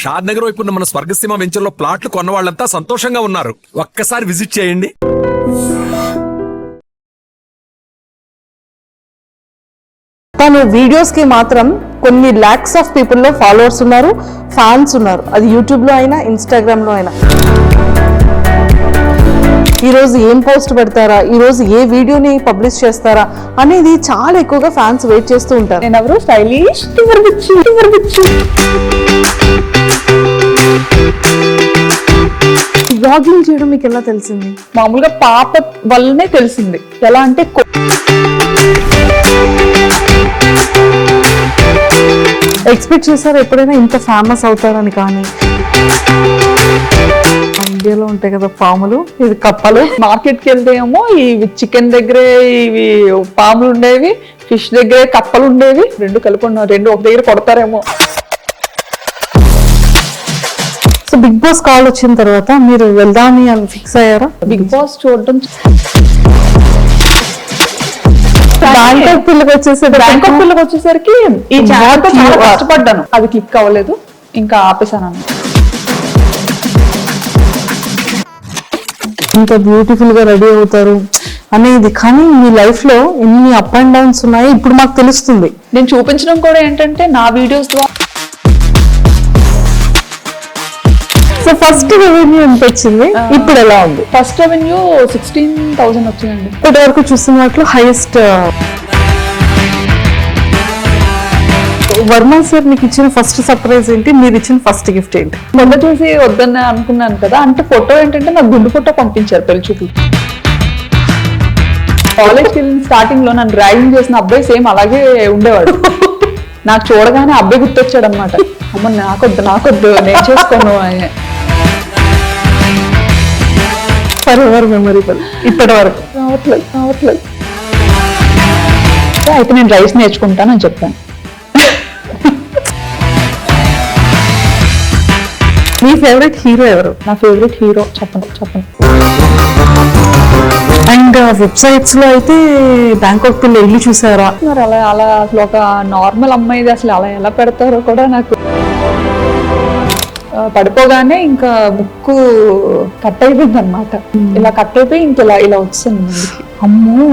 షాద్ నగర్ వైపు ఉన్న మన స్వర్గసీమ వెంచర్లో ప్లాట్లు కొన్న వాళ్ళంతా సంతోషంగా ఉన్నారు. ఒక్కసారి విజిట్ చేయండి. తన వీడియోస్ కి మాత్రం కొన్ని లాక్స్ ఆఫ్ పీపుల్ లో ఫాలోవర్స్ ఉన్నారు, ఫ్యాన్స్ ఉన్నారు. అది యూట్యూబ్ లో అయినా ఇన్స్టాగ్రామ్ లో అయినా. ఈ రోజు ఏం పోస్ట్ పెడతారా, ఈ రోజు ఏ వీడియోని పబ్లిష్ చేస్తారా అనేది చాలా ఎక్కువగా ఫ్యాన్స్ వెయిట్ చేస్తూ ఉంటారు. నేను ఎవరు స్టైలిష్ వ్లాగింగ్ చేయడం మీకు ఎలా తెలిసింది? మామూలుగా పాప వల్లనే తెలిసింది. ఎలా అంటే ఎక్స్పెక్ట్ చేశారు ఎప్పుడైనా ఇంత ఫేమస్ అవుతారని? కానీ ఇండియాలో ఉంటాయి కదా పాములు, ఇది కప్పలు. మార్కెట్కి వెళ్తే ఏమో ఇవి చికెన్ దగ్గరే ఇవి పాములు ఉండేవి, ఫిష్ దగ్గరే కప్పలు ఉండేవి. రెండు కలిపి రెండు ఒక దగ్గర కొడతారేమో. సో బిగ్ బాస్ కాల్ వచ్చిన తర్వాత మీరు వెళ్దామని అని ఫిక్స్ అయ్యారా? బిగ్ బాస్ చూడడం బ్యాంకాక్ పిల్లకి వచ్చేసరికి ఈ ఛానల్ తో చాలా కష్టపడ్డాను, అది క్లిక్ అవ్వలేదు, ఇంకా ఆపేసాను. ఇంత బ్యూటిఫుల్ గా రెడీ అవుతారు అనేది, కానీ మీ లైఫ్ లో ఎన్ని అప్ అండ్ డౌన్స్ ఉన్నాయో ఇప్పుడు మాకు తెలుస్తుంది. నేను చూపించడం కూడా ఏంటంటే నా వీడియోస్ ద్వారా. సో ఫస్ట్ రెవెన్యూ ఎంత వచ్చింది, ఇప్పుడు ఎలా ఉంది? ఫస్ట్ రెవెన్యూ 16,000 వచ్చిందండి. ఇప్పటి వరకు చూస్తున్న వాటిలో హైయెస్ట్. వర్మ సార్ మీకు ఇచ్చిన ఫస్ట్ సర్ప్రైజ్ ఏంటి? మీరు ఇచ్చిన ఫస్ట్ గిఫ్ట్ ఏంటి? మొన్న చూసి వద్దని అనుకున్నాను కదా, అంటే ఫోటో ఏంటంటే నాకు గుండు ఫోటో పంపించారు పెళ్లి చూపులు. కాలేజ్కి వెళ్ళిన స్టార్టింగ్ లో నన్ను ర్యాగింగ్ చేసిన అబ్బాయి సేమ్ అలాగే ఉండేవాడు. నాకు చూడగానే అబ్బాయి గుర్తొచ్చాడు అనమాట. అమ్మ నాకొద్దు నేను చేసుకోను అని. For ever memorable. ఇప్పటి వరకు రావట్లేదు. అయితే నేను రైస్ నేర్చుకుంటానని చెప్పాను. మీ ఫేవరెట్ హీరో ఎవరు? నా ఫేవరెట్ హీరో చెప్పండి. అండ్ వెబ్సైట్స్ లో అయితే బ్యాంకాక్ పిల్ల ఇల్లు చూసారా? మరి అలా అసలు ఒక నార్మల్ అమ్మాయిది అసలు అలా ఎలా పెడతారో కూడా నాకు. పడిపోగానే ఇంకా ముక్కు కట్ అయిపోయింది అనమాట. ఇలా కట్ అయిపోయి ఇంక ఇలా వచ్చింది ముందుకి. అమ్మో.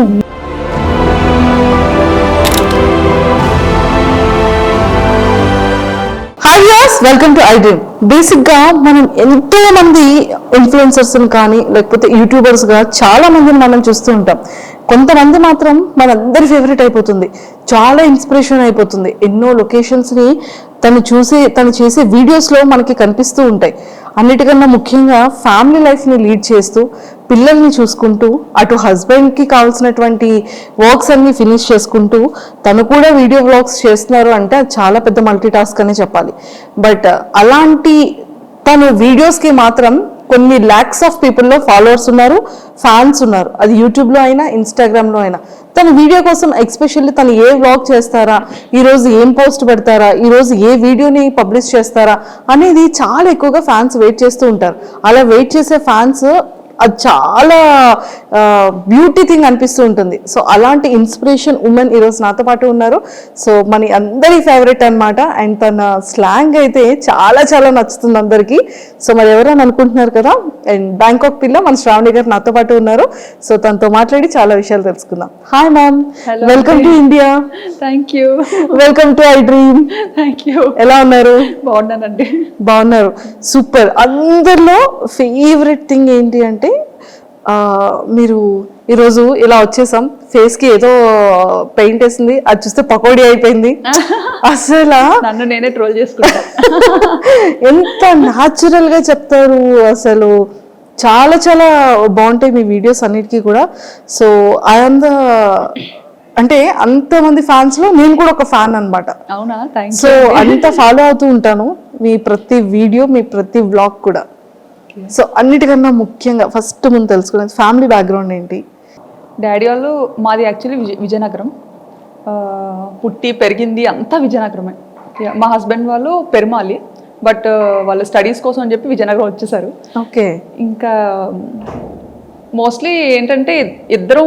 Welcome to I dream. Basic గా మనం ఎంతో మంది ఇన్ఫ్లుయెన్సర్స్ కానీ లేకపోతే యూట్యూబర్స్ గా చాలా మందిని మనం చూస్తూ ఉంటాం. కొంతమంది మాత్రం మనందరి ఫేవరెట్ అయిపోతుంది, చాలా ఇన్స్పిరేషన్ అయిపోతుంది. ఎన్నో లొకేషన్స్ ని తను చేసే వీడియోస్ లో మనకి కనిపిస్తూ ఉంటాయి. అన్నిటికన్నా ముఖ్యంగా ఫ్యామిలీ లైఫ్ ని లీడ్ చేస్తూ పిల్లల్ని చూసుకుంటూ అటు హస్బెండ్ కి కావాల్సినటువంటి వర్క్స్ అన్ని ఫినిష్ చేసుకుంటూ తను కూడా వీడియో వ్లాగ్స్ చేస్తున్నారు అంటే అది చాలా పెద్ద మల్టీ టాస్క్ అనే చెప్పాలి. బట్ అలాంటి తను వీడియోస్ కి మాత్రం కొన్ని లాక్స్ ఆఫ్ పీపుల్ లో ఫాలోవర్స్ ఉన్నారు, ఫ్యాన్స్ ఉన్నారు. అది యూట్యూబ్ లో అయినా ఇన్స్టాగ్రామ్ లో అయినా. తన వీడియో కోసం ఎక్స్పెషల్లీ తను ఏ వ్లాగ్ చేస్తారా, ఈ రోజు ఏం పోస్ట్ పెడతారా, ఈ రోజు ఏ వీడియోని పబ్లిష్ చేస్తారా అనేది చాలా ఎక్కువగా ఫ్యాన్స్ వెయిట్ చేస్తూ ఉంటారు. అలా వెయిట్ చేసే ఫ్యాన్స్ అది చాలా బ్యూటీ థింగ్ అనిపిస్తూ ఉంటుంది. సో అలాంటి ఇన్స్పిరేషన్ ఉమెన్ ఈరోజు నాతో పాటు ఉన్నారు. సో మన అందరి ఫేవరెట్ అనమాట. అండ్ తన స్లాంగ్ అయితే చాలా చాలా నచ్చుతుంది అందరికీ. సో మరి ఎవరైనా అనుకుంటున్నారు కదా, అండ్ బ్యాంకాక్ పిల్ల మన శ్రావణి గారు నాతో పాటు ఉన్నారు. సో తనతో మాట్లాడి చాలా విషయాలు తెలుసుకుందాం. Hi ma'am, welcome to India. Thank you. Welcome to I dream. Thank you. ఎలా ఉన్నారు? బాగున్నానండి. బాగున్నారు, సూపర్. అందరిలో ఫేవరెట్ థింగ్ ఏంటి అంటే మీరు ఈరోజు ఇలా వచ్చేసాం, ఫేస్ కి ఏదో పెయింట్ వేసింది, అది చూస్తే పకోడీ అయిపోయింది. అసలు నన్ను నేనే ట్రోల్ చేసుకుంటా. ఎంత న్యాచురల్ గా చెప్తారు, అసలు చాలా చాలా బాగుంటాయి మీ వీడియోస్ అన్నిటికీ కూడా. సో ఐఎమ్ ద అంటే అంతమంది ఫ్యాన్స్ లో నేను కూడా ఒక ఫ్యాన్ అనమాట. అవునా? థాంక్యూ. సో అంత ఫాలో అవుతూ ఉంటాను మీ ప్రతి వీడియో, మీ ప్రతి వ్లాగ్ కూడా. సో అన్నిటికన్నా ముఖ్యంగా ఫస్ట్ ముందు తెలుసుకునేది ఫ్యామిలీ బ్యాక్గ్రౌండ్ ఏంటి? డాడీ వాళ్ళు మాది యాక్చువల్లీ విజయనగరం, పుట్టి పెరిగింది అంతా విజయనగరమే. మా హస్బెండ్ వాళ్ళు పెరుమాలి, బట్ వాళ్ళు స్టడీస్ కోసం అని చెప్పి విజయనగరం వచ్చేసారు. ఓకే. ఇంకా మోస్ట్లీ ఏంటంటే ఇద్దరం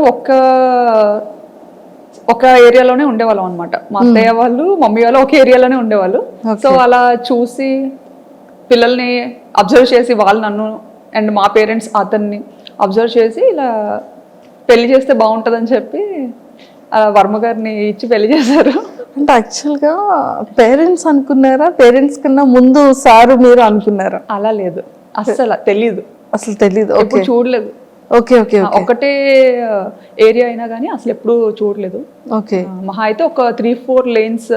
ఒక ఏరియాలోనే ఉండేవాళ్ళం అనమాట. మా అత్తయ్య వాళ్ళు మమ్మీ వాళ్ళు ఒక ఏరియాలోనే ఉండేవాళ్ళు. సో అలా చూసి పిల్లల్ని అబ్జర్వ్ చేసి వాళ్ళు నన్ను అండ్ మా పేరెంట్స్ అతన్ని అబ్జర్వ్ చేసి ఇలా పెళ్లి చేస్తే బాగుంటుందని చెప్పి వర్మ గారిని ఇచ్చి పెళ్లి చేశారు. అంటే యాక్చువల్గా పేరెంట్స్ అనుకున్నారా, పేరెంట్స్ కన్నా ముందు సారు మీరు అనుకున్నారా? అలా లేదు, అస్సలు తెలీదు, అసలు తెలీదు. ఎప్పుడు చూడలేదు. ఓకే ఓకే ఒకటే ఏరియా అయినా కానీ అసలు ఎప్పుడు చూడలేదు. ఓకే, మహా అయితే ఒక 3-4 lanes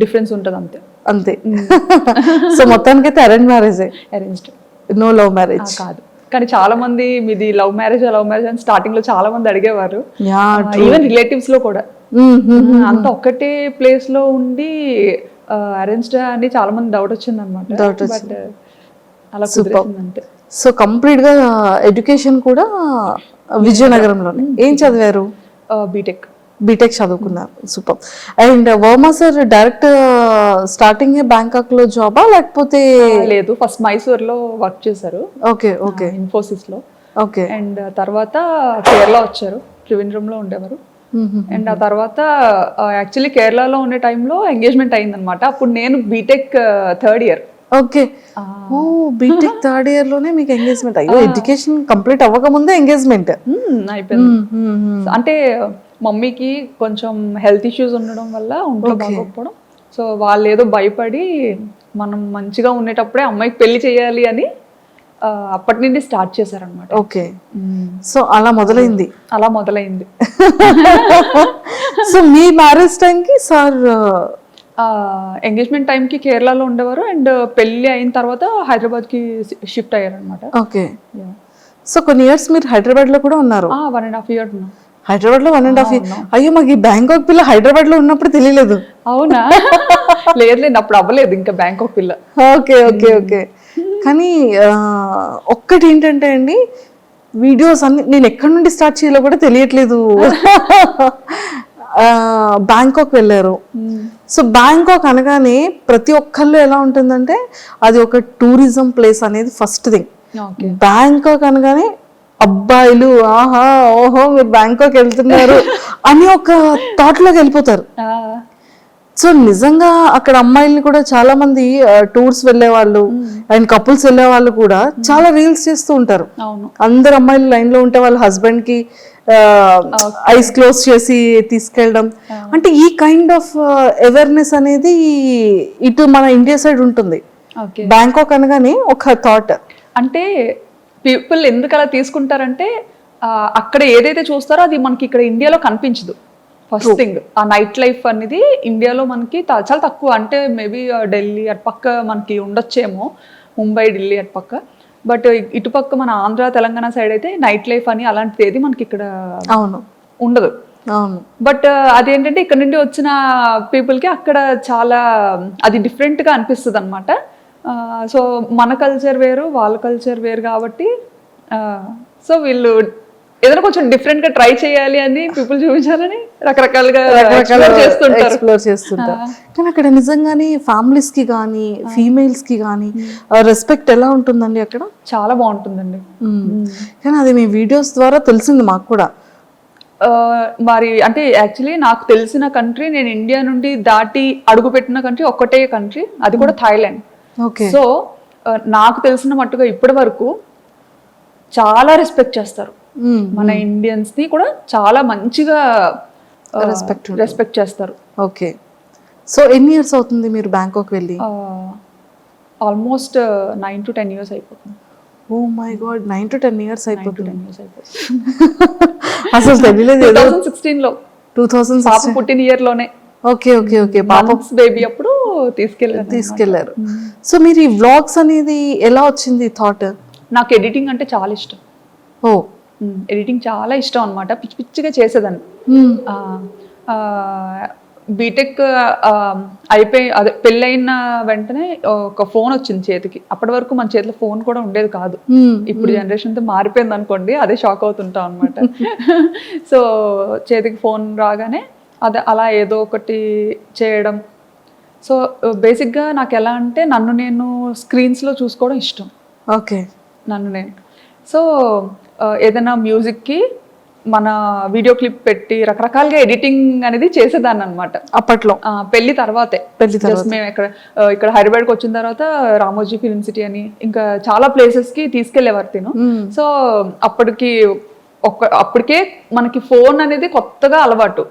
డిఫరెన్స్ ఉంటుంది అంతే. అంతే. సో మొత్తానికైతే అరేంజ్ మ్యారేజే, అరేంజ్డ్, నో లవ్ మ్యారేజ్ కాదు. కానీ చాలా మంది మీది లవ్ మ్యారేజ్ అని స్టార్టింగ్ లో చాలా మంది అడిగేవారు, ఈవెన్ రిలేటివ్స్ లో కూడా. అంత ఒక్కటే ప్లేస్ లో ఉండి అరేంజ్డ్ అని చాలా మంది డౌట్ వచ్చింది అనమాట. బట్ అలా కుదిరింది అంతే. సో కంప్లీట్ గా ఎడ్యుకేషన్ కూడా విజయనగరంలోనే. ఏం చదివారు? బీటెక్. బీటెక్ చదువుకున్నారు, super. And Varma sir direct starting Bangkok లో జాబా లేకపోతే? లేదు, ఫస్ట్ మైసూర్ లో వర్క్ చేశారు. ఓకే ఓకే, ఇన్ఫోసిస్ లో. ఓకే. అండ్ తర్వాత కేరళ వచ్చారు, త్రివేంద్రంలో ఉండేవారు. అండ్ ఆ తర్వాత యాక్చువల్లీ కేరళలో ఉండే టైంలో ఎంగేజ్మెంట్ అయిందనమాట. అప్పుడు నేను బీటెక్ 3rd year. ఓకే, ఓ బీటెక్ 3rd year లోనే మీకు ఎంగేజ్మెంట్. అయ్యో, ఎడ్యుకేషన్ కంప్లీట్ అవ్వక ముందే ఎంగేజ్మెంట్ అయిపోయింది. అంటే మమ్మీకి కొంచెం హెల్త్ ఇష్యూస్ ఉండడం వల్ల ఒంట్లో బాగోకపోవడం, సో వాళ్ళు ఏదో భయపడి మనం మంచిగా ఉండేటప్పుడే అమ్మాయికి పెళ్లి చేయాలి అని అప్పటి నుండి స్టార్ట్ చేశారనమాట. ఓకే, సో అలా మొదలైంది. అలా మొదలైంది. సో మీ మ్యారేజ్ టైంకి సార్ ఎంగేజ్మెంట్ టైంకి కేరళలో ఉండేవారు, అండ్ పెళ్లి అయిన తర్వాత హైదరాబాద్కి షిఫ్ట్ అయ్యారనమాట. ఓకే, సో కొన్ని ఇయర్స్ మీరు హైదరాబాద్ లో కూడా ఉన్నారు? 1.5 years ఉన్నాం హైదరాబాద్ లో. 1.5 years. అయ్యో, మాకు ఈ బ్యాంకాక్ పిల్ల హైదరాబాద్ లో ఉన్నప్పుడు తెలియలేదు. అవునా? లేదు, అప్పుడు అవ్వలేదు ఇంకా బ్యాంకాక్ పిల్ల. Okay okay okay. కానీ ఒక్కటి ఏంటంటే అండి, వీడియోస్ అన్ని నేను ఎక్కడి నుండి స్టార్ట్ చేయాలో కూడా తెలియట్లేదు. బ్యాంకాక్ వెళ్ళారు. సో బ్యాంకాక్ అనగానే ప్రతి ఒక్కళ్ళు ఎలా ఉంటుందంటే అది ఒక టూరిజం ప్లేస్ అనేది ఫస్ట్ థింగ్. బ్యాంకాక్ అనగానే అబ్బాయిలు ఆహా ఓహో మీరు బ్యాంకాక్ వెళ్తున్నారు అని ఒక థాట్ లోకి వెళ్ళిపోతారు. సో నిజంగా అక్కడ అమ్మాయిల్ని కూడా చాలా మంది టూర్స్ వెళ్ళే వాళ్ళు అండ్ కపుల్స్ వెళ్ళే వాళ్ళు కూడా చాలా రీల్స్ చేస్తూ ఉంటారు. అందరు అమ్మాయిలు లైన్ లో ఉంటే వాళ్ళ హస్బెండ్ కి ఐస్ క్లోజ్ చేసి తీసుకెళ్ళడం, అంటే ఈ కైండ్ ఆఫ్ అవేర్నెస్ అనేది ఇటు మన ఇండియా సైడ్ ఉంటుంది. బ్యాంకాక్ అనగానే ఒక థాట్. అంటే పీపుల్ ఎందుకు అలా తీసుకుంటారంటే అక్కడ ఏదైతే చూస్తారో అది మనకి ఇక్కడ ఇండియాలో కనిపించదు. ఫస్ట్ థింగ్, ఆ నైట్ లైఫ్ అనేది ఇండియాలో మనకి చాలా తక్కువ. అంటే మేబీ ఢిల్లీ అటు పక్క మనకి ఉండొచ్చేమో, ముంబై ఢిల్లీ అటు పక్క. బట్ ఇటుపక్క మన ఆంధ్ర తెలంగాణ సైడ్ అయితే నైట్ లైఫ్ అని అలాంటిది ఏది మనకి ఇక్కడ ఉండదు. బట్ అదేంటంటే ఇక్కడ నుండి వచ్చిన పీపుల్కి అక్కడ చాలా అది డిఫరెంట్గా అనిపిస్తుంది అనమాట. సో మన కల్చర్ వేరు, వాళ్ళ కల్చర్ వేరు కాబట్టి సో వీళ్ళు ఏదైనా కొంచెం డిఫరెంట్ గా ట్రై చేయాలి అని పీపుల్ చూపించాలని రకరకాలుగా ఎక్స్ప్లోర్ చేస్తుంటారు. కానీ అక్కడ నిజంగానే ఫ్యామిలీస్ కి కానీ ఫీమేల్స్ కి కానీ రెస్పెక్ట్ ఎలా ఉంటుందండి అక్కడ? చాలా బాగుంటుందండి. కానీ అది మీ వీడియోస్ ద్వారా తెలిసింది మాకు కూడా. మరి అంటే యాక్చువల్లీ నాకు తెలిసిన కంట్రీ, నేను ఇండియా నుండి దాటి అడుగు పెట్టిన కంట్రీ ఒక్కటే కంట్రీ, అది కూడా థాయిలాండ్. సో నాకు తెలిసిన మట్టుగా ఇప్పటి వరకు చాలా రెస్పెక్ట్ చేస్తారు. మన ఇండియన్స్ ని కూడా చాలా మంచిగా రెస్పెక్ట్ చేస్తారు. ఓకే, సో ఎన్ని ఇయర్స్ అవుతుంది మీరు బ్యాంకాక్ వెళ్ళి? ఆల్మోస్ట్ 9 to 10 years అయిపోతుంది. Oh my god, 9 to 10 years అయిపోతుంది. అసలు తెలియలేదు. 2016లో 2016 పాప పుట్టిన ఇయర్ లోనే. ఓకే ఓకే ఓకే, పాప బేబీ అప్పుడు తీసుకెళ్లారు. సో మీరు ఈ వ్లాగ్స్ అనేది ఎలా వచ్చింది థాట్? నాకు ఎడిటింగ్ అంటే చాలా ఇష్టం. ఓ, ఎడిటింగ్ చాలా ఇష్టం అనమాట. పిచ్చి పిచ్చిగా చేసేదాన్ని. బీటెక్ అయిపోయి అదే పెళ్ళైన వెంటనే ఒక ఫోన్ వచ్చింది చేతికి. అప్పటి వరకు మన చేతిలో ఫోన్ కూడా ఉండేది కాదు. ఇప్పుడు జనరేషన్తో మారిపోయింది అనుకోండి, అదే షాక్ అవుతుంటాం అనమాట. సో చేతికి ఫోన్ రాగానే అదే అలా ఏదో ఒకటి చేయడం. సో బేసిక్గా నాకు ఎలా అంటే నన్ను నేను స్క్రీన్స్లో చూసుకోవడం ఇష్టం. ఓకే, నన్ను నేను. సో ఏదైనా మ్యూజిక్కి మన వీడియో క్లిప్ పెట్టి రకరకాలుగా ఎడిటింగ్ అనేది చేసేదాన్ని అనమాట అప్పట్లో పెళ్లి తర్వాతే. పెళ్లి Just మేము ఇక్కడ హైదరాబాద్కి వచ్చిన తర్వాత రామోజీ ఫిల్మ్ సిటీ అని ఇంకా చాలా ప్లేసెస్ కి తీసుకెళ్లేవారు తిను. సో అప్పటికే మనకి ఫోన్ అనేది కొత్తగా అలవాటు.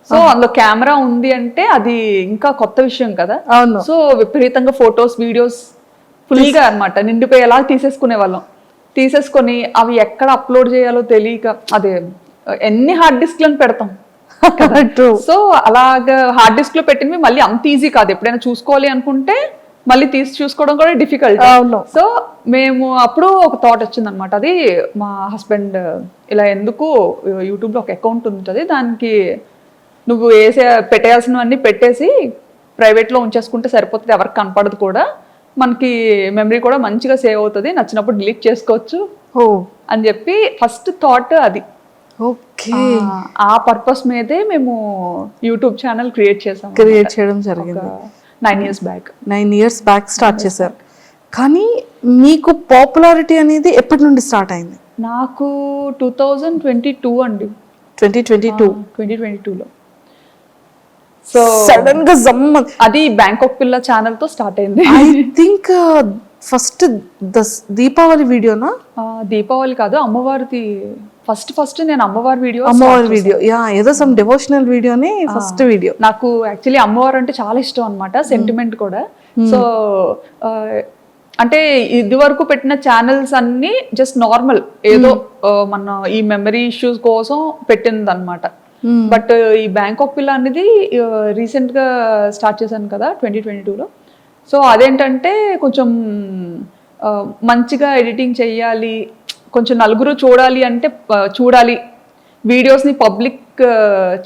సో అందులో కెమెరా ఉంది అంటే అది ఇంకా కొత్త విషయం కదా. అవును. సో విపరీతంగా ఫొటోస్ వీడియోస్ ఫుల్ గా అనమాట నిండిపోయేలా తీసేసుకునే వాళ్ళం. తీసేసుకొని అవి ఎక్కడ అప్లోడ్ చేయాలో తెలియక అదే ఎన్ని హార్డ్ డిస్క్లను పెడతాం. సో అలాగా హార్డ్ డిస్క్ లో పెట్టినవి మళ్ళీ అంత ఈజీ కాదు. ఎప్పుడైనా చూసుకోవాలి అనుకుంటే మళ్ళీ తీసి చూసుకోవడం కూడా డిఫికల్ట్. సో మేము అప్పుడు ఒక థాట్ వచ్చింది అనమాట. అది మా హస్బెండ్ ఇలా ఎందుకు యూట్యూబ్ లో ఒక అకౌంట్ ఉంటుంది, దానికి నువ్వు పెట్టేయాల్సినవన్నీ పెట్టేసి ప్రైవేట్ లో ఉంచేసుకుంటే సరిపోతుంది, ఎవరికి కనపడదు కూడా, మనకి మెమరీ కూడా మంచిగా సేవ్ అవుతుంది, నచ్చినప్పుడు డిలీట్ చేసుకోవచ్చు అని చెప్పి ఫస్ట్ థాట్ అది. ఓకే. ఆ పర్పస్ మీదే మేము యూట్యూబ్ ఛానల్ క్రియేట్ చేయడం జరిగింది 9 years బ్యాక్ స్టార్ట్ చేశారు. కానీ మీకు పాపులారిటీ అనేది ఎప్పటి నుండి స్టార్ట్ అయింది? నాకు 2022 అండి. 2022లో. సో సడన్ గా అది బ్యాంకాక్ పిల్ల ఛానల్ తో స్టార్ట్ అయింది. ఐ థింక్ ఫస్ట్ దీపావళి వీడియోనా? దీపావళి కాదు, అమ్మవారిది ఫస్ట్ నేను అమ్మవారి వీడియో యా ఏదో సమ్ డివోషనల్ వీడియోని ఫస్ట్ వీడియో. నాకు యాక్చువల్లీ అమ్మవారు అంటే చాలా ఇష్టం అన్నమాట, సెంటిమెంట్ కూడా. సో అంటే ఇది వరకు పెట్టిన ఛానల్స్ అన్ని జస్ట్ నార్మల్ ఏదో మన ఈ మెమరీ ఇష్యూస్ కోసం పెట్టింది అనమాట. బట్ ఈ బ్యాంకాక్ పిల్ల అనేది రీసెంట్ గా స్టార్ట్ చేశాను కదా 2022లో. సో అదేంటంటే కొంచెం మంచిగా ఎడిటింగ్ చెయ్యాలి, కొంచెం నలుగురు చూడాలి అంటే చూడాలి, వీడియోస్ని పబ్లిక్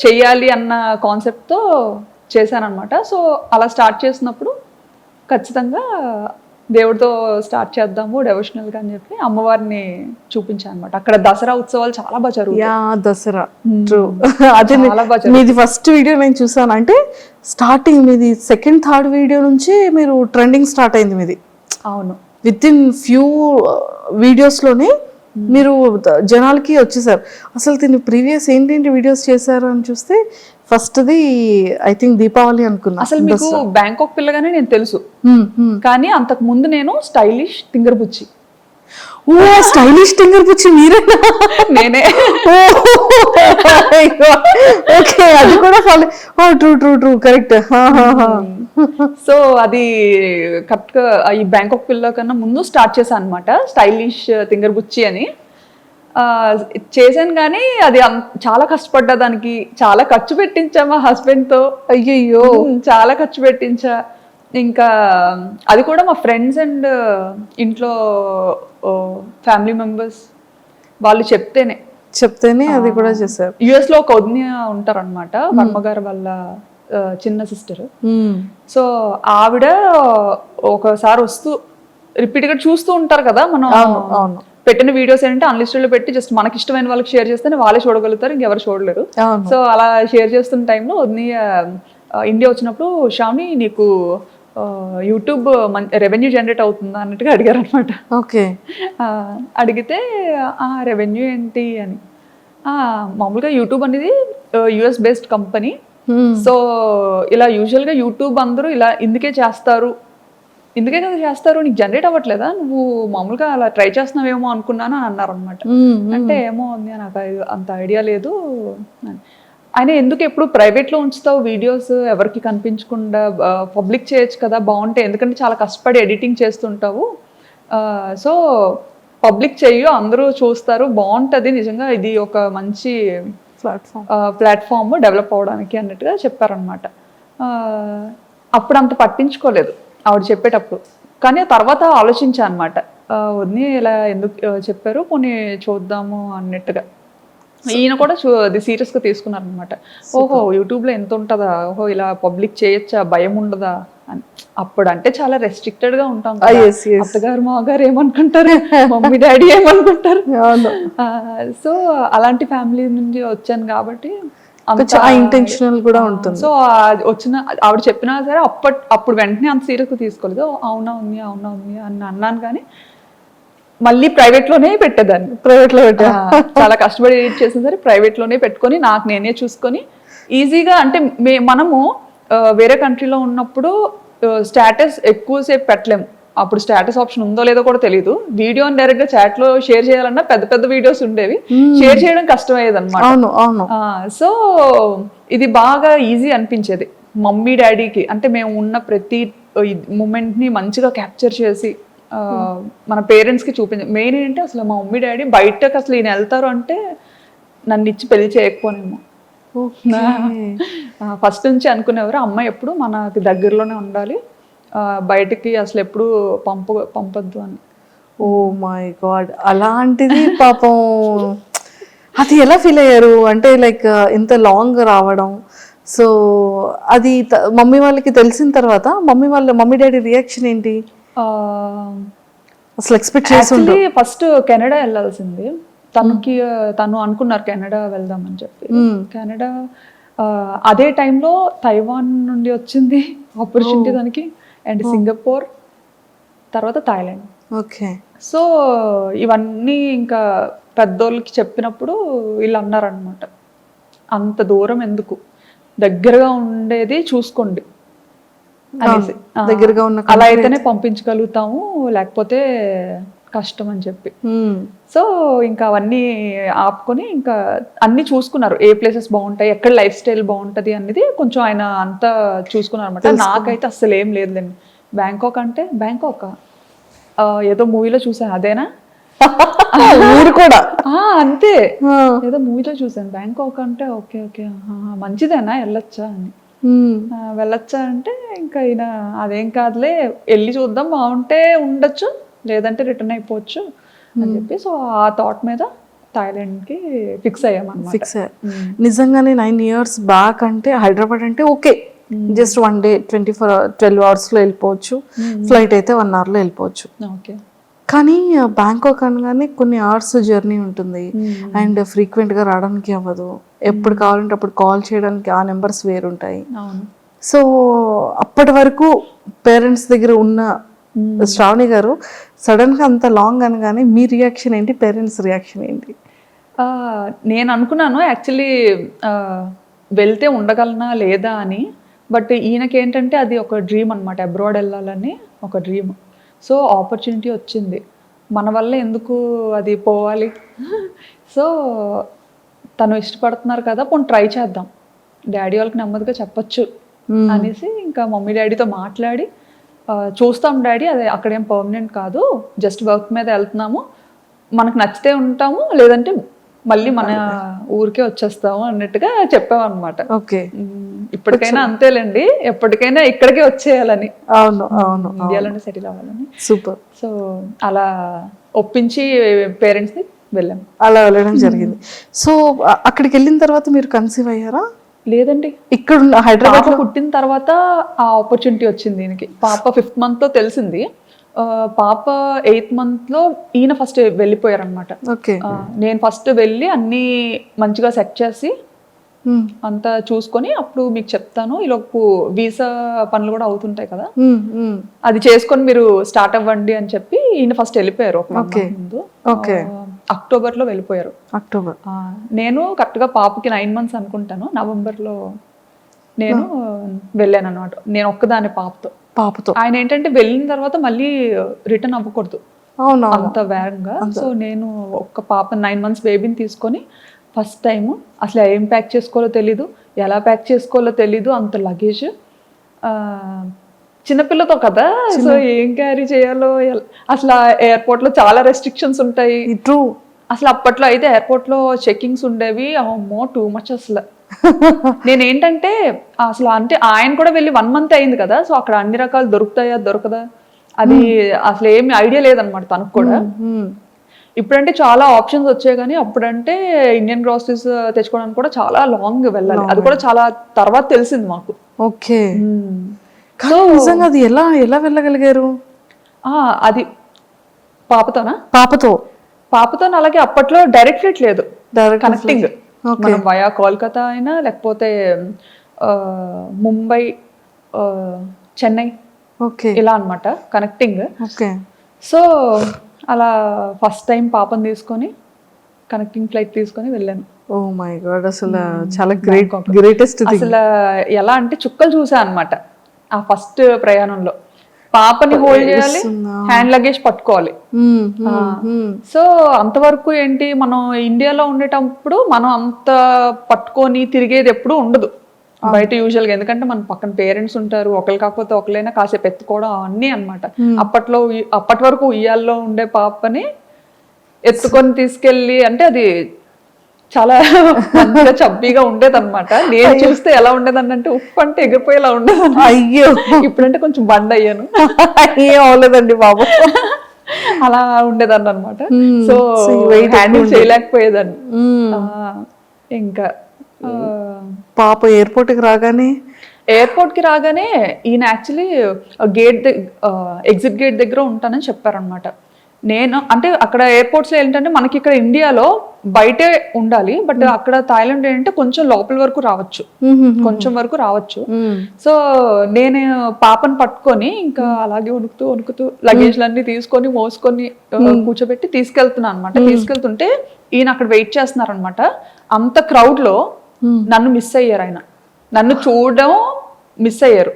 చెయ్యాలి అన్న కాన్సెప్ట్తో చేశానమాట. సో అలా స్టార్ట్ చేసినప్పుడు ఖచ్చితంగా దేవుడితో స్టార్ట్ చేద్దాము డెవోషనల్గా అని చెప్పి అమ్మవారిని చూపించాను అనమాట. అక్కడ దసరా ఉత్సవాలు చాలా బాగా జరుగుతాయి. దసరా అదే మీది ఫస్ట్ వీడియో నేను చూసాను. అంటే స్టార్టింగ్ మీది సెకండ్ థర్డ్ వీడియో నుంచి మీరు ట్రెండింగ్ స్టార్ట్ అయింది మీది. అవును. విత్ ఇన్ ఫ్యూ వీడియోస్లోనే మీరు జనాలకి వచ్చేసారు. అసలు దీన్ని ప్రీవియస్ ఏంటేంటి వీడియోస్ చేశారు అని చూస్తే ఫస్ట్ది ఐ థింక్ దీపావళి అనుకున్నా. అసలు మీకు బ్యాంకాక్ పిల్లగానే నేను తెలుసు, కానీ అంతకు ముందు నేను స్టైలిష్ తింగర్ బుచ్చి. ఓ స్టైలిష్ తింగర్ బుచ్చి మీరేనా? నేనే. ఓకే, అది కూడా ట్రూ కరెక్ట్. సో అది కరెక్ట్ గా ఈ బ్యాంకాక్ పిల్ల కన్నా ముందు స్టార్ట్ చేశాను అనమాట, స్టైలిష్ తింగర్ బుచ్చి అని చేశాను. కానీ అది చాలా కష్టపడ్డా, దానికి చాలా ఖర్చు పెట్టించా మా హస్బెండ్ తో. అయ్యయ్యో, చాలా ఖర్చు పెట్టించా. ఇంకా అది కూడా మా ఫ్రెండ్స్ అండ్ ఇంట్లో ఫ్యామిలీ మెంబర్స్ వాళ్ళు చెప్తేనే అది కూడా చేశారు. యుఎస్ లో ఒక వదిన ఉంటారు అనమాట, వర్మగారు వాళ్ళ చిన్న సిస్టర్. సో ఆవిడ ఒకసారి వస్తూ రిపీట్ గా చూస్తూ ఉంటారు కదా మనం పెట్టిన వీడియోస్ ఏంటంటే అన్లిస్టెడ్ లో పెట్టి జస్ట్ మనకి ఇష్టమైన వాళ్ళకి షేర్ చేస్తేనే వాళ్ళే చూడగలుగుతారు, ఇంకెవరు చూడలేరు. సో అలా షేర్ చేస్తున్న టైంలో ఇండియా వచ్చినప్పుడు శ్రావణి నీకు యూట్యూబ్ రెవెన్యూ జనరేట్ అవుతుందా అన్నట్టుగా అడిగారు అనమాట. ఓకే. అడిగితే రెవెన్యూ ఏంటి అని, మామూలుగా యూట్యూబ్ అనేది యుఎస్ బేస్డ్ కంపెనీ. సో ఇలా యూజువల్గా యూట్యూబ్ అందరూ ఇలా ఇందుకే కదా చేస్తారు, నీకు జనరేట్ అవ్వట్లేదా, నువ్వు మామూలుగా అలా ట్రై చేస్తున్నావేమో అనుకున్నాను అని అన్నారు అనమాట. అంటే ఏమో ఉంది, నాకు అంత ఐడియా లేదు. ఆయన ఎందుకు ఎప్పుడు ప్రైవేట్లో ఉంచుతావు వీడియోస్, ఎవరికి కనిపించకుండా పబ్లిక్ చేయొచ్చు కదా, బాగుంటాయి, ఎందుకంటే చాలా కష్టపడి ఎడిటింగ్ చేస్తుంటావు, సో పబ్లిక్ చెయ్యు, అందరూ చూస్తారు, బాగుంటుంది, నిజంగా ఇది ఒక మంచి ప్లాట్ఫామ్ డెవలప్ అవడానికి అన్నట్టుగా చెప్పారనమాట. అప్పుడు అంత పట్టించుకోలేదు ఆవిడ చెప్పేటప్పుడు, కానీ తర్వాత ఆలోచించా అనమాట, వదిని ఇలా ఎందుకు చెప్పారు, కొన్ని చూద్దాము అన్నట్టుగా. ఈయన కూడా అది సీరియస్ గా తీసుకున్నారు అనమాట. ఓహో యూట్యూబ్ లో ఎంత ఉంటుందా, ఓహో ఇలా పబ్లిక్ చేయొచ్చా, భయం ఉండదా అని. అప్పుడు అంటే చాలా రెస్ట్రిక్టెడ్ గా ఉంటాం, అత్తగారు మాగారు ఏమనుకుంటారు, మమ్మీ డాడీ ఏమనుకుంటారు. సో అలాంటి ఫ్యామిలీ నుంచి వచ్చాను కాబట్టి ఇంటెన్షనల్ కూడా ఉంటుంది. సో వచ్చిన ఆవిడ చెప్పినా సరే అప్పుడు వెంటనే అంత సీరియస్ గా తీసుకోలేదు. అవునా ఉంది అని అన్నాను, కానీ మళ్ళీ ప్రైవేట్ లోనే పెట్టేదాన్ని. ప్రైవేట్ లో పెట్టా. చాలా కష్టపడి ఎడిట్ చేసిన సరే ప్రైవేట్ లోనే పెట్టుకొని నాకు నేనే చూసుకొని ఈజీగా అంటే మనము వేరే కంట్రీలో ఉన్నప్పుడు స్టేటస్ ఎక్కువసేపు పెట్టలేము. అప్పుడు స్టేటస్ ఆప్షన్ ఉందో లేదో కూడా తెలియదు. వీడియోని డైరెక్ట్ గా చాట్ లో షేర్ చేయాలన్నా పెద్ద పెద్ద వీడియోస్ ఉండేవి, షేర్ చేయడం కష్టమయ్యేది అనమాట. అవును అవును. సో ఇది బాగా ఈజీ అనిపించేది మమ్మీ డాడీకి. అంటే మేము ఉన్న ప్రతి మూమెంట్ ని మంచిగా క్యాప్చర్ చేసి మన పేరెంట్స్ కి చూపించాలి. మెయిన్ ఏంటంటే అసలు మా మమ్మీ డాడీ బయటకు అసలు ఈయన వెళ్తారు అంటే నన్ను ఇచ్చి పెళ్లి చేయకపోనేమో. ఫస్ట్ నుంచి అనుకునేవారు అమ్మాయి ఎప్పుడు మనకి దగ్గరలోనే ఉండాలి, బయటికి అసలు ఎప్పుడు పంపొద్దు అని. ఓ మై గాడ్, అలాంటిది పాపం అది ఎలా ఫీల్ అయ్యారు అంటే లైక్ ఇంత లాంగ్ రావడం. సో అది మమ్మీ వాళ్ళకి తెలిసిన తర్వాత మమ్మీ డాడీ రియాక్షన్ ఏంటి అసలు? ఎక్స్పెక్ట్ చేసి ఫస్ట్ కెనడా వెళ్ళాల్సింది తను అనుకున్నారు కెనడా వెళ్దామని చెప్పి. కెనడా అదే టైంలో తైవాన్ నుండి వచ్చింది ఆపర్చునిటీ దానికి, అండ్ సింగపూర్, తర్వాత థాయిలాండ్. ఓకే. సో ఇవన్నీ ఇంకా పెద్దోళ్ళకి చెప్పినప్పుడు వీళ్ళు అన్నారనమాట, అంత దూరం ఎందుకు, దగ్గరగా ఉండేది చూసుకోండి అనేసి. దగ్గరగా ఉన్న అలా అయితేనే పంపించగలుగుతాము, లేకపోతే కష్టం అని చెప్పి. సో ఇంకా అవన్నీ ఆపుకొని ఇంకా అన్ని చూసుకున్నారు, ఏ ప్లేసెస్ బాగుంటాయి, ఎక్కడ లైఫ్ స్టైల్ బాగుంటది అనేది కొంచెం ఆయన అంతా చూసుకున్నారు అనమాట. నాకైతే అసలు ఏం లేదులేండి. బ్యాంకాక్ అంటే బ్యాంకాక్ ఏదో మూవీలో చూసాను, అదేనా ఊరు కూడా అంతే, ఏదో మూవీలో చూసాను. బ్యాంకాక్ అంటే ఓకే ఓకే మంచిదేనా, వెళ్ళొచ్చా అని. వెళ్ళొచ్చా అంటే ఇంకా ఈయన అదేం కాదులే, వెళ్ళి చూద్దాం, బాగుంటే ఉండొచ్చు, లేదంటే రిటర్న్ అయిపోవచ్చు అని చెప్పి. సో ఆ థాట్ మీద థాయిలాండ్ కి ఫిక్స్ అయ్యామన్నమాట. ఫిక్స్ అయ్యారు. నిజంగానే 9 years బ్యాక్ అంటే హైదరాబాద్ అంటే ఓకే, జస్ట్ 1 day 12 hours లో వెళ్ళిపోవచ్చు, ఫ్లైట్ అయితే 1 hour లో వెళ్ళిపోవచ్చు. ఓకే. కానీ బ్యాంకాక్ అనగానే కొన్ని అవర్స్ జర్నీ ఉంటుంది, అండ్ ఫ్రీక్వెంట్ గా రావడానికి అవ్వదు, ఎప్పుడు కావాలంటే అప్పుడు కాల్ చేయడానికి ఆ నెంబర్స్ వేరుంటాయి. సో అప్పటి వరకు పేరెంట్స్ దగ్గర ఉన్న శ్రావణి గారు సడన్ గా అంత లాంగ్ అనగానే మీ రియాక్షన్ ఏంటి, పేరెంట్స్ రియాక్షన్ ఏంటి? నేను అనుకున్నాను యాక్చువల్లీ వెళ్తే ఉండగలనా లేదా అని. బట్ ఈయనకి ఏంటంటే అది ఒక డ్రీమ్ అనమాట, అబ్రాడ్ వెళ్ళాలని ఒక డ్రీమ్. సో ఆపర్చునిటీ వచ్చింది, మన వల్ల ఎందుకు అది పోవాలి. సో తను ఇష్టపడుతున్నారు కదా, పోనీ ట్రై చేద్దాం, డాడీ వాళ్ళకి నెమ్మదిగా చెప్పొచ్చు అనేసి ఇంకా మమ్మీ డాడీతో మాట్లాడి, చూస్తాం డాడీ, అది అక్కడేం పర్మనెంట్ కాదు, జస్ట్ వర్క్ మీద వెళ్తున్నాము, మనకు నచ్చితే ఉంటాము, లేదంటే మళ్ళీ మన ఊరికే వచ్చేస్తాము అన్నట్టుగా చెప్పామన్నమాట. ఓకే. ఇప్పటికైనా అంతేలేండి, ఎప్పటికైనా ఇక్కడికే వచ్చేయాలని, అవును అవును, ఇండియాలోనే సెటిల్ అవ్వాలని. సూపర్. సో అలా ఒప్పించి పేరెంట్స్ ని వెళ్ళాం. అలా వెళ్ళడం జరిగింది. సో అక్కడికి వెళ్ళిన తర్వాత మీరు కన్సీవ్ అయ్యారా? లేదండి, ఇక్కడ హైదరాబాద్ లో పుట్టిన తర్వాత ఆ ఆపర్చునిటీ వచ్చింది దీనికి. పాప 5th month లో తెలిసింది, పాప 8th month లో ఈయన ఫస్ట్ వెళ్ళిపోయారు అనమాట. నేను ఫస్ట్ వెళ్ళి అన్ని మంచిగా సెట్ చేసి అంతా చూసుకొని అప్పుడు మీకు చెప్తాను, ఈలోపు వీసా పనులు కూడా అవుతుంటాయి కదా, అది చేసుకొని మీరు స్టార్ట్ అవ్వండి అని చెప్పి ఈయన ఫస్ట్ వెళ్ళిపోయారు ఒక ముందు. అక్టోబర్లో వెళ్ళిపోయారు. అక్టోబర్. నేను కరెక్ట్గా పాపకి 9 months అనుకుంటాను, నవంబర్లో నేను వెళ్ళాను అనమాట. నేను ఒక్కదాని పాపతో. ఆయన ఏంటంటే వెళ్ళిన తర్వాత మళ్ళీ రిటర్న్ అవ్వకూడదు అంత వేగంగా. సో నేను ఒక్క పాప 9 months బేబీని తీసుకొని ఫస్ట్ టైం అసలు ఏం ప్యాక్ చేసుకోవాలో తెలీదు, ఎలా ప్యాక్ చేసుకోవాలో తెలీదు, అంత లగేజ్, చిన్నపిల్లతో కదా, సో ఏం క్యారీ చేయాలో అసలు ఎయిర్పోర్ట్ లో చాలా రెస్ట్రిక్షన్స్ ఉంటాయి. అసలు అప్పట్లో అయితే ఎయిర్పోర్ట్ లో చెకింగ్స్ ఉండేవి, అమ్మో టూ మచ్ అసలు. నేనేంటంటే అసలు అంటే ఆయన కూడా వెళ్ళి 1 month అయింది కదా, సో అక్కడ అన్ని రకాలు దొరుకుతాయా దొరకదా అది అసలు ఏమి ఐడియా లేదనమాట తనకు కూడా. ఇప్పుడంటే చాలా ఆప్షన్స్ వచ్చాయి, కానీ అప్పుడంటే ఇండియన్ గ్రాసరీస్ తెచ్చుకోవడానికి కూడా చాలా లాంగ్ వెళ్ళాలి, అది కూడా చాలా తర్వాత తెలిసింది మాకు. ఓకే. నిజంగా అది ఎలా ఎలా వెళ్ళగలిగారు? అది పాపతోనా? పాపతో అలాగే అప్పట్లో డైరెక్ట్ ఫ్లైట్ లేదు, కనెక్టింగ్, మనం వయా కోల్కతా అయినా లేకపోతే ముంబై, చెన్నై, ఇలా అన్నమాట కనెక్టింగ్. సో అలా ఫస్ట్ టైం పాపని తీసుకొని కనెక్టింగ్ ఫ్లైట్ తీసుకొని వెళ్ళాను. ఓ మై గాడ్, అసలు చాలా గ్రేటెస్ట్ అసలు ఎలా అంటే చుక్కలు చూసా అనమాట ఆ ఫస్ట్ ప్రయాణంలో. పాపని హోల్డ్ చేయాలి, హ్యాండ్ లగేజ్ పట్టుకోవాలి. సో అంతవరకు ఏంటి, మనం ఇండియాలో ఉండేటప్పుడు మనం అంత పట్టుకొని తిరిగేది ఎప్పుడు ఉండదు బయట యూజువల్గా. ఎందుకంటే మన పక్కన పేరెంట్స్ ఉంటారు, ఒకరు కాకపోతే ఒకరైనా కాసేపు ఎత్తుకోవడం అన్నీ అనమాట. అప్పటి వరకు ఉయ్యాల్లో ఉండే పాపని ఎత్తుకొని తీసుకెళ్ళి, అంటే అది చాలా మంచిగా చబ్బీగా ఉండేది అనమాట. నేను చూస్తే ఎలా ఉండేదని అంటే ఉప్పు అంటే ఎగిరిపోయేలా ఉండేది. అయ్యో, ఇప్పుడంటే కొంచెం బండ్ అయ్యాను. ఏం అవలేదండి బాబు. అలా ఉండేదాన్ని అనమాట. సో హ్యాండిల్ చేయలేకపోయేదాన్ని. ఇంకా పాప ఎయిర్పోర్ట్కి రాగానే ఈయన యాక్చువల్లీ ఎగ్జిట్ గేట్ దగ్గర ఉంటానని చెప్పారనమాట. నేను అంటే అక్కడ ఎయిర్పోర్ట్స్లో ఏంటంటే మనకి ఇక్కడ ఇండియాలో బయటే ఉండాలి, బట్ అక్కడ థాయిలాండ్ ఏంటంటే కొంచెం లోపల వరకు రావచ్చు. సో నేను పాపను పట్టుకొని ఇంకా అలాగే వణుకుతూ లగేజ్లన్నీ తీసుకొని మోసుకొని కూర్చోబెట్టి తీసుకెళ్తున్నాను అనమాట. తీసుకెళ్తుంటే ఈయన అక్కడ వెయిట్ చేస్తున్నారు అనమాట. అంత క్రౌడ్ లో నన్ను మిస్ అయ్యారు. ఆయన నన్ను చూడడం మిస్ అయ్యారు,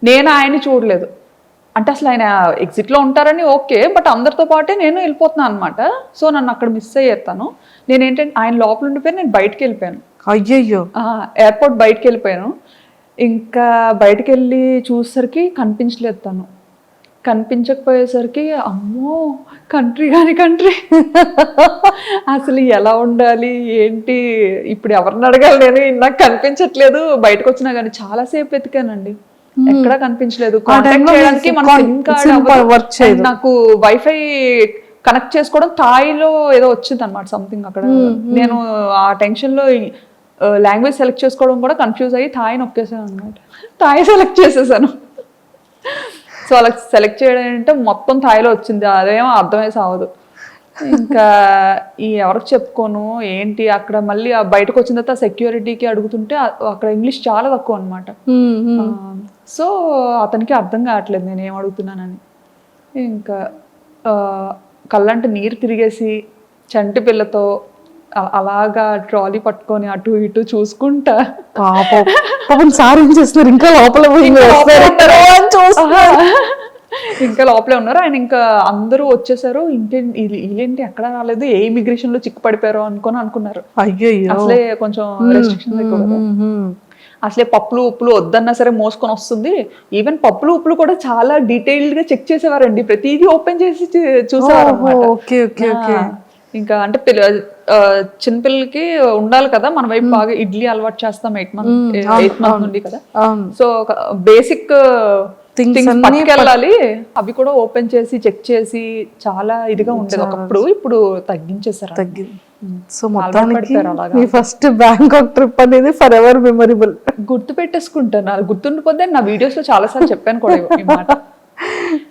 నేను ఆయన్ని చూడలేదు. అంటే అసలు ఆయన ఎగ్జిట్లో ఉంటారని ఓకే, బట్ అందరితో పాటే నేను వెళ్ళిపోతున్నాను అనమాట. సో నన్ను అక్కడ మిస్ అయ్యారు తను. నేనేంటంటే ఆయన లోపల ఉండిపోయి నేను బయటకు వెళ్ళిపోయాను. అయ్యయ్యో, ఎయిర్పోర్ట్ బయటకు వెళ్ళిపోయాను. ఇంకా బయటకు వెళ్ళి చూసేసరికి కనిపించలేదు తను. కనిపించకపోయేసరికి అమ్మో కంట్రీ అసలు ఎలా ఉండాలి ఏంటి, ఇప్పుడు ఎవరిని అడగాలి, నేను నాకు కనిపించట్లేదు. బయటకు వచ్చినా కానీ చాలాసేపు వెతికానండి, ఎక్కడా కనిపించలేదు. కాంటాక్ట్ చేయడానికి మన సిమ్ కార్డ్, నాకు వైఫై కనెక్ట్ చేసుకోవడం థాయిలో ఏదో వచ్చింది అనమాట సంథింగ్ అక్కడ. నేను ఆ టెన్షన్ లో లాంగ్వేజ్ సెలెక్ట్ చేసుకోవడం కూడా కన్ఫ్యూజ్ అయ్యి థాయ్ నొక్కేసాను అనమాట. థాయ్ సెలెక్ట్ చేసేసాను. సో అలా సెలెక్ట్ చేయడం అంటే మొత్తం థాయిలో వచ్చింది, అదేమో అర్థమై సావదు. ఇంకా ఎవరికి చెప్పుకోను ఏంటి. అక్కడ మళ్ళీ బయటకు వచ్చిన తర్వాత సెక్యూరిటీకి అడుగుతుంటే అక్కడ ఇంగ్లీష్ చాలా తక్కువ అనమాట. సో అతనికి అర్థం కావట్లేదు నేను ఏం అడుగుతున్నానని. ఇంకా కళ్ళంటే నీరు తిరిగేసి చంటి పిల్లతో అలాగా ట్రాలీ పట్టుకొని అటు ఇటు చూసుకుంటా పాపం సార్ ఏం చేస్తున్నారు, ఇంకా లోపల ఇంకా లోపలే ఉన్నారు. ఆయన ఇంకా అందరూ వచ్చేసారు. వీళ్ళేంటి ఎక్కడ రాలేదు, ఏ ఇమిగ్రేషన్ లో చిక్కు పడిపోయారో అనుకున్నారు. అసలే కొంచెం రెస్ట్రిక్షన్స్ ఎక్కువ కదా. అసలే పప్పులు ఉప్పులు వద్దన్నా సరే మోసుకొని వస్తుంది. ఈవెన్ పప్పులు ఉప్పులు కూడా చాలా డీటెయిల్డ్ గా చెక్ చేసేవారండి, ప్రతిదీ ఓపెన్ చేసి చూసేవారు. ఇంకా అంటే చిన్నపిల్లలకి ఉండాలి కదా మన వైపు, బాగా ఇడ్లీ అలవాటు చేస్తాం 8 months నుండి కదా. సో బేసిక్ థింగ్స్ పట్టుకెళ్ళాలి, అవి కూడా ఓపెన్ చేసి చెక్ చేసి చాలా ఇదిగా ఉండేది ఒకప్పుడు. ఇప్పుడు తగ్గించేసారు. సో మొత్తానికి మీ ఫస్ట్ బ్యాంకాక్ ట్రిప్ అనేది ఫర్ ఎవర్ మెమరబుల్. గుర్తు పెట్టేసుకుంటాను, అది గుర్తుండిపోతే నా వీడియోస్ లో చాలా సార్లు చెప్పాను కూడా ఈ మాట.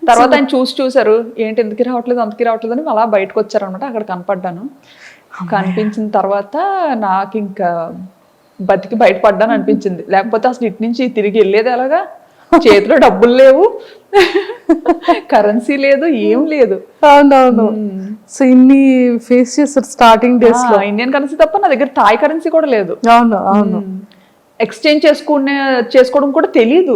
తర్వాత ఆయన చూసారు ఏంటి ఎందుకు రావట్లేదు అని అలా బయటకు వచ్చారనమాట. అక్కడ కనపడ్డాను. కనిపించిన తర్వాత నాకు ఇంకా బతికి బయటపడ్డాను అనిపించింది. లేకపోతే అసలు ఇటు నుంచి తిరిగి వెళ్ళేది ఎలాగా, చేతిలో డబ్బులు లేవు, కరెన్సీ లేదు, ఏం లేదు. అవునవును. సో ఇన్ని ఫేస్ చేస్తారు స్టార్టింగ్ డేస్ లో. ఇండియన్ కరెన్సీ తప్ప నా దగ్గర థాయ్ కరెన్సీ కూడా లేదు. అవును. ఎక్స్చేంజ్ చేసుకోవడం కూడా తెలీదు.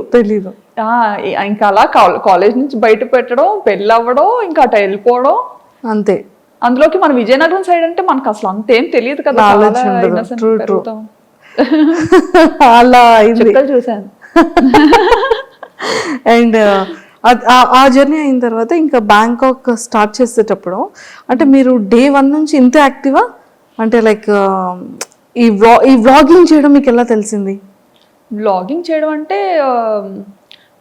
ఇంకా అలా కాలేజ్ నుంచి బయట పెట్టడం, పెళ్ళి అవ్వడం, ఇంకా అటు వెళ్ళిపోవడం అంతే. అందులోకి మన విజయనగరం సైడ్ అంటే మనకు అసలు అంతేం తెలియదు కదా, అలా చూసాను. అండ్ ఆ జర్నీ అయిన తర్వాత ఇంకా బ్యాంకాక్ స్టార్ట్ చేసేటప్పుడు అంటే మీరు day 1 నుంచి ఇంత యాక్టివా, అంటే లైక్ ఈ వ్లాగింగ్ చేయడం మీకు ఎలా తెలిసింది? వ్లాగింగ్ చేయడం అంటే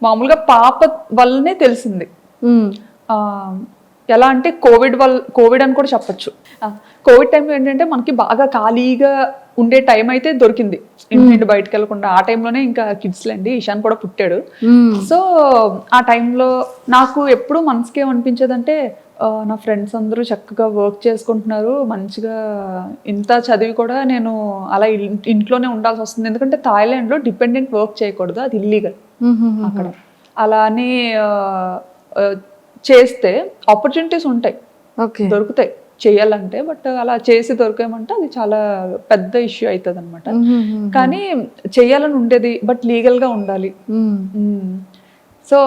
మామూలుగా పాప వల్లనే తెలిసింది. ఎలా అంటే కోవిడ్ అని కూడా చెప్పచ్చు. కోవిడ్ టైంలో ఏంటంటే మనకి బాగా ఖాళీగా ఉండే టైం అయితే దొరికింది, ఇంటి బయటకు వెళ్ళకుండా. ఆ టైంలోనే ఇంకా కిడ్స్ లేండి, ఇషాన్ కూడా పుట్టాడు. సో ఆ టైంలో నాకు ఎప్పుడు మనసుకి ఏమనిపించేదంటే, నా ఫ్రెండ్స్ అందరూ చక్కగా వర్క్ చేసుకుంటున్నారు మంచిగా, ఇంత చదివి కూడా నేను అలా ఇంట్లోనే ఉండాల్సి వస్తుంది. ఎందుకంటే థాయిలాండ్లో డిపెండెంట్ వర్క్ చేయకూడదు, అది ఇల్లీగల్ అక్కడ. అలా అని చేస్తే ఆపర్చునిటీస్ ఉంటాయి, ఓకే. దొరుకుతాయి చేయాలంటే. బట్ అలా చేసి దొరికామంటే అది చాలా పెద్ద ఇష్యూ అవుతుంది అనమాట. కానీ చెయ్యాలని ఉండేది, బట్ లీగల్గా ఉండాలి. సో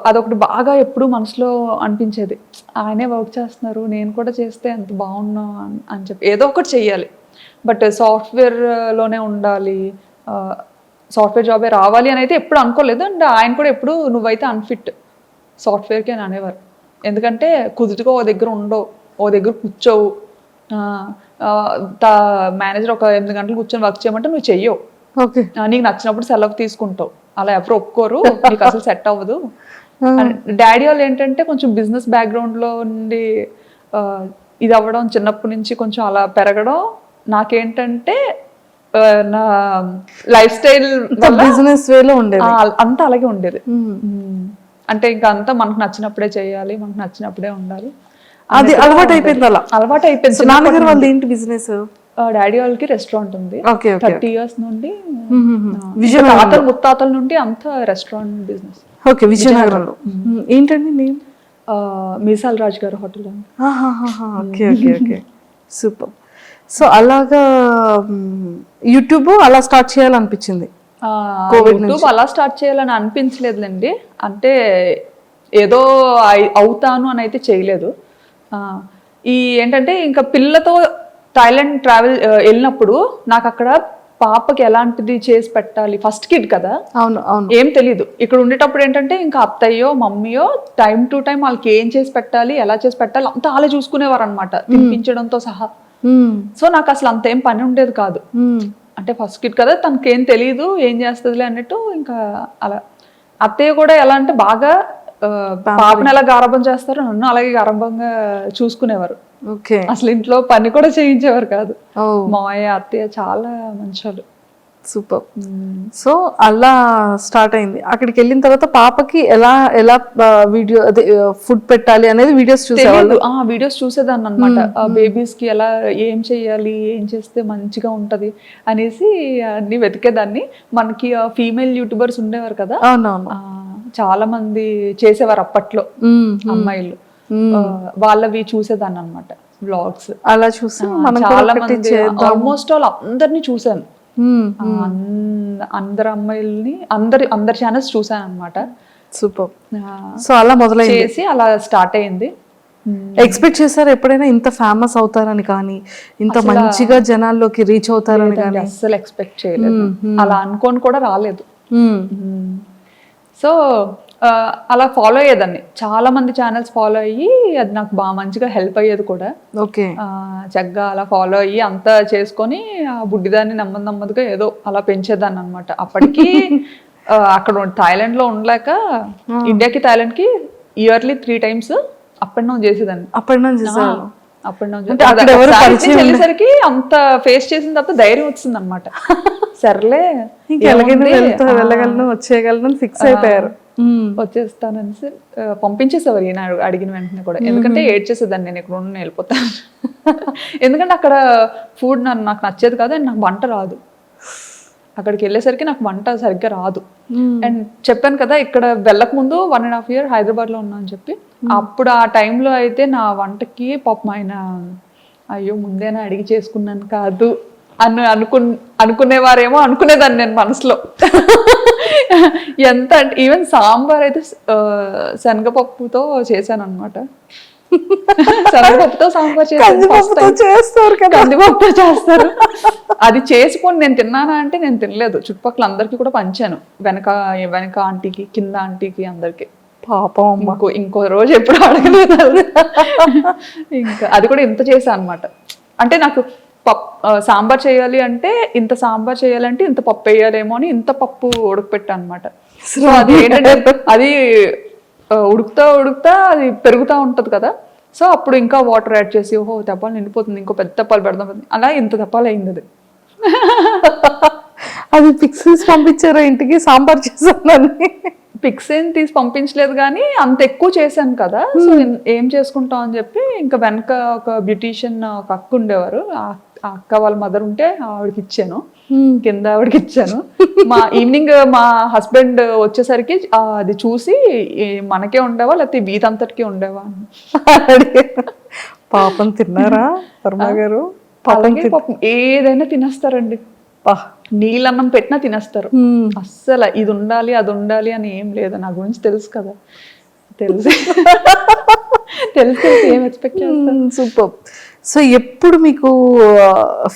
అదొకటి బాగా ఎప్పుడు మనసులో అనిపించేది, ఆయనే వర్క్ చేస్తున్నారు, నేను కూడా చేస్తే ఎంత బాగున్నా అని చెప్పి ఏదో ఒకటి చెయ్యాలి. బట్ సాఫ్ట్వేర్లోనే ఉండాలి, సాఫ్ట్వేర్ జాబే రావాలి అని అయితే ఎప్పుడు అనుకోలేదు. అండ్ ఆయన కూడా ఎప్పుడు నువ్వైతే అన్ఫిట్ సాఫ్ట్వేర్కి అని అనేవారు. ఎందుకంటే కుదుటిగా ఓ దగ్గర ఉండవు, ఓ దగ్గర కూర్చోవు. మేనేజర్ ఒక 8 గంటలు కూర్చొని వర్క్ చేయమంటే నువ్వు చెయ్యవు, ఓకే. నీకు నచ్చినప్పుడు సెలవు తీసుకుంటావు, అలా ఎవరు ఒప్పుకోరు, నీకు అసలు సెట్ అవ్వదు. డాడీ వాళ్ళు ఏంటంటే కొంచెం బిజినెస్ బ్యాక్గ్రౌండ్లో ఉండి ఇది అవ్వడం, చిన్నప్పటి నుంచి కొంచెం అలా పెరగడం, నాకేంటంటే నా లైఫ్ స్టైల్ బిజినెస్ వేలో ఉండేది అంతా అలాగే ఉండేది. అంటే ఇంకా అంతా మనకు నచ్చినప్పుడే చేయాలి, మనకు నచ్చినప్పుడే ఉండాలి, అది అలవాటు అయిపోయింది. అలా అలవాటు అయిపోయింది. నాన్నగారు వాళ్ళు ఏంటి బిజినెస్? డాడీ వాళ్ళకి రెస్టారెంట్ ఉంది, 30 years నుండి, తాతల ముత్తాతల నుండి అంతా రెస్టారెంట్ బిజినెస్. ఓకే, విజయనగరంలో. ఏంటండి నేమ్? మీసాల్ రాజ్ గారు hotel. Okay okay okay, super. So అలాగా యూట్యూబ్ అలా స్టార్ట్ చేయాలనిపించింది? యూట్యూబ్ అలా స్టార్ట్ చేయాలని అనిపించలేదులేండి, అంటే ఏదో అవుతాను అని అయితే చేయలేదు. ఈ ఏంటంటే ఇంకా పిల్లతో థాయిలాండ్ ట్రావెల్ వెళ్ళినప్పుడు నాకు అక్కడ పాపకి ఎలాంటిది చేసి పెట్టాలి, ఫస్ట్ కిడ్ కదా, అవును అవును, ఏం తెలీదు. ఇక్కడ ఉండేటప్పుడు ఏంటంటే ఇంకా అత్తయ్యో మమ్మీయో టైం టు టైం వాళ్ళకి ఏం చేసి పెట్టాలి, ఎలా చేసి పెట్టాలి అంతా వాళ్ళే చూసుకునేవారు అనమాట, తినిపించడంతో సహా. సో నాకు అసలు అంత ఏం పని ఉండేది కాదు, అంటే ఫస్ట్ కిడ్ కదా, తనకేం తెలియదు, ఏం చేస్తుందిలే అన్నట్టు. ఇంకా అలా అత్తయ్య కూడా ఎలా అంటే బాగా పాపను ఎలా గారాబం చేస్తారో నన్ను అలాగే గారాబంగా చూసుకునేవారు. ఓకే, అసలు ఇంట్లో పని కూడా చేయించేవారు కాదు. మావయ్య అత్తయ్య చాలా మంచోళ్ళు. సూపర్. సో అలా స్టార్ట్ అయింది. అక్కడికి వెళ్ళిన తర్వాత పాపకి ఎలా ఎలా వీడియో అదే ఫుడ్ పెట్టాలి అనేది వీడియోస్ చూసేవాళ్ళు? వీడియోస్ చూసేదాన్ని అనమాట. బేబీస్ కి ఎలా ఏం చెయ్యాలి, ఏం చేస్తే మంచిగా ఉంటది అనేసి అన్ని వెతికేదాన్ని. మనకి ఫీమేల్ యూట్యూబర్స్ ఉండేవారు కదా, అవునవును, చాలా మంది చేసేవారు అప్పట్లో అమ్మాయిలు, వాళ్ళవి చూసేదాన్ని అనమాట వ్లాగ్స్. అలా చూసి చాలా మంది ఆల్మోస్ట్ ఆల్ అందరినీ చూసాను, అందరు అమ్మాయిల్ని అందరి ఛానల్స్ చూసాను అనమాట. సూపర్. సో అలా మొదలైంది, చేసి అలా స్టార్ట్ అయింది. ఎక్స్పెక్ట్ చేశారు ఎప్పుడైనా ఇంత ఫేమస్ అవుతారని కానీ, ఇంత మంచిగా జనాల్లోకి రీచ్ అవుతారని కానీ? అస్సలు ఎక్స్పెక్ట్ చేయలేదు, అలా అనుకోని కూడా రాలేదు. సో అలా ఫాలో అయ్యేదాన్ని, చాలా మంది ఛానల్స్ ఫాలో అయ్యి అది నాకు బాగా మంచిగా హెల్ప్ అయ్యేది కూడా. ఓకే, చక్కగా అలా ఫాలో అయ్యి అంతా చేసుకొని ఆ బుడ్డిదాన్ని నెమ్మదిగా ఏదో అలా పెంచేదాన్ని అనమాట. అప్పటికి అక్కడ థాయిలాండ్ లో ఉండలేక ఇండియాకి థాయిలాండ్ కి yearly 3 times up and down చేసేదాన్ని. అప్ అండ్ డౌన్ చేసేవాళ్ళు? అప్ అండ్ డౌన్ వెళ్ళేసరికి అంత ఫేస్ చేసిన తర్వాత ధైర్యం వచ్చింది అనమాట. సర్లే వెళ్ళగలను వచ్చేయగలను ఫిక్స్ అయిపోయారు. వచ్చేస్తానని పంపించేసేవారు ఈయన అడిగిన వెంటనే కూడా. ఎందుకంటే ఏడ్చేసేదాన్ని, నేను ఇక్కడ ఉన్న వెళ్ళిపోతాను. ఎందుకంటే అక్కడ ఫుడ్ నాకు నచ్చేది కాదు, అండ్ నాకు వంట రాదు. అక్కడికి వెళ్ళేసరికి నాకు వంట సరిగ్గా రాదు. అండ్ చెప్పాను కదా ఇక్కడ వెళ్ళక ముందు 1.5 year హైదరాబాద్ లో ఉన్నా అని చెప్పి. అప్పుడు ఆ టైంలో అయితే నా వంటకి పాపం ఆయన అయ్యో ముందేనా అడిగి చేసుకున్నాను కాదు అని అనుకునేవారేమో అనుకునేదాన్ని నేను మనసులో. ఎంత అంటే ఈవెన్ సాంబార్ అయితే శనగపప్పుతో చేశాను అనమాట. శనగపప్పుతో సాంబార్ చేస్తారు, కందిపప్పుతో చేస్తారు. అది చేసుకొని నేను తిన్నానా అంటే నేను తినలేదు, చుట్టుపక్కల అందరికి కూడా పంచాను, వెనక ఆంటీకి, కింద ఆంటీకి, అందరికి. పాపం ఇంకో రోజు ఎప్పుడు అడగలేదు. ఇంకా అది కూడా ఇంత చేశాను అనమాట. అంటే నాకు సాంబార్ చేయాలి అంటే ఇంత సాంబార్ చేయాలంటే ఇంత పప్పు వేయాలేమో అని ఇంత పప్పు ఉడకపెట్టా అనమాట. సో అది ఏంటంటే అది ఉడుకుతా అది పెరుగుతూ ఉంటది కదా, సో అప్పుడు ఇంకా వాటర్ యాడ్ చేసి ఓహో తెప్పాలు నిండిపోతుంది, ఇంకో పెద్ద తెప్పాలు పెడదాం, అలా ఇంత తెప్పాలు అయింది. అది అది పిక్స్ పంపించారా ఇంటికి సాంబార్ చేసానని? పిక్స్ ఏం తీసి పంపించలేదు కానీ అంత ఎక్కువ చేశాను కదా, సో ఏం చేసుకుంటాం అని చెప్పి ఇంకా వెనక ఒక బ్యూటీషియన్ ఒక అక్క ఉండేవారు, అక్క వాళ్ళ మదర్ ఉంటే ఆవిడకి ఇచ్చాను, కింద ఆవిడకి ఇచ్చాను. ఈవినింగ్ మా హస్బెండ్ వచ్చేసరికి అది చూసి మనకే ఉండేవా లేకపోతే వీధంతటికి ఉండేవా అని పాపం తిన్నారా వర్మ గారు? అలాగే పాపం ఏదైనా తినేస్తారండి, నీళ్ళన్నం పెట్టినా తినేస్తారు. అస్సలు ఇది ఉండాలి అది ఉండాలి అని ఏం లేదు. నా గురించి తెలుసు కదా, తెలుసు ఏం ఎక్స్పెక్ట్ చేస్తాను. సూపర్. సో ఎప్పుడు మీకు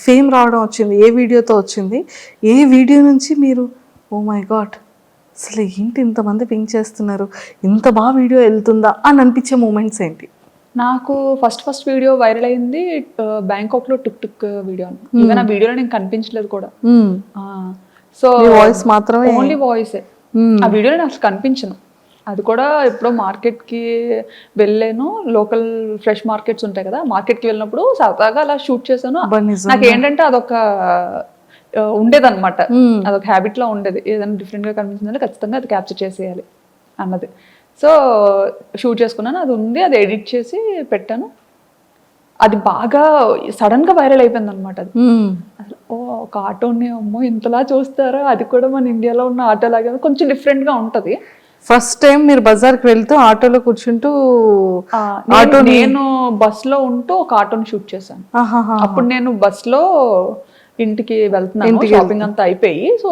ఫేమ్ రావడం వచ్చింది? ఏ వీడియోతో వచ్చింది? ఏ వీడియో నుంచి మీరు ఓ మై గాడ్ అసలు ఏంటి ఇంతమంది పింక్ చేస్తున్నారు, ఇంత బాగా వీడియో వెళ్తుందా అని అనిపించే మూమెంట్స్ ఏంటి? నాకు ఫస్ట్ వీడియో వైరల్ అయింది బ్యాంకాక్ లో టుక్ టుక్ వీడియో. ఈవెన్ ఆ వీడియోలో నేను కనిపించలేదు కూడా. సో వాయిస్ మాత్రమే, ఓన్లీ వాయిసే. ఆ వీడియోలో నేను అసలు కనిపించను. అది కూడా ఎప్పుడో మార్కెట్కి వెళ్ళాను, లోకల్ ఫ్రెష్ మార్కెట్స్ ఉంటాయి కదా, మార్కెట్కి వెళ్ళినప్పుడు సరదాగా అలా షూట్ చేశాను. నాకు ఏంటంటే అదొక ఉండేదన్నమాట, అదొక హ్యాబిట్ లో ఉండేది. ఏదైనా డిఫరెంట్ గా కనిపించిందంటే ఖచ్చితంగా అది క్యాప్చర్ చేసేయాలి అన్నది. సో షూట్ చేసుకున్నాను, అది ఉంది, అది ఎడిట్ చేసి పెట్టాను. అది బాగా సడన్ గా వైరల్ అయిపోయింది అనమాట. అది అసలు ఒక ఆటోని అమ్మో ఇంతలా చూస్తారా, అది కూడా మన ఇండియాలో ఉన్న ఆటో లాగా కొంచెం డిఫరెంట్ గా ఉంటది. ఫస్ట్ టైం మీరు బజార్కి వెళ్తూ ఆటోలో కూర్చుంటూ నేను బస్ లో ఉంటూ ఒక ఆటోని షూట్ చేశాను. అప్పుడు నేను బస్ లో ఇంటికి వెళ్తున్నాను, షాపింగ్ అంతా అయిపోయి. సో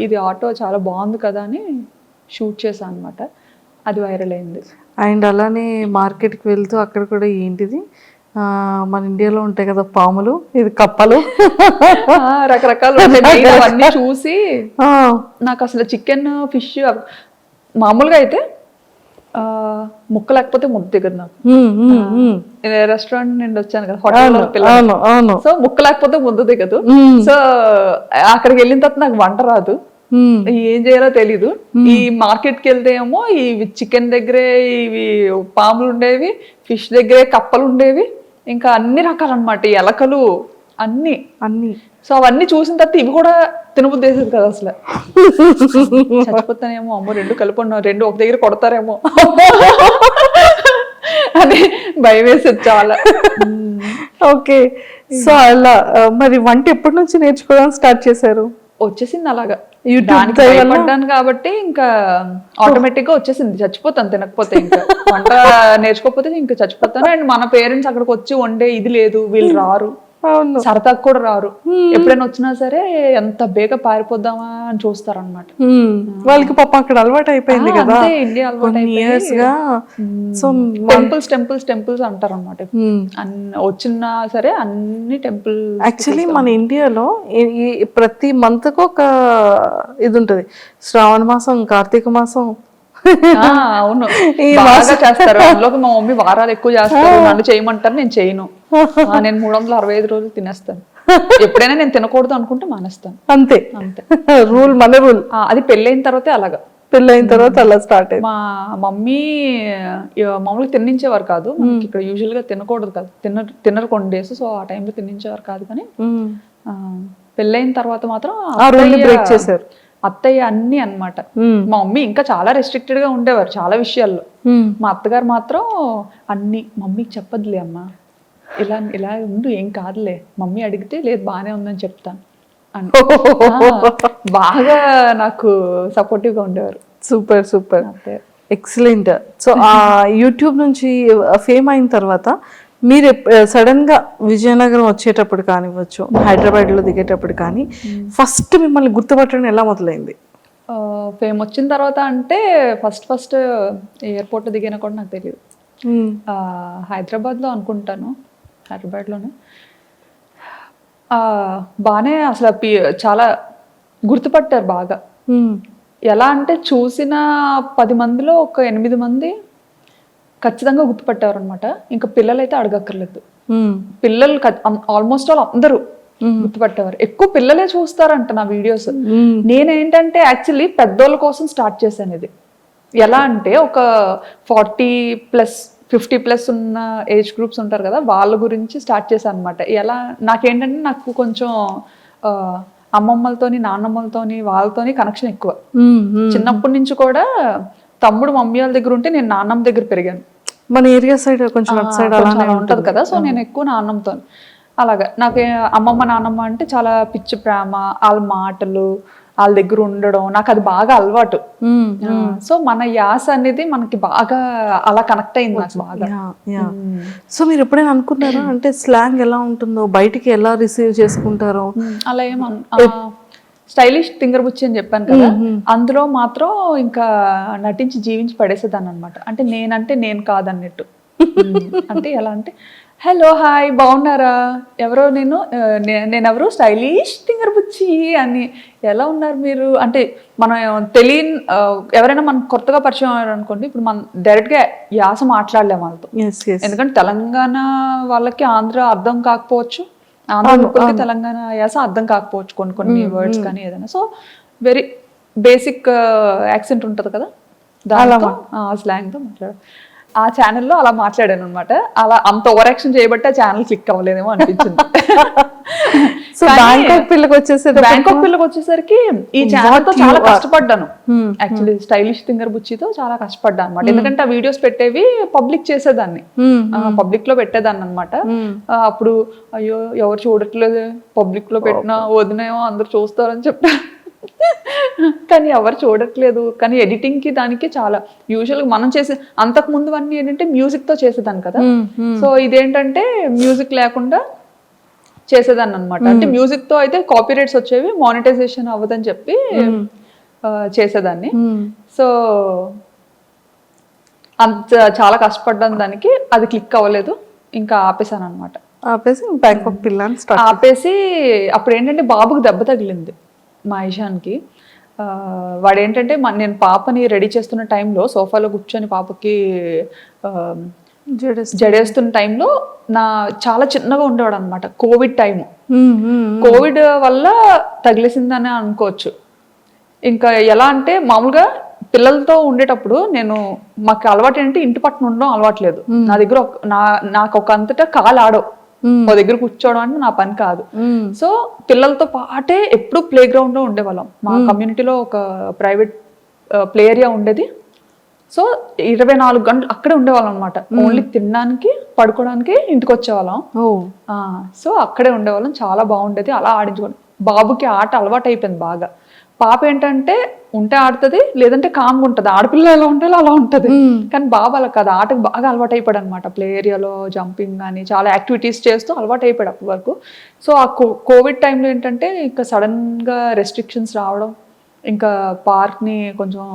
ఇది ఆటో చాలా బాగుంది కదా అని షూట్ చేశాను అనమాట. అది వైరల్ అయింది. అండ్ అలానే మార్కెట్కి వెళ్తూ అక్కడ కూడా ఏంటిది మన ఇండియాలో ఉంటాయి కదా పాములు, ఇది కప్పలు, రకరకాలు అవన్నీ చూసి నాకు అసలు చికెన్ ఫిష్ మామూలుగా అయితే ముక్క లేకపోతే ముద్ద దిగదు నాకు. రెస్టారెంట్ నుండి వచ్చాను కదా హోటల్, సో ముక్క లేకపోతే ముద్ద దిగదు. సో అక్కడికి వెళ్ళిన తర్వాత నాకు వంట రాదు, ఏం చేయాలో తెలీదు. ఈ మార్కెట్ కి వెళ్తే ఏమో ఈ చికెన్ దగ్గరే ఇవి పాములు ఉండేవి, ఫిష్ దగ్గరే కప్పలు ఉండేవి, ఇంకా అన్ని రకాలు అనమాట, ఎలకలు అన్ని. సో అవన్నీ చూసిన తర్వాత ఇవి కూడా తినబుద్ధి వేసేది కదా అసలు. చచ్చిపోతానేమో, అమ్మో రెండు కలిపి రెండు ఒక దగ్గర కొడతారేమో అని భయం వేసేది చాలా. ఓకే. సో అలా మరి వంట ఎప్పటి నుంచి నేర్చుకోవడానికి స్టార్ట్ చేశారు? వచ్చేసింది అలాగా, భయపడ్డాను కాబట్టి ఇంకా ఆటోమేటిక్ గా వచ్చేసింది. చచ్చిపోతాను తినకపోతే, ఇంకా వంట నేర్చుకోకపోతే ఇంకా చచ్చిపోతాను. అండ్ మన పేరెంట్స్ అక్కడికి వచ్చి వండే ఇది లేదు, వీళ్ళు రారు, సరదాకు కూడా రారు. ఎప్పుడైనా వచ్చినా సరే ఎంత బేగ పారిపోద్దామా అని చూస్తారనమాట. వాళ్ళకి పాపం అక్కడ అలవాటు అయిపోయింది కదా, ఇండియా అలవాటు ఇయర్స్ గా. సో టెంపుల్స్ అంటారు అనమాట. వచ్చినా సరే అన్ని టెంపుల్. యాక్చువల్లీ మన ఇండియాలో ప్రతి మంత్ కు ఒక ఇది ఉంటది, శ్రావణ మాసం, కార్తీక మాసం. అవును, బాగా చేస్తారు. అందులోకి మా మమ్మీ వారాలు ఎక్కువ చేస్తారు, నన్ను చేయమంటారు, నేను చేయను. నేను 365 రోజులు తినేస్తాను. ఎప్పుడైనా నేను తినకూడదు అనుకుంటే మానేస్తాను, అంతే అంతే. రూల్, మన రూల్. అది పెళ్ళైన తర్వాతే అలాగా, పెళ్ళైన తర్వాత అలా స్టార్ట్ అయింది. మా మమ్మీ మామూలుగా తిన్నించేవారు కాదు. మనకి ఇక్కడ యూజువల్ గా తినకూడదు కదా, తిన్నరు కొన్ని డేస్. సో ఆ టైంలో తిన్నించేవారు కాదు. కానీ పెళ్ళైన తర్వాత మాత్రం బ్రేక్ చేశారు అత్తయ్య అన్ని అన్నమాట. మా మమ్మీ ఇంకా చాలా రెస్ట్రిక్టెడ్ గా ఉండేవారు చాలా విషయాల్లో. మా అత్తగారు మాత్రం అన్ని మమ్మీకి చెప్పదులే అమ్మా, ఇలా ఇలా ఉండు, ఏం కాదులే, మమ్మీ అడిగితే లేదు బాగానే ఉందని చెప్తాను అని బాగా నాకు సపోర్టివ్ గా ఉండేవారు. Super super, excellent. సో ఆ యూట్యూబ్ నుంచి ఫేమ్ అయిన తర్వాత మీరు సడన్ గా విజయనగరం వచ్చేటప్పుడు కానివ్వచ్చు, హైదరాబాద్ లో దిగేటప్పుడు కానీ ఫస్ట్ మిమ్మల్ని గుర్తుపట్టడం ఎలా మొదలైంది? ఫేమ్ వచ్చిన తర్వాత అంటే ఫస్ట్ ఎయిర్పోర్ట్ దిగినా కూడా నాకు తెలియదు. హైదరాబాద్లో అనుకుంటాను, హైదరాబాద్లోనే బాగానే అసలు చాలా గుర్తుపట్టారు బాగా. ఎలా అంటే చూసిన 10 మందిలో ఒక 8 మంది ఖచ్చితంగా గుర్తుపట్టారు అనమాట. ఇంకా పిల్లలైతే అడగక్కర్లేదు, పిల్లలు ఆల్మోస్ట్ ఆల్ అందరూ గుర్తుపట్టేవారు. ఎక్కువ పిల్లలే చూస్తారంట నా వీడియోస్. నేనేంటంటే యాక్చువల్లీ పెద్దోళ్ళ కోసం స్టార్ట్ చేశాను ఇది. ఎలా అంటే ఒక 40+ 50+ ఉన్న ఏజ్ గ్రూప్స్ ఉంటారు కదా, వాళ్ళ గురించి స్టార్ట్ చేశాను అనమాట. ఎలా నాకేంటంటే నాకు కొంచెం అమ్మమ్మలతోని నాన్నమ్మలతోని వాళ్ళతోని కనెక్షన్ ఎక్కువ. చిన్నప్పటి నుంచి కూడా తమ్ముడు మమ్మీ వాళ్ళ దగ్గర ఉంటే నేను నాన్నమ్మ దగ్గర పెరిగాను. మన ఏరియా సైడ్ కొంచెం అలా ఉంటది కదా, సో నేను ఎక్కువ నాన్నమ్మతో. అలాగా నాకు అమ్మమ్మ నాన్నమ్మ అంటే చాలా పిచ్చి ప్రేమ, వాళ్ళ మాటలు, వాళ్ళ దగ్గర ఉండడం నాకు అది బాగా అలవాటు. సో మన యాస అనేది మనకి బాగా అలా కనెక్ట్ అయింది నాకు బాగా. సో మీరు ఎప్పుడైనా అనుకున్నారా అంటే స్లాంగ్ ఎలా ఉంటుందో, బయటికి ఎలా రిసీవ్ చేసుకుంటారో? అలా స్టైలిష్ తింగరబుచ్చి అని చెప్పాను కదా, అందులో మాత్రం ఇంకా నటించి జీవించి పడేసేదాన్ని అనమాట. అంటే నేనంటే నేను కాదన్నట్టు. అంటే ఎలా అంటే, హలో హాయ్ బాగున్నారా, ఎవరో నేనెవరో స్టైలిష్ తింగరబుచ్చి అని, ఎలా ఉన్నారు మీరు అంటే మనం తెలియని ఎవరైనా మనకు కొత్తగా పరిచయం అయ్యారు అనుకోండి, ఇప్పుడు మనం డైరెక్ట్గా యాస మాట్లాడలేము వాళ్ళతో. ఎందుకంటే తెలంగాణ వాళ్ళకి ఆంధ్ర అర్థం కాకపోవచ్చు, ఆంధ్ర లోపలికి తెలంగాణ యాస అర్థం కాకపోవచ్చు కొన్ని వర్డ్స్ కానీ ఏదైనా. సో వెరీ బేసిక్ యాక్సెంట్ ఉంటుంది కదా, దాంతో స్లాంగ్తో మాట్లాడారు. ఆ ఛానల్లో అలా మాట్లాడాను అనమాట. అలా అంత ఓవర్ యాక్షన్ చేయబట్టి ఆ ఛానల్ క్లిక్ అవ్వలేదేమో అనిపించింది. సో బ్యాంకాక్ పిల్లకి వచ్చేసరికి ఈ ఛానల్ తో చాలా కష్టపడ్డాను. యాక్చువల్లీ స్టైలిష్ థింగర్ బుచ్చితో చాలా కష్టపడ్డాను అనమాట. ఎందుకంటే ఆ వీడియోస్ పెట్టేవి పబ్లిక్ చేసేదాన్ని, పబ్లిక్ లో పెట్టేదాన్ని అనమాట. అప్పుడు అయ్యో ఎవరు చూడట్లేదు, పబ్లిక్ లో పెట్టినా వదినేమో అందరు చూస్తారని చెప్పారు. కానీ ఎవరు చూడట్లేదు. కానీ ఎడిటింగ్ కి దానికి చాలా యూజువల్గా మనం చేసే అంతకు ముందు అన్ని ఏంటంటే మ్యూజిక్ తో చేసేదాన్ని కదా. సో ఇదేంటంటే మ్యూజిక్ లేకుండా చేసేదాన్ని అనమాట. అంటే మ్యూజిక్ తో అయితే కాపీ రైట్స్ వచ్చేవి, మానిటైజేషన్ అవ్వదని చెప్పి చేసేదాన్ని. సో అంత చాలా కష్టపడ్డాను దానికి, అది క్లిక్ అవ్వలేదు, ఇంకా ఆపేసాను అనమాట. ఆపేసి అప్పుడు ఏంటంటే బాబుకి దెబ్బ తగిలింది మా ఇషాన్కి. వాడు ఏంటంటే నేను పాపని రెడీ చేస్తున్న టైంలో సోఫాలో కూర్చొని పాపకి జడేస్తున్న టైంలో చాలా చిన్నగా ఉండేవాడు అనమాట. కోవిడ్ టైము, కోవిడ్ వల్ల తగిలేసిందని అనుకోవచ్చు. ఇంకా ఎలా అంటే మామూలుగా పిల్లలతో ఉండేటప్పుడు మాకు అలవాటు ఏంటంటే ఇంటి పట్టున ఉండడం అలవాట్లేదు. నా దగ్గర నాకు ఒక అంతటా కాలు ఆడవు, మా దగ్గర కూర్చోవడం అంటే నా పని కాదు. సో పిల్లలతో పాటే ఎప్పుడు ప్లే గ్రౌండ్ లో ఉండేవాళ్ళం. మా కమ్యూనిటీలో ఒక ప్రైవేట్ ప్లే ఏరియా ఉండేది. సో 24 గంటలు అక్కడే ఉండేవాళ్ళం అనమాట. ఓన్లీ తినడానికి పడుకోవడానికి ఇంటికి వచ్చేవాళ్ళం. సో అక్కడే ఉండేవాళ్ళం, చాలా బాగుండేది. అలా ఆడించుకోండి. బాబుకి ఆట అలవాటు అయిపోయింది బాగా. పాప ఏంటంటే ఉంటే ఆడుతుంది, లేదంటే కామ్గా ఉంటుంది. ఆడపిల్ల ఎలా ఉంటుందో అలా ఉంటుంది. కానీ బాబు అలా కాదు, ఆటకు బాగా అలవాటు అయిపోయాడు అనమాట. ప్లే ఏరియాలో జంపింగ్ కానీ చాలా యాక్టివిటీస్ చేస్తూ అలవాటు అయిపోయాడు అప్పటి వరకు. సో ఆ కోవిడ్ టైంలో ఏంటంటే ఇంకా సడన్గా రెస్ట్రిక్షన్స్ రావడం, ఇంకా పార్క్ని కొంచెం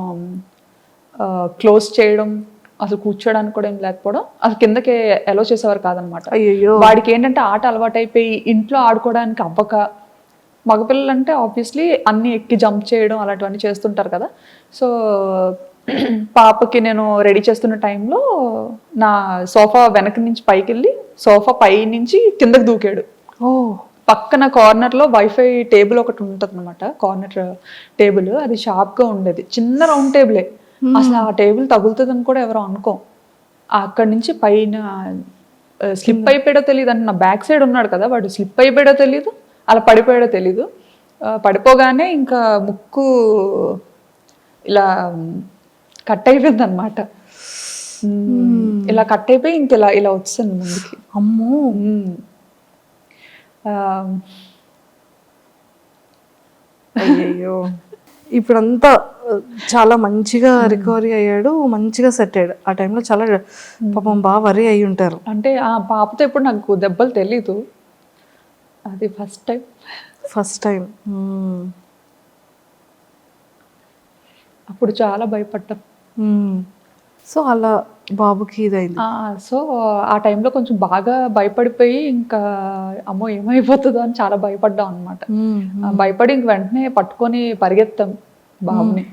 క్లోజ్ చేయడం, అసలు కూర్చోడానికి కూడా ఏం లేకపోవడం, అసలు కిందకి అలో చేసేవారు కాదనమాట. వాడికి ఏంటంటే ఆట అలవాటు అయిపోయి ఇంట్లో ఆడుకోవడానికి అవ్వక, మగపిల్లలు అంటే ఆబ్వియస్లీ అన్ని ఎక్కి జంప్ చేయడం అలాంటివన్నీ చేస్తుంటారు కదా. సో పాపకి నేను రెడీ చేస్తున్న టైంలో నా సోఫా వెనక నుంచి పైకి వెళ్ళి సోఫా పై నుంచి కిందకి దూకాడు. పక్కన కార్నర్లో వైఫై టేబుల్ ఒకటి ఉంటుంది అనమాట, కార్నర్ టేబుల్. అది షార్ప్గా ఉండేది, చిన్న రౌండ్ టేబులే. అసలు ఆ టేబుల్ తగులుతుందని కూడా ఎవరో అనుకో. అక్కడి నుంచి పైన స్లిప్ అయిపోయాడో తెలియదు. అంటే నా బ్యాక్ సైడ్ ఉన్నాడు కదా, వాడు స్లిప్ అయిపోయాడో తెలియదు, అలా పడిపోయాడో తెలీదు. పడిపోగానే ఇంకా ముక్కు ఇలా కట్ అయిపోయింది అనమాట. ఇలా కట్ అయిపోయి ఇంక ఇలా వచ్చింది ముందుకి. అమ్మో. అయ్యయ్యో. ఇప్పుడంతా చాలా మంచిగా రికవరీ అయ్యాడు, మంచిగా సెట్ అయ్యాడు. ఆ టైంలో చాలా పాపం బాగా వరి అయి ఉంటారు. అంటే ఆ పాపతో ఇప్పుడు నాకు దెబ్బలు తెలీదు, అది ఫస్ట్ టైం. అప్పుడు చాలా భయపడ్డాం. సో అలా బాబుకి ఇదైంది. సో ఆ టైంలో కొంచెం బాగా భయపడిపోయి ఇంకా అమ్మో ఏమైపోతుందో అని చాలా భయపడ్డాం అనమాట. భయపడి ఇంక వెంటనే పట్టుకొని పరిగెత్తాం బాబుని.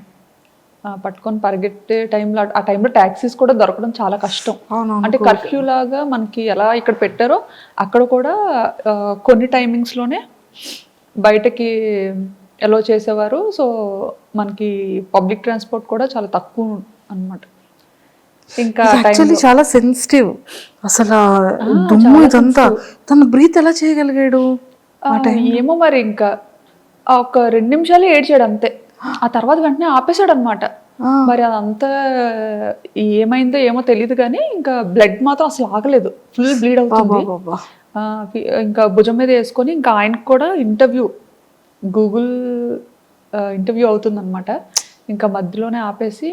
పట్టుకొని పరిగెట్టే టైంలో, ఆ టైంలో ట్యాక్సీస్ కూడా దొరకడం చాలా కష్టం. అంటే కర్ఫ్యూ లాగా మనకి ఎలా ఇక్కడ పెట్టారో అక్కడ కూడా కొన్ని టైమింగ్స్లోనే బయటకి ఎలో చేసేవారు. సో మనకి పబ్లిక్ ట్రాన్స్పోర్ట్ కూడా చాలా తక్కువ అన్నమాట. ఇంకా యాక్చువల్లీ చాలా సెన్సిటివ్ అసలు దుమ్ము ఇదంతా. తన బ్రీత్ ఎలా చేయగలిగాడు? ఏమో మరి, ఇంకా ఒక 2 నిమిషాలు ఏడ్చాడు అంతే. ఆ తర్వాత వెంటనే ఆపేశాడు అనమాట. మరి అదంతా ఏమైందో ఏమో తెలియదు కానీ ఇంకా బ్లడ్ మాత్రం అసలు ఆగలేదు, ఫుల్ బ్లీడ్ అవుతుంది. ఇంకా భుజం మీద వేసుకొని ఇంకా ఆయనకు కూడా గూగుల్ ఇంటర్వ్యూ అవుతుందన్నమాట. ఇంకా మధ్యలోనే ఆపేసి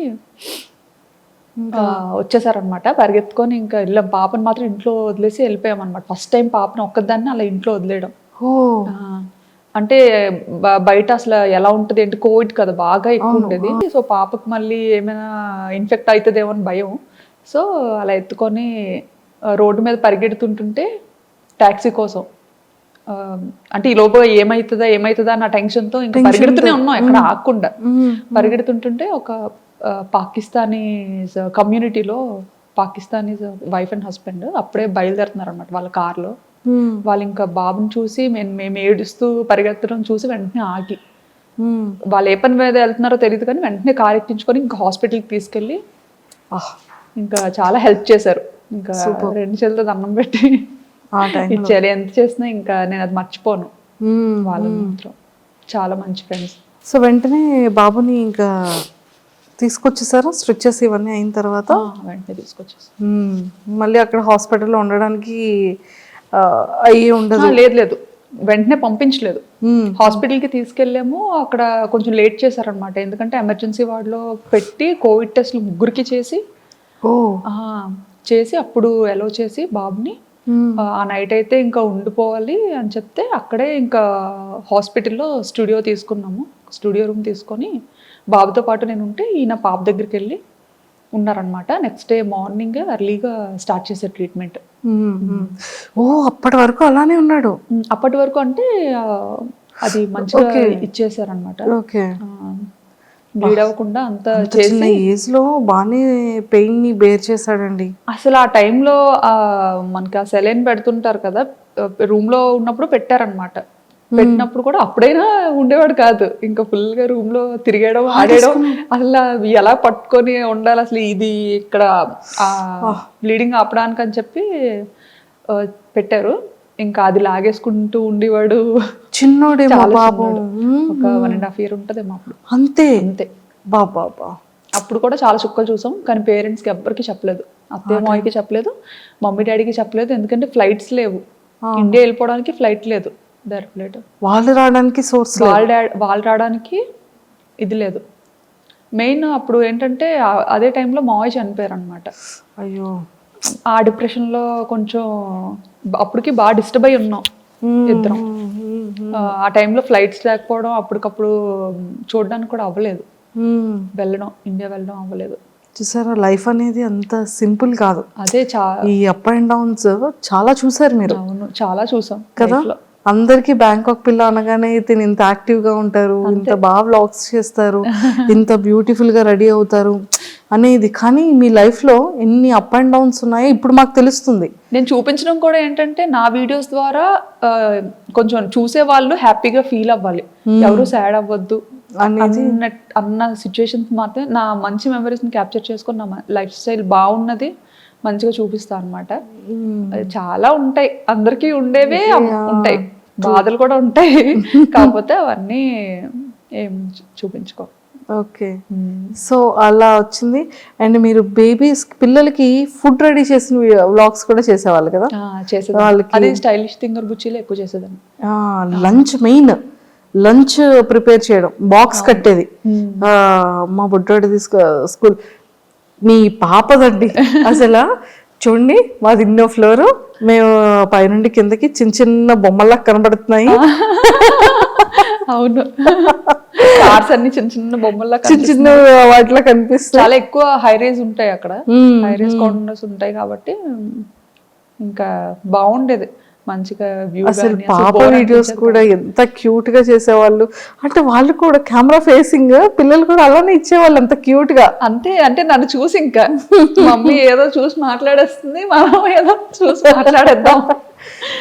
వచ్చేసారనమాట. పరిగెత్తుకొని ఇంకా వెళ్ళాం. పాపను మాత్రం ఇంట్లో వదిలేసి వెళ్ళిపోయామన్నమాట. ఫస్ట్ టైం పాపను ఒక్కదాన్ని అలా ఇంట్లో వదిలేయడం. అంటే బయట అసలు ఎలా ఉంటుంది ఏంటి, కోవిడ్ కదా బాగా ఎక్కువ ఉండేది. సో పాపకు మళ్ళీ ఏమైనా ఇన్ఫెక్ట్ అవుతుందేమో అని భయం. సో అలా ఎత్తుకొని రోడ్డు మీద పరిగెడుతుంటుంటే ట్యాక్సీ కోసం, అంటే ఈ లోపు ఏమవుతుందా అన్న టెన్షన్తో ఇంకా పరిగెడుతూనే ఉన్నాం ఎక్కడ ఆగకుండా. పరిగెడుతుంటుంటే ఒక పాకిస్తానీ కమ్యూనిటీలో పాకిస్తానీస్ వైఫ్ అండ్ హస్బెండ్ అప్పుడే బయలుదేరుతున్నారు అనమాట వాళ్ళ కార్లో. వాళ్ళు ఇంకా బాబుని చూసి మేము ఏడుస్తూ పరిగెత్తడం చూసి వెంటనే ఆగి, వాళ్ళు ఏ పని మీద వెళ్తున్నారో తెలియదు కానీ వెంటనే కార్ ఎక్కించుకొని ఇంకా హాస్పిటల్కి తీసుకెళ్ళి ఇంకా చాలా హెల్ప్ చేశారు. ఇంకా 2 చేతులతో దండం పెట్టి ఇచ్చారు. ఎంత చేసినా ఇంకా నేను అది మర్చిపోను. వాళ్ళు మాత్రం చాలా మంచి ఫ్రెండ్స్. సో వెంటనే బాబుని ఇంకా తీసుకొచ్చేసారా స్ట్రిచెస్ ఇవన్నీ అయిన తర్వాత? వెంటనే తీసుకొచ్చేసారు. మళ్ళీ అక్కడ హాస్పిటల్లో ఉండడానికి అయ్యి ఉండదు? లేదు, వెంటనే పంపించలేదు. హాస్పిటల్కి తీసుకెళ్ళాము. అక్కడ కొంచెం లేట్ చేశారనమాట. ఎందుకంటే ఎమర్జెన్సీ వార్డులో పెట్టి కోవిడ్ టెస్ట్లు 3కి చేసి అప్పుడు అలౌ చేసి బాబుని ఆ నైట్ అయితే ఇంకా ఉండిపోవాలి అని చెప్తే అక్కడే ఇంకా హాస్పిటల్లో స్టూడియో తీసుకున్నాము. స్టూడియో రూమ్ తీసుకొని బాబుతో పాటు నేను ఉంటే ఈయన పాప దగ్గరికి వెళ్ళి ఉన్నారనమాట. నెక్స్ట్ డే మార్నింగ్ ఎర్లీగా స్టార్ట్ చేసే ట్రీట్మెంట్. అప్పటి వరకు అలానే ఉన్నాడు? అప్పటి వరకు అంటే అది మంచిగా ఇచ్చేసారనమాట. బ్లీడ్ అవ్వకుండా అంత చేసి ఏజ్ లో బాగానే పెయిన్ ని బేర్ చేశాడండి. అసలు ఆ టైంలో మనకి ఆ సెలైన్ పెడుతుంటారు కదా, రూమ్ లో ఉన్నప్పుడు పెట్టారనమాట. పెట్టినప్పుడు కూడా అప్పుడైనా ఉండేవాడు కాదు. ఇంకా ఫుల్ గా రూమ్ లో తిరిగేయడం, ఆడేయడం, అసలు ఎలా పట్టుకొని ఉండాలి అసలు ఇది ఇక్కడ బ్లీడింగ్ ఆపడానికి అని చెప్పి పెట్టారు. ఇంకా అది లాగేసుకుంటూ ఉండేవాడు. చిన్నోడే ఒక 1.5 year ఉంటదేమో అప్పుడు. అంతే బాబా. అప్పుడు కూడా చాలా చుక్కలు చూసాం కానీ పేరెంట్స్కి ఎవ్వరికి చెప్పలేదు. అత్తయ్య మామయ్యకి చెప్పలేదు, మమ్మీ డాడీకి చెప్పలేదు. ఎందుకంటే ఫ్లైట్స్ లేవు, ఇండియా వెళ్ళిపోవడానికి ఫ్లైట్ లేదు, డైరెక్ట్ ఫ్లైట్. వాళ్ళు రావడానికి సోర్స్, వాళ్ళు రావడానికి ఇది లేదు. మెయిన్ అప్పుడు ఏంటంటే అదే టైంలో మావయ్య చనిపోయారు అనమాట. అయ్యో, ఆ డిప్రెషన్లో కొంచెం అప్పటికి బాగా డిస్టర్బ్ అయి ఉన్నాం ఇద్దరం. ఆ టైంలో ఫ్లైట్స్ లేకపోవడం, అప్పటికప్పుడు చూడడానికి కూడా అవ్వలేదు, ఇండియా వెళ్ళడం అవ్వలేదు. చూసారా, లైఫ్ అనేది అంత సింపుల్ కాదు. అదే ఈ అప్ అండ్ డౌన్స్ చాలా చూసారు మీరు. అవును, చాలా చూసాం కదా. అందరికి బ్యాంకాక్ పిల్ల అనగానే తిని ఇంత యాక్టివ్ గా ఉంటారు, ఇంత బాగా వ్లాగ్స్ చేస్తారు, ఇంత బ్యూటిఫుల్ గా రెడీ అవుతారు అనేది. కానీ మీ లైఫ్ లో ఎన్ని అప్ అండ్ డౌన్స్ ఉన్నాయో ఇప్పుడు మాకు తెలుస్తుంది. నేను చూపించడం కూడా ఏంటంటే నా వీడియోస్ ద్వారా కొంచెం చూసే వాళ్ళు హ్యాపీగా ఫీల్ అవ్వాలి, ఎవరు సాడ్ అవ్వద్దు అన్న సిచ్యువేషన్స్ మాత్రమే నా మంచి మెమరీస్ ని క్యాప్చర్ చేసుకొని నా లైఫ్ స్టైల్ బాగున్నది మంచిగా చూపిస్తా అనమాట. చాలా ఉంటాయి, అందరికీ ఉండేవే ఉంటాయి, బాధలు కూడా ఉంటాయి, కాకపోతే అవన్నీ ఏం చూపించుకో. ఓకే, సో అలా వచ్చింది. అండ్ మీరు పిల్లలకి ఫుడ్ రెడీ చేసిన వ్లాగ్స్ కూడా చేసేవాళ్ళు కదా? అది స్టైలిష్ థింగర్ బుచ్చిలో ఎక్కువ చేసేదాన్ని. లంచ్, మెయిన్ లంచ్ ప్రిపేర్ చేయడం, బాక్స్ కట్టేది. మా బుడ్డోడి స్కూల్, మీ పాపదండి అసలు చూడండి, మాది 2వ ఫ్లోర్, మేము పైనుండి కిందకి చిన్న చిన్న బొమ్మల్లా కనబడుతున్నాయి. అవును, కార్స్ అన్ని చిన్న చిన్న బొమ్మల్లా చిన్న వాటిలో కనిపిస్తాయి. చాలా ఎక్కువ హై రేజ్ ఉంటాయి అక్కడ, హై రేజ్ కార్నర్స్ ఉంటాయి కాబట్టి ఇంకా బాగుండేది మంచిగా వ్యూ. అసలు పాప వీడియోస్ కూడా ఎంత క్యూట్ గా చేసేవాళ్ళు. అంటే వాళ్ళు కూడా కెమెరా ఫేసింగ్, పిల్లలు కూడా అలానే ఇచ్చేవాళ్ళు అంత క్యూట్ గా. అంతే, అంటే నన్ను చూసి ఇంకా మమ్మీ ఏదో చూసి మాట్లాడేస్తుంది, మనం ఏదో చూసి మాట్లాడేద్దాం.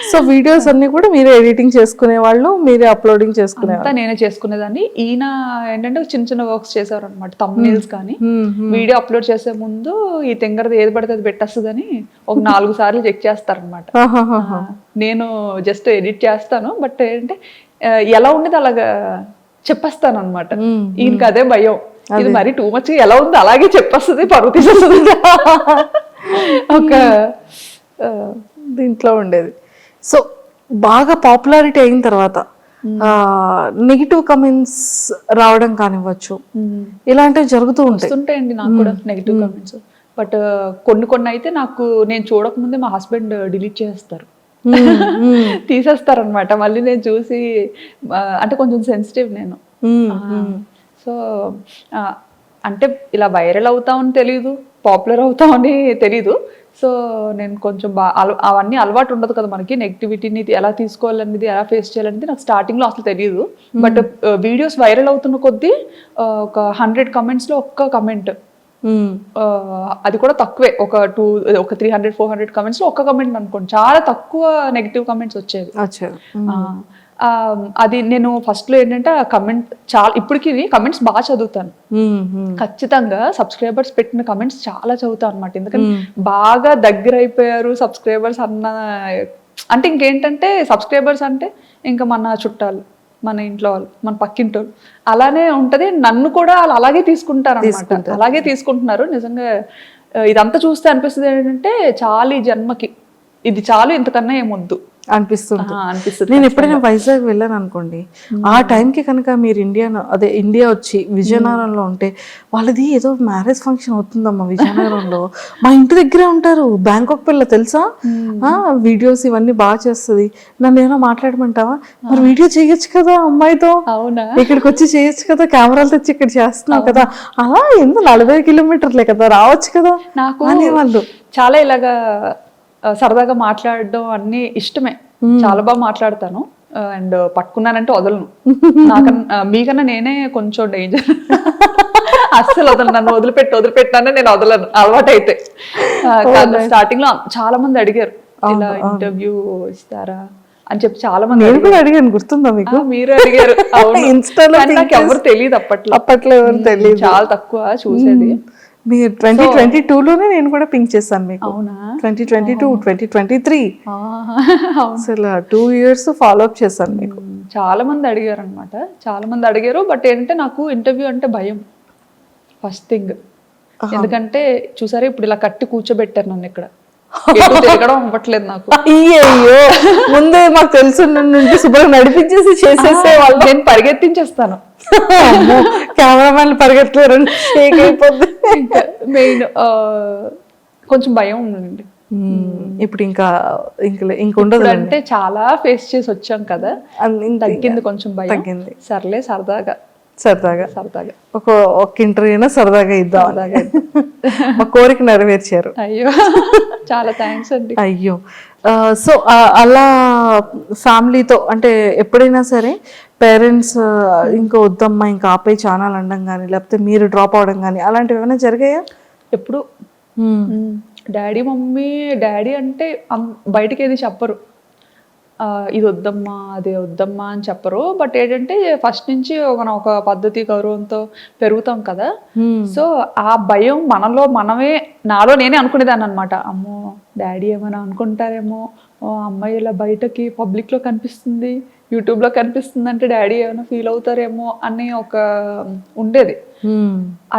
సో వీడియోస్ అన్ని కూడా మీరే ఎడిటింగ్ చేసుకునే వాళ్ళు, మీరే అప్లోడింగ్ చేసుకునే? అంతా నేనే చేసుకునేదాన్ని. ఈయన ఏంటంటే చిన్న చిన్న వర్క్స్ చేసేవారు అనమాట, థంబ్నెయిల్స్ కానీ. వీడియో అప్లోడ్ చేసే ముందు ఈ తింగరది ఏది పడితే అది పెట్టేస్తుందని ఒక 4 సార్లు చెక్ చేస్తారనమాట. నేను జస్ట్ ఎడిట్ చేస్తాను, బట్ ఏంటంటే ఎలా ఉండేది అలాగా చెప్పేస్తాను అనమాట. ఈయనకి అదే భయం, ఇది మరి టూ మచ్ ఎలా ఉంది అలాగే చెప్పేస్తుంది, పరువు తీసేస్తుంది ఒక దీంట్లో ఉండేది. సో బాగా పాపులారిటీ అయిన తర్వాత నెగిటివ్ కమెంట్స్ రావడం కానివ్వచ్చు, ఇలాంటివి జరుగుతూ ఉంటాయి. వస్తుంటాయండి నాకు కూడా నెగిటివ్ కామెంట్స్. బట్ కొన్ని అయితే నాకు నేను చూడకముందే మా హస్బెండ్ డిలీట్ చేస్తారు, తీసేస్తారు అనమాట. మళ్ళీ నేను చూసి అంటే కొంచెం సెన్సిటివ్ నేను. సో అంటే ఇలా వైరల్ అవుతామని తెలీదు, పాపులర్ అవుతామని తెలీదు. సో నేను కొంచెం అవన్నీ అలవాటు ఉండదు కదా మనకి, నెగిటివిటీని ఎలా తీసుకోవాలనేది, ఎలా ఫేస్ చేయాలనేది నాకు స్టార్టింగ్లో అసలు తెలియదు. బట్ వీడియోస్ వైరల్ అవుతున్న కొద్దీ ఒక 100 కమెంట్స్లో ఒక్క కమెంట్, అది కూడా తక్కువే, ఒక 300-400 కమెంట్స్లో ఒక్క కమెంట్ అనుకోండి, చాలా తక్కువ నెగిటివ్ కమెంట్స్ వచ్చేవి. అది నేను ఫస్ట్లో ఏంటంటే ఆ కమెంట్ చాలా, ఇప్పటికి కమెంట్స్ బాగా చదువుతాను ఖచ్చితంగా. సబ్స్క్రైబర్స్ పెట్టిన కమెంట్స్ చాలా చదువుతాను అనమాట. ఎందుకంటే బాగా దగ్గర అయిపోయారు సబ్స్క్రైబర్స్ అన్న, అంటే ఇంకేంటంటే సబ్స్క్రైబర్స్ అంటే ఇంకా మన చుట్టాలు, మన ఇంట్లో వాళ్ళు, మన పక్కింటి వాళ్ళు, అలానే ఉంటది. నన్ను కూడా వాళ్ళు అలాగే తీసుకుంటారు అనమాట, అలాగే తీసుకుంటున్నారు. నిజంగా ఇదంతా చూస్తే అనిపిస్తుంది ఏంటంటే చాలు ఈ జన్మకి, ఇది చాలు, ఇంతకన్నా ఏమొద్దు అనిపిస్తుంది. నేను ఎప్పుడైనా వైజాగ్ వెళ్ళాను అనుకోండి, ఆ టైంకి కనుక మీరు ఇండియా వచ్చి విజయనగరంలో ఉంటే, వాళ్ళది ఏదో మ్యారేజ్ ఫంక్షన్ అవుతుందమ్మా విజయనగరంలో, మా ఇంటి దగ్గరే ఉంటారు, బ్యాంకాక్ పిల్ల తెలుసా, వీడియోస్ ఇవన్నీ బాగా చేస్తుంది, నన్ను ఏమైనా మాట్లాడమంటావా, మరి వీడియో చేయొచ్చు కదా అమ్మాయితో, ఇక్కడికి వచ్చి చేయొచ్చు కదా, కెమెరాలు తెచ్చి ఇక్కడ చేస్తున్నావు కదా, అలా ఎందుకు 40 కిలోమీటర్లే కదా, రావచ్చు కదా నాకు అనేవాళ్ళు. చాలా ఇలాగా సరదాగా మాట్లాడడం అన్ని ఇష్టమే, చాలా బాగా మాట్లాడతాను. అండ్ పట్టుకున్నానంటే వదలను, నాకన్నా మీకన్నా నేనే కొంచెం డేంజర్, అస్సలు వదలను, నన్ను వదిలిపెట్టానే నేను వదలను అలవాటైతే. స్టార్టింగ్ లో చాలా మంది అడిగారు ఇలా ఇంటర్వ్యూ ఇస్తారా అని చెప్పి, చాలా మంది అడిగాను, గుర్తుందా మీకు? మీరు అడిగారు. నాకు ఎవరు తెలియదు అప్పట్లో ఎవరు తెలియదు, చాలా తక్కువ చూసేది. మీరు 2022లోనే నేను కూడా పింక్ చేశాను మీకు. అవునా? 2022, 2023 అసలు 2 years ఫాలో అప్ చేశాను మీకు. చాలా మంది అడిగారు అనమాట, చాలా మంది అడిగారు. బట్ ఏంటంటే నాకు ఇంటర్వ్యూ అంటే భయం ఫస్ట్ థింగ్. ఎందుకంటే చూసారా ఇప్పుడు ఇలా కట్టి కూర్చోబెట్టారు నన్ను ఇక్కడ, తిరగడం అవ్వట్లేదు నాకు. అయ్యో ముందే మాకు తెలుసు, నుండి శుభ్రంగా నడిపించేసి చేసేసే వాళ్ళు, నేను పరిగెత్తించేస్తాను, కెమెరామెన్లు పరిగెత్తలేరు, షేక్ అయిపోద్ది. మెయిన్ కొంచెం భయం ఉందండి. ఇప్పుడు ఇంకా ఉండదు అంటే చాలా ఫేస్ చేసి వచ్చాం కదా, తగ్గింది కొంచెం భయం, తగ్గింది. సర్లే సరదాగా ఒక ఇంటర్వ్యూ అయినా సరదాగా ఇద్దాం, మా కోరిక నెరవేర్చారు. అయ్యో చాలా థ్యాంక్స్ అండి. అయ్యో సో అలా ఫ్యామిలీతో అంటే ఎప్పుడైనా సరే పేరెంట్స్ ఇంకా వద్దమ్మా ఇంకా ఆపే ఛానల్ అనడం కానీ, లేకపోతే మీరు డ్రాప్ అవడం కానీ, అలాంటివి ఏమైనా జరిగాయా? ఎప్పుడు డాడీ మమ్మీ, డాడీ అంటే బయటకి ఏది చెప్పరు, ఇది వద్దమ్మా అదే వద్దమ్మా అని చెప్పరు. బట్ ఏంటంటే ఫస్ట్ నుంచి మనం ఒక పద్ధతి గౌరవంతో పెరుగుతాం కదా, సో ఆ భయం నాలో నేనే అనుకునేదాన్ని అనమాట. అమ్మో డాడీ ఏమైనా అనుకుంటారేమో, అమ్మాయి ఇలా బయటకి పబ్లిక్లో కనిపిస్తుంది, యూట్యూబ్లో కనిపిస్తుంది అంటే డాడీ ఏమైనా ఫీల్ అవుతారేమో అని ఒక ఉండేది.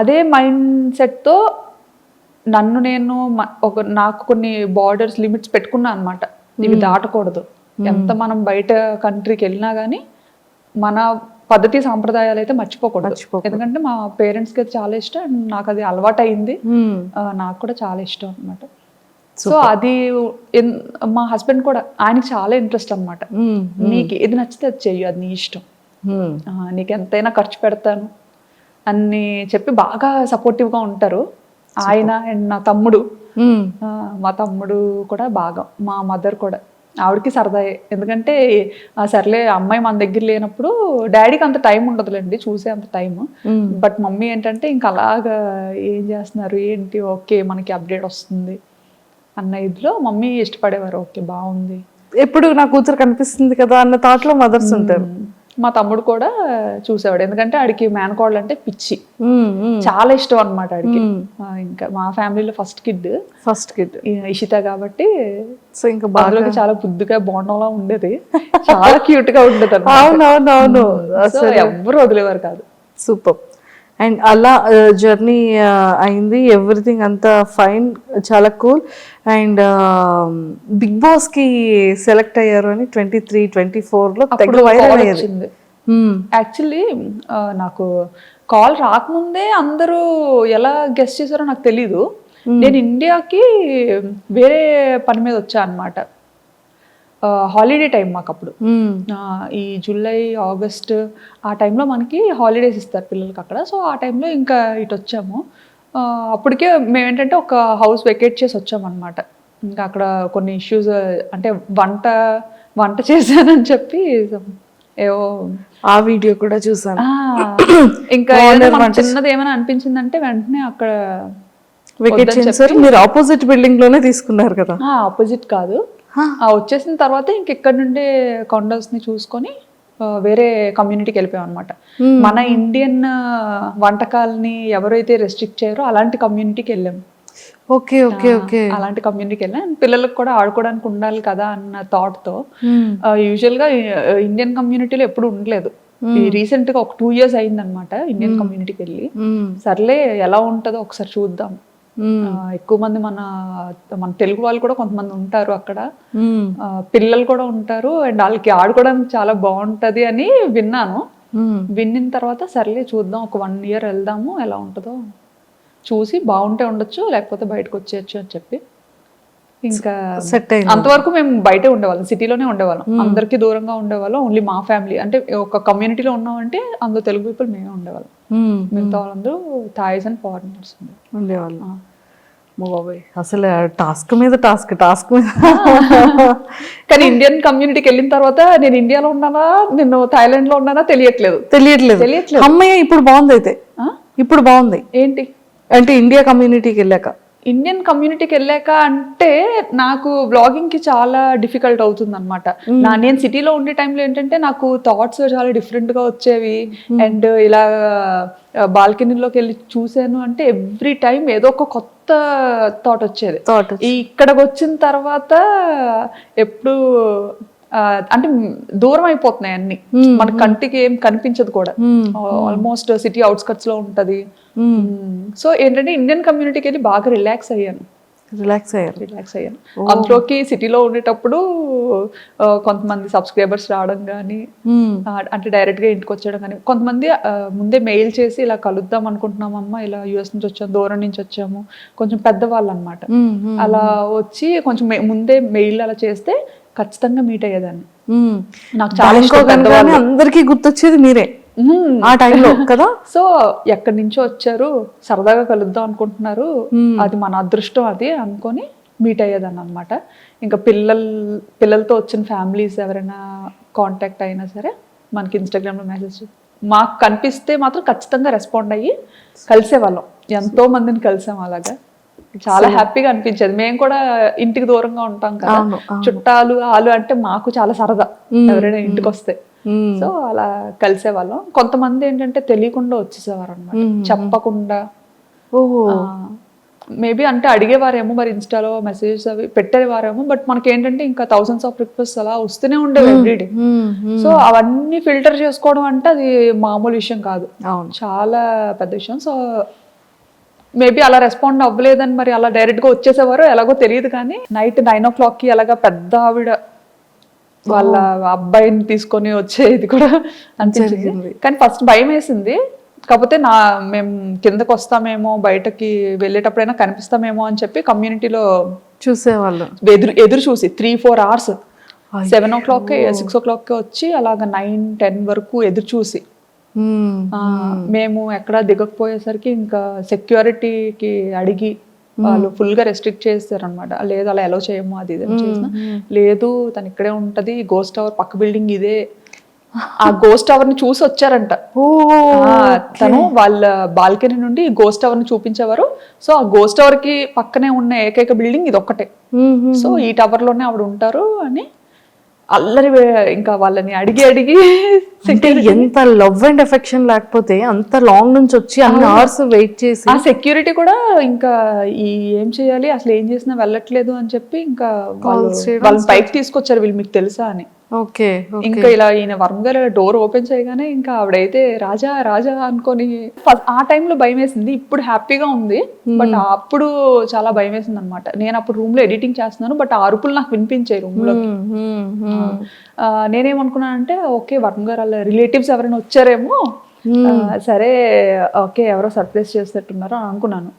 అదే మైండ్ సెట్తో నేను నాకు కొన్ని బార్డర్స్, లిమిట్స్ పెట్టుకున్నా అనమాట, ఇవి దాటకూడదు. ఎంత మనం బయట కంట్రీకి వెళ్ళినా కానీ మన పద్ధతి సాంప్రదాయాలు అయితే మర్చిపోకూడదు. ఎందుకంటే మా పేరెంట్స్కి అయితే చాలా ఇష్టం, నాకు అది అలవాటు అయింది, నాకు కూడా చాలా ఇష్టం అనమాట. సో అది మా హస్బెండ్ కూడా, ఆయనకి చాలా ఇంట్రెస్ట్ అనమాట. నీకు ఏది నచ్చితే అది చెయ్యి, అది నీ ఇష్టం, నీకు ఎంతైనా ఖర్చు పెడతాను అని చెప్పి బాగా సపోర్టివ్గా ఉంటారు ఆయన. అండ్ నా తమ్ముడు, మా తమ్ముడు కూడా బాగా, మా మదర్ కూడా, ఆవిడకి సరదాయే. ఎందుకంటే సర్లే అమ్మాయి మన దగ్గర లేనప్పుడు డాడీకి అంత టైం ఉండదులేండి, చూసే అంత టైం. బట్ మమ్మీ ఏంటంటే ఇంకా అలాగా ఏం చేస్తున్నారు ఏంటి, ఓకే మనకి అప్డేట్ వస్తుంది అన్న ఇదిలో మమ్మీ ఇష్టపడేవారు. ఓకే బాగుంది, ఎప్పుడు నా కూతురు కనిపిస్తుంది కదా అన్న థాట్ లో మదర్స్ ఉంటారు. మా తమ్ముడు కూడా చూసేవాడు, ఎందుకంటే ఆడికి మేనకోడలు అంటే పిచ్చి, చాలా ఇష్టం అనమాట ఆడికి. ఇంకా మా ఫ్యామిలీలో ఫస్ట్ కిడ్ ఇషిత కాబట్టి, సో ఇంకా బాగా చాలా బుద్ధిగా బోండంలా ఉండేది, చాలా క్యూట్ గా ఉండేది. అవునవునవును, ఎవరు వదిలేవారు కాదు. సూపర్. అండ్ అలా జర్నీ అయింది, ఎవ్రీథింగ్ అంతా ఫైన్, చాలా కూల్. అండ్ బిగ్ బాస్ కి సెలెక్ట్ అయ్యారు అని 23-24లో తెగ వైరల్ అయ్యేది. వచ్చింది యాక్చువల్లీ నాకు కాల్ రాకముందే అందరూ ఎలా గెస్ట్ చేశారో నాకు తెలీదు. నేను ఇండియాకి వేరే పని మీద వచ్చా అనమాట. హాలిడే టైం మాకు అప్పుడు, ఈ జూలై ఆగస్ట్ ఆ టైంలో మనకి హాలిడేస్ ఇస్తారు పిల్లలకి అక్కడ. సో ఆ టైంలో ఇంకా ఇటు వచ్చాము. అప్పటికే మేము ఏంటంటే ఒక హౌస్ వెకేట్ చేసి వచ్చామన్నమాట. ఇంకా అక్కడ కొన్ని ఇష్యూస్, అంటే వంట చేశానని చెప్పి ఏవో ఆ వీడియో కూడా చూసాను. ఇంకా చిన్నది ఏమైనా అనిపించిందంటే వెంటనే అక్కడ వెకేట్ చేశారు. మీరు ఆపోజిట్ బిల్డింగ్ లోనే తీసుకున్నారు కదా? ఆపోజిట్ కాదు, వచ్చేసిన తర్వాత ఇంక ఇక్కడ నుండే కాండోస్ ని చూసుకొని వేరే కమ్యూనిటీకి వెళ్ళిపోయాం అనమాట. మన ఇండియన్ వంటకాలని ఎవరైతే రెస్ట్రిక్ట్ చేయరో అలాంటి కమ్యూనిటీకి వెళ్ళాము. Okay okay okay. అలాంటి కమ్యూనిటీకి వెళ్ళాం. పిల్లలకు కూడా ఆడుకోవడానికి ఉండాలి కదా అన్న థాట్ తో. యూజువల్ గా ఇండియన్ కమ్యూనిటీలో ఎప్పుడు ఉండలేదు. రీసెంట్ గా ఒక 2 years అయిందనమాట ఇండియన్ కమ్యూనిటీకి వెళ్ళి. సర్లే ఎలా ఉంటుందో ఒకసారి చూద్దాం. ఎక్కువ మంది మన తెలుగు వాళ్ళు కూడా కొంతమంది ఉంటారు అక్కడ, పిల్లలు కూడా ఉంటారు, అండ్ వాళ్ళకి ఆడుకోవడానికి చాలా బాగుంటది అని విన్నాను. విన్న తర్వాత సర్లే చూద్దాం, ఒక 1 year వెళ్దాము, ఎలా ఉంటుందో చూసి బాగుంటే ఉండొచ్చు, లేకపోతే బయటకు వచ్చేయచ్చు అని చెప్పి ఇంకా సెట్ అయింది. అంతవరకు మేము బయటే ఉండేవాళ్ళం, సిటీలోనే ఉండేవాళ్ళం, అందరికి దూరంగా ఉండేవాళ్ళం. ఓన్లీ మా ఫ్యామిలీ, అంటే ఒక కమ్యూనిటీలో ఉన్నామంటే అందులో తెలుగు పీపుల్ మేమే ఉండేవాళ్ళం. మిగతా వాళ్ళందరూ థాయిస్ అండ్ ఫారినర్స్ ఉండేవాళ్ళం. బాబాయ్ అసలు టాస్క్ మీద టాస్క్ మీద. కానీ ఇండియన్ కమ్యూనిటీకి వెళ్ళిన తర్వాత నేను ఇండియాలో ఉన్నానా, నేను థాయిలాండ్ లో ఉన్నానా తెలియట్లేదు. అమ్మయ్య ఇప్పుడు బాగుంది. అయితే ఇప్పుడు బాగుంది ఏంటి అంటే ఇండియా కమ్యూనిటీకి వెళ్ళాక, ఇండియన్ కమ్యూనిటీకి వెళ్ళాక అంటే నాకు వ్లాగింగ్ కి చాలా డిఫికల్ట్ అవుతుంది అనమాట. నేను సిటీలో ఉండే టైంలో ఏంటంటే నాకు థాట్స్ చాలా డిఫరెంట్ గా వచ్చేవి. అండ్ ఇలా బాల్కనీలోకి వెళ్ళి చూసాను అంటే ఎవ్రీ టైం ఏదో ఒక కొత్త థాట్ వచ్చేది. ఇక్కడికి వచ్చిన తర్వాత ఎప్పుడు అంటే దూరం అయిపోతున్నాయి అన్ని, మన కంటికి ఏం కనిపించదు కూడా. ఆల్మోస్ట్ సిటీ అవుట్స్కట్స్ లో ఉంటది. సో ఏంటంటే ఇండియన్ కమ్యూనిటీకి వెళ్ళి బాగా రిలాక్స్ అయ్యాను. అందులోకి సిటీలో ఉండేటప్పుడు కొంతమంది సబ్స్క్రైబర్స్ రావడం కానీ, అంటే డైరెక్ట్ గా ఇంటికి వచ్చేయడం కానీ, కొంతమంది ముందే మెయిల్ చేసి ఇలా కలుద్దాం అనుకుంటున్నామమ్మా, ఇలా యూఎస్ నుంచి వచ్చాము, దూరం నుంచి వచ్చాము, కొంచెం పెద్దవాళ్ళు అనమాట. అలా వచ్చి కొంచెం ముందే మెయిల్ అలా చేస్తే ఖచ్చితంగా మీట్ అయ్యేదాన్ని. నాకు చాలా అందరికీ గుర్తొచ్చేది మీరే ఆ టైంలో కదా. సో ఎక్కడి నుంచో వచ్చారు, సరదాగా కలుద్దాం అనుకుంటున్నారు, అది మన అదృష్టం అది అనుకొని మీట్ అయ్యేదాన్ని అనమాట. ఇంకా పిల్లలతో వచ్చిన ఫ్యామిలీస్ ఎవరైనా కాంటాక్ట్ అయినా సరే మనకి ఇన్స్టాగ్రామ్లో మెసేజ్ మాకు కనిపిస్తే మాత్రం ఖచ్చితంగా రెస్పాండ్ అయ్యి కలిసేవాళ్ళం. ఎంతో మందిని కలిసాం అలాగా. చాలా హ్యాపీగా అనిపించేది. మేము కూడా ఇంటికి దూరంగా ఉంటాం కదా, చుట్టాలు ఆలు అంటే మాకు చాలా సరదా ఎవరైనా ఇంటికి వస్తే. సో అలా కలిసేవాళ్ళం. కొంతమంది ఏంటంటే తెలియకుండా వచ్చేసేవారు అనమాట, చెప్పకుండా. మేబీ అంటే అడిగేవారేమో, మరి ఇన్స్టాలో మెసేజెస్ అవి పెట్టేవారేమో. బట్ మనకి ఏంటంటే ఇంకా థౌసండ్స్ ఆఫ్ రిక్వెస్ట్ అలా వస్తూనే ఉండేవి ఎవ్రీడే. సో అవన్నీ ఫిల్టర్ చేసుకోవడం అంటే అది మామూలు విషయం కాదు, చాలా పెద్ద విషయం. సో మేబీ అలా రెస్పాండ్ అవ్వలేదని మరి అలా డైరెక్ట్ గా వచ్చేసేవారు, ఎలాగో తెలియదు. కానీ నైట్ 9 o'clock అలాగా పెద్ద ఆవిడ వాళ్ళ అబ్బాయిని తీసుకొని వచ్చేది కూడా అనిపించింది. కానీ ఫస్ట్ భయం వేసింది. కాకపోతే మేము కిందకు వస్తామేమో, బయటకి వెళ్ళేటప్పుడైనా కనిపిస్తామేమో అని చెప్పి కమ్యూనిటీలో చూసేవాళ్ళు. ఎదురు చూసి 3-4 hours, 7 o'clock 6 o'clock వచ్చి అలాగా 9-10 వరకు ఎదురు చూసి, మేము ఎక్కడ దిగకపోయేసరికి ఇంకా సెక్యూరిటీకి అడిగి వాళ్ళు ఫుల్ గా రెస్ట్రిక్ట్ చేస్తారు అనమాట. లేదు అలా ఎలా చేయము, అది ఇది చేసిన లేదు, తను ఇక్కడే ఉంటది, గోస్ట్ టవర్ పక్క బిల్డింగ్ ఇదే. ఆ గోస్ట్ టవర్ ని చూసి వచ్చారంట తను. వాళ్ళ బాల్కనీ నుండి గోస్ట్ టవర్ ని చూపించేవారు. సో ఆ గోస్ట్ టవర్ కి పక్కనే ఉన్న ఏకైక బిల్డింగ్ ఇది ఒక్కటే. సో ఈ టవర్ లోనే ఆవిడ ఉంటారు అని అల్లరి. ఇంకా వాళ్ళని అడిగి అంటే ఎంత లవ్ అండ్ ఎఫెక్షన్ లేకపోతే అంత లాంగ్ నుంచి వచ్చి అన్ని అవర్స్ వెయిట్ చేసి, ఆ సెక్యూరిటీ కూడా ఇంకా ఏం చేయాలి, అసలు ఏం చేసినా వెళ్ళట్లేదు అని చెప్పి ఇంకా వాళ్ళని పైకి తీసుకొచ్చారు. వీళ్ళు మీకు తెలుసా అని. ఓకే. ఇంకా ఇలా ఈయన వర్మ గారు డోర్ ఓపెన్ చేయగానే ఇంకా ఆవిడైతే రాజా రాజా అనుకొని ఆ టైంలో భయం వేసింది. ఇప్పుడు హ్యాపీగా ఉంది, బట్ అప్పుడు చాలా భయం వేసింది అనమాట. నేను అప్పుడు రూమ్ లో ఎడిటింగ్ చేస్తున్నాను, బట్ ఆ అరుపులు నాకు వినిపించాయి రూమ్ లో. నేనేమనుకున్నానంటే ఓకే వర్మ గారు వాళ్ళ రిలేటివ్స్ ఎవరైనా వచ్చారేమో, సరే ఓకే ఎవరో సర్ప్రైజ్ చేసేటట్టున్నారు అని అనుకున్నాను.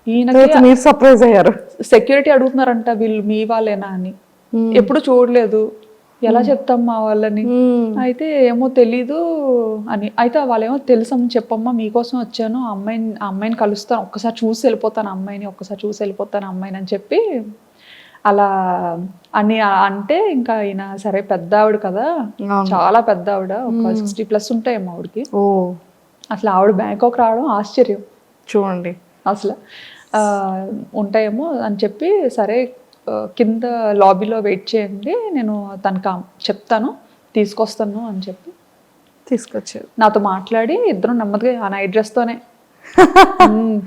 ఈయనకి మీరు సర్ప్రైజ్ అయ్యారు. సెక్యూరిటీ అడుగుతున్నారంట వీళ్ళు మీ వాళ్ళేనా అని. ఎప్పుడు చూడలేదు, ఎలా చెప్తాం మా వాళ్ళని. అయితే ఏమో తెలీదు అని. అయితే వాళ్ళేమో తెలుసమ్మా చెప్పమ్మా మీకోసం వచ్చాను, ఆ అమ్మాయిని కలుస్తాను, ఒక్కసారి చూసి వెళ్ళిపోతాను ఒక్కసారి చూసి వెళ్ళిపోతాను అమ్మాయిని అని చెప్పి అలా అని అంటే ఇంకా ఈయన సరే పెద్ద ఆవిడ కదా, చాలా పెద్ద ఆవిడ, ఒక 60+ ఉంటాయేమో ఆవిడకి. అసలు ఆవిడ బ్యాంకాక్ రావడం ఆశ్చర్యం చూడండి అసలు. ఉంటాయేమో అని చెప్పి సరే కింద లాబీలో వెయిట్ చేయండి, నేను తనకు చెప్తాను తీసుకొస్తాను అని చెప్పి తీసుకొచ్చారు. నాతో మాట్లాడి ఇద్దరు నెమ్మదిగా ఆ నైట్ డ్రెస్తోనే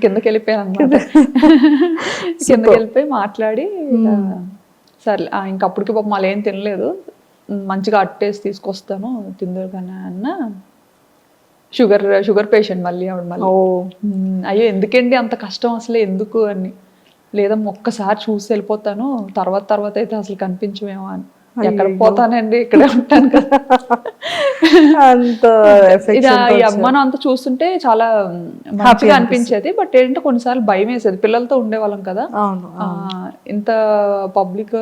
కిందకి వెళ్ళిపోయాను అనమాట. కిందకి వెళ్ళిపోయి మాట్లాడి సరే ఇంకప్పటికి పాపం మళ్ళీ ఏం తినలేదు, మంచిగా అట్టేసి తీసుకొస్తాను తిందరు కానీ అన్న. షుగర్ పేషెంట్ మళ్ళీ ఆవిడ మళ్ళీ. అయ్యో ఎందుకండి అంత కష్టం అసలు ఎందుకు అని. లేదమ్మా ఒక్కసారి చూసి వెళ్ళిపోతాను, తర్వాత అయితే అసలు కనిపించమేమో అని. ఎక్కడ పోతానండి ఇక్కడే ఉంటాను కదా. అంత ఈ అమ్మాను అంత చూస్తుంటే చాలా మంచిగా అనిపించేది, బట్ ఏంటంటే కొన్నిసార్లు భయం వేసేది. పిల్లలతో ఉండేవాళ్ళం కదా, ఇంత పబ్లిక్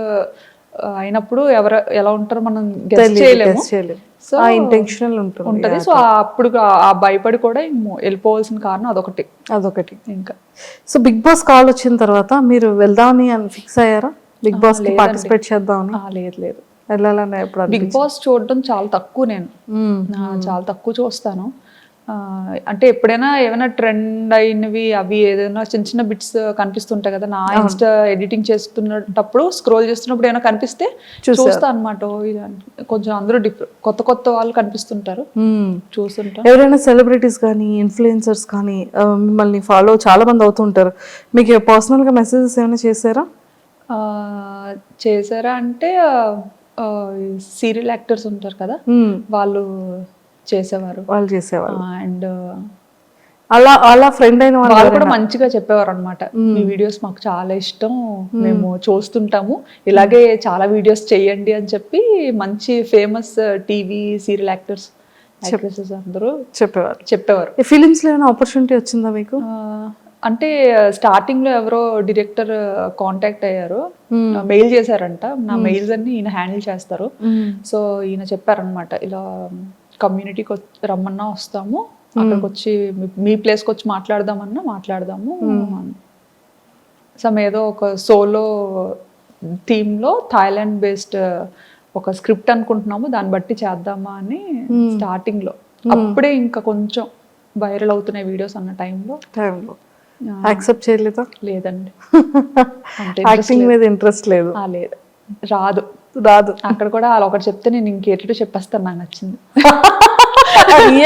అయినప్పుడు ఎవరు ఎలా ఉంటారో మనం గెస్ చేయలేము. సో ఇంటెన్షనల్ ఉంటది. సో అప్పుడు ఆ భయపడి కూడా వెళ్ళిపోవాల్సిన కారణం అదొకటి. ఇంకా సో బిగ్ బాస్ కాల్ వచ్చిన తర్వాత మీరు వెళ్దామని ఫిక్స్ అయ్యారా? బిగ్ బాస్ కి పార్టిసిపేట్ చేద్దామని? లేదు వెళ్ళాలని ఎప్పుడు? బిగ్ బాస్ చూడడం చాలా తక్కువ, నేను చాలా తక్కువ చూస్తాను. అంటే ఎప్పుడైనా ఏమైనా ట్రెండ్ అయినవి అవి ఏదైనా చిన్న చిన్న బిట్స్ కనిపిస్తుంటాయి కదా, నా ఇన్స్టా ఎడిటింగ్ చేస్తున్నప్పుడు స్క్రోల్ చేస్తున్నప్పుడు ఏమైనా కనిపిస్తే చూస్తా అనమాట. కొంచెం అందరూ కొత్త వాళ్ళు కనిపిస్తుంటారు, చూస్తుంటారు. ఎవరైనా సెలబ్రిటీస్ కానీ ఇన్ఫ్లుయెన్సర్స్ కానీ మిమ్మల్ని ఫాలో చాలా మంది అవుతుంటారు, మీకు పర్సనల్ గా మెసేజెస్ ఏమైనా చేశారా అంటే సీరియల్ యాక్టర్స్ ఉంటారు కదా, వాళ్ళు చేసేవారు. అండ్ అలా ఫ్రెండ్ అయిన వాళ్ళు కూడా మంచిగా చెప్పేవారు అనమాట. మీ వీడియోస్ మాకు చాలా ఇష్టం, మేము చూస్తుంటాము, ఇలాగే చాలా వీడియోస్ చెయ్యండి అని చెప్పి మంచి ఫేమస్ టీవీ సీరియల్ యాక్టర్స్ అందరూ చెప్పేవారు. ఫిలిమ్స్ లో ఏమైనా ఆపర్చునిటీ వచ్చిందా మీకు? అంటే స్టార్టింగ్ లో ఎవరో డైరెక్టర్ కాంటాక్ట్ అయ్యారు, మెయిల్ చేశారంట. నా మెయిల్స్ అన్ని ఈయన హ్యాండిల్ చేస్తారు. సో ఈయన చెప్పారనమాట, ఇలా కమ్యూనిటీకి రమ్మన్నా వస్తాము, అక్కడికి వచ్చి మీ ప్లేస్కి వచ్చి మాట్లాడదాము. సమ్ ఏదో ఒక సోలో థీమ్లో థాయిలాండ్ బేస్డ్ ఒక స్క్రిప్ట్ అనుకుంటున్నాము, దాన్ని బట్టి చేద్దామా అని స్టార్టింగ్లో. అప్పుడే ఇంకా కొంచెం వైరల్ అవుతున్నాయి వీడియోస్ అన్న టైంలో యాక్సెప్ట్ చేయలేదా? లేదండి, యాక్టింగ్ మీద ఇంట్రెస్ట్ లేదు. లేదు, రాదు. అక్కడ కూడా వాళ్ళు ఒకటి చెప్తే నేను ఇంకేటో చెప్పేస్తాను, నాకు నచ్చింది.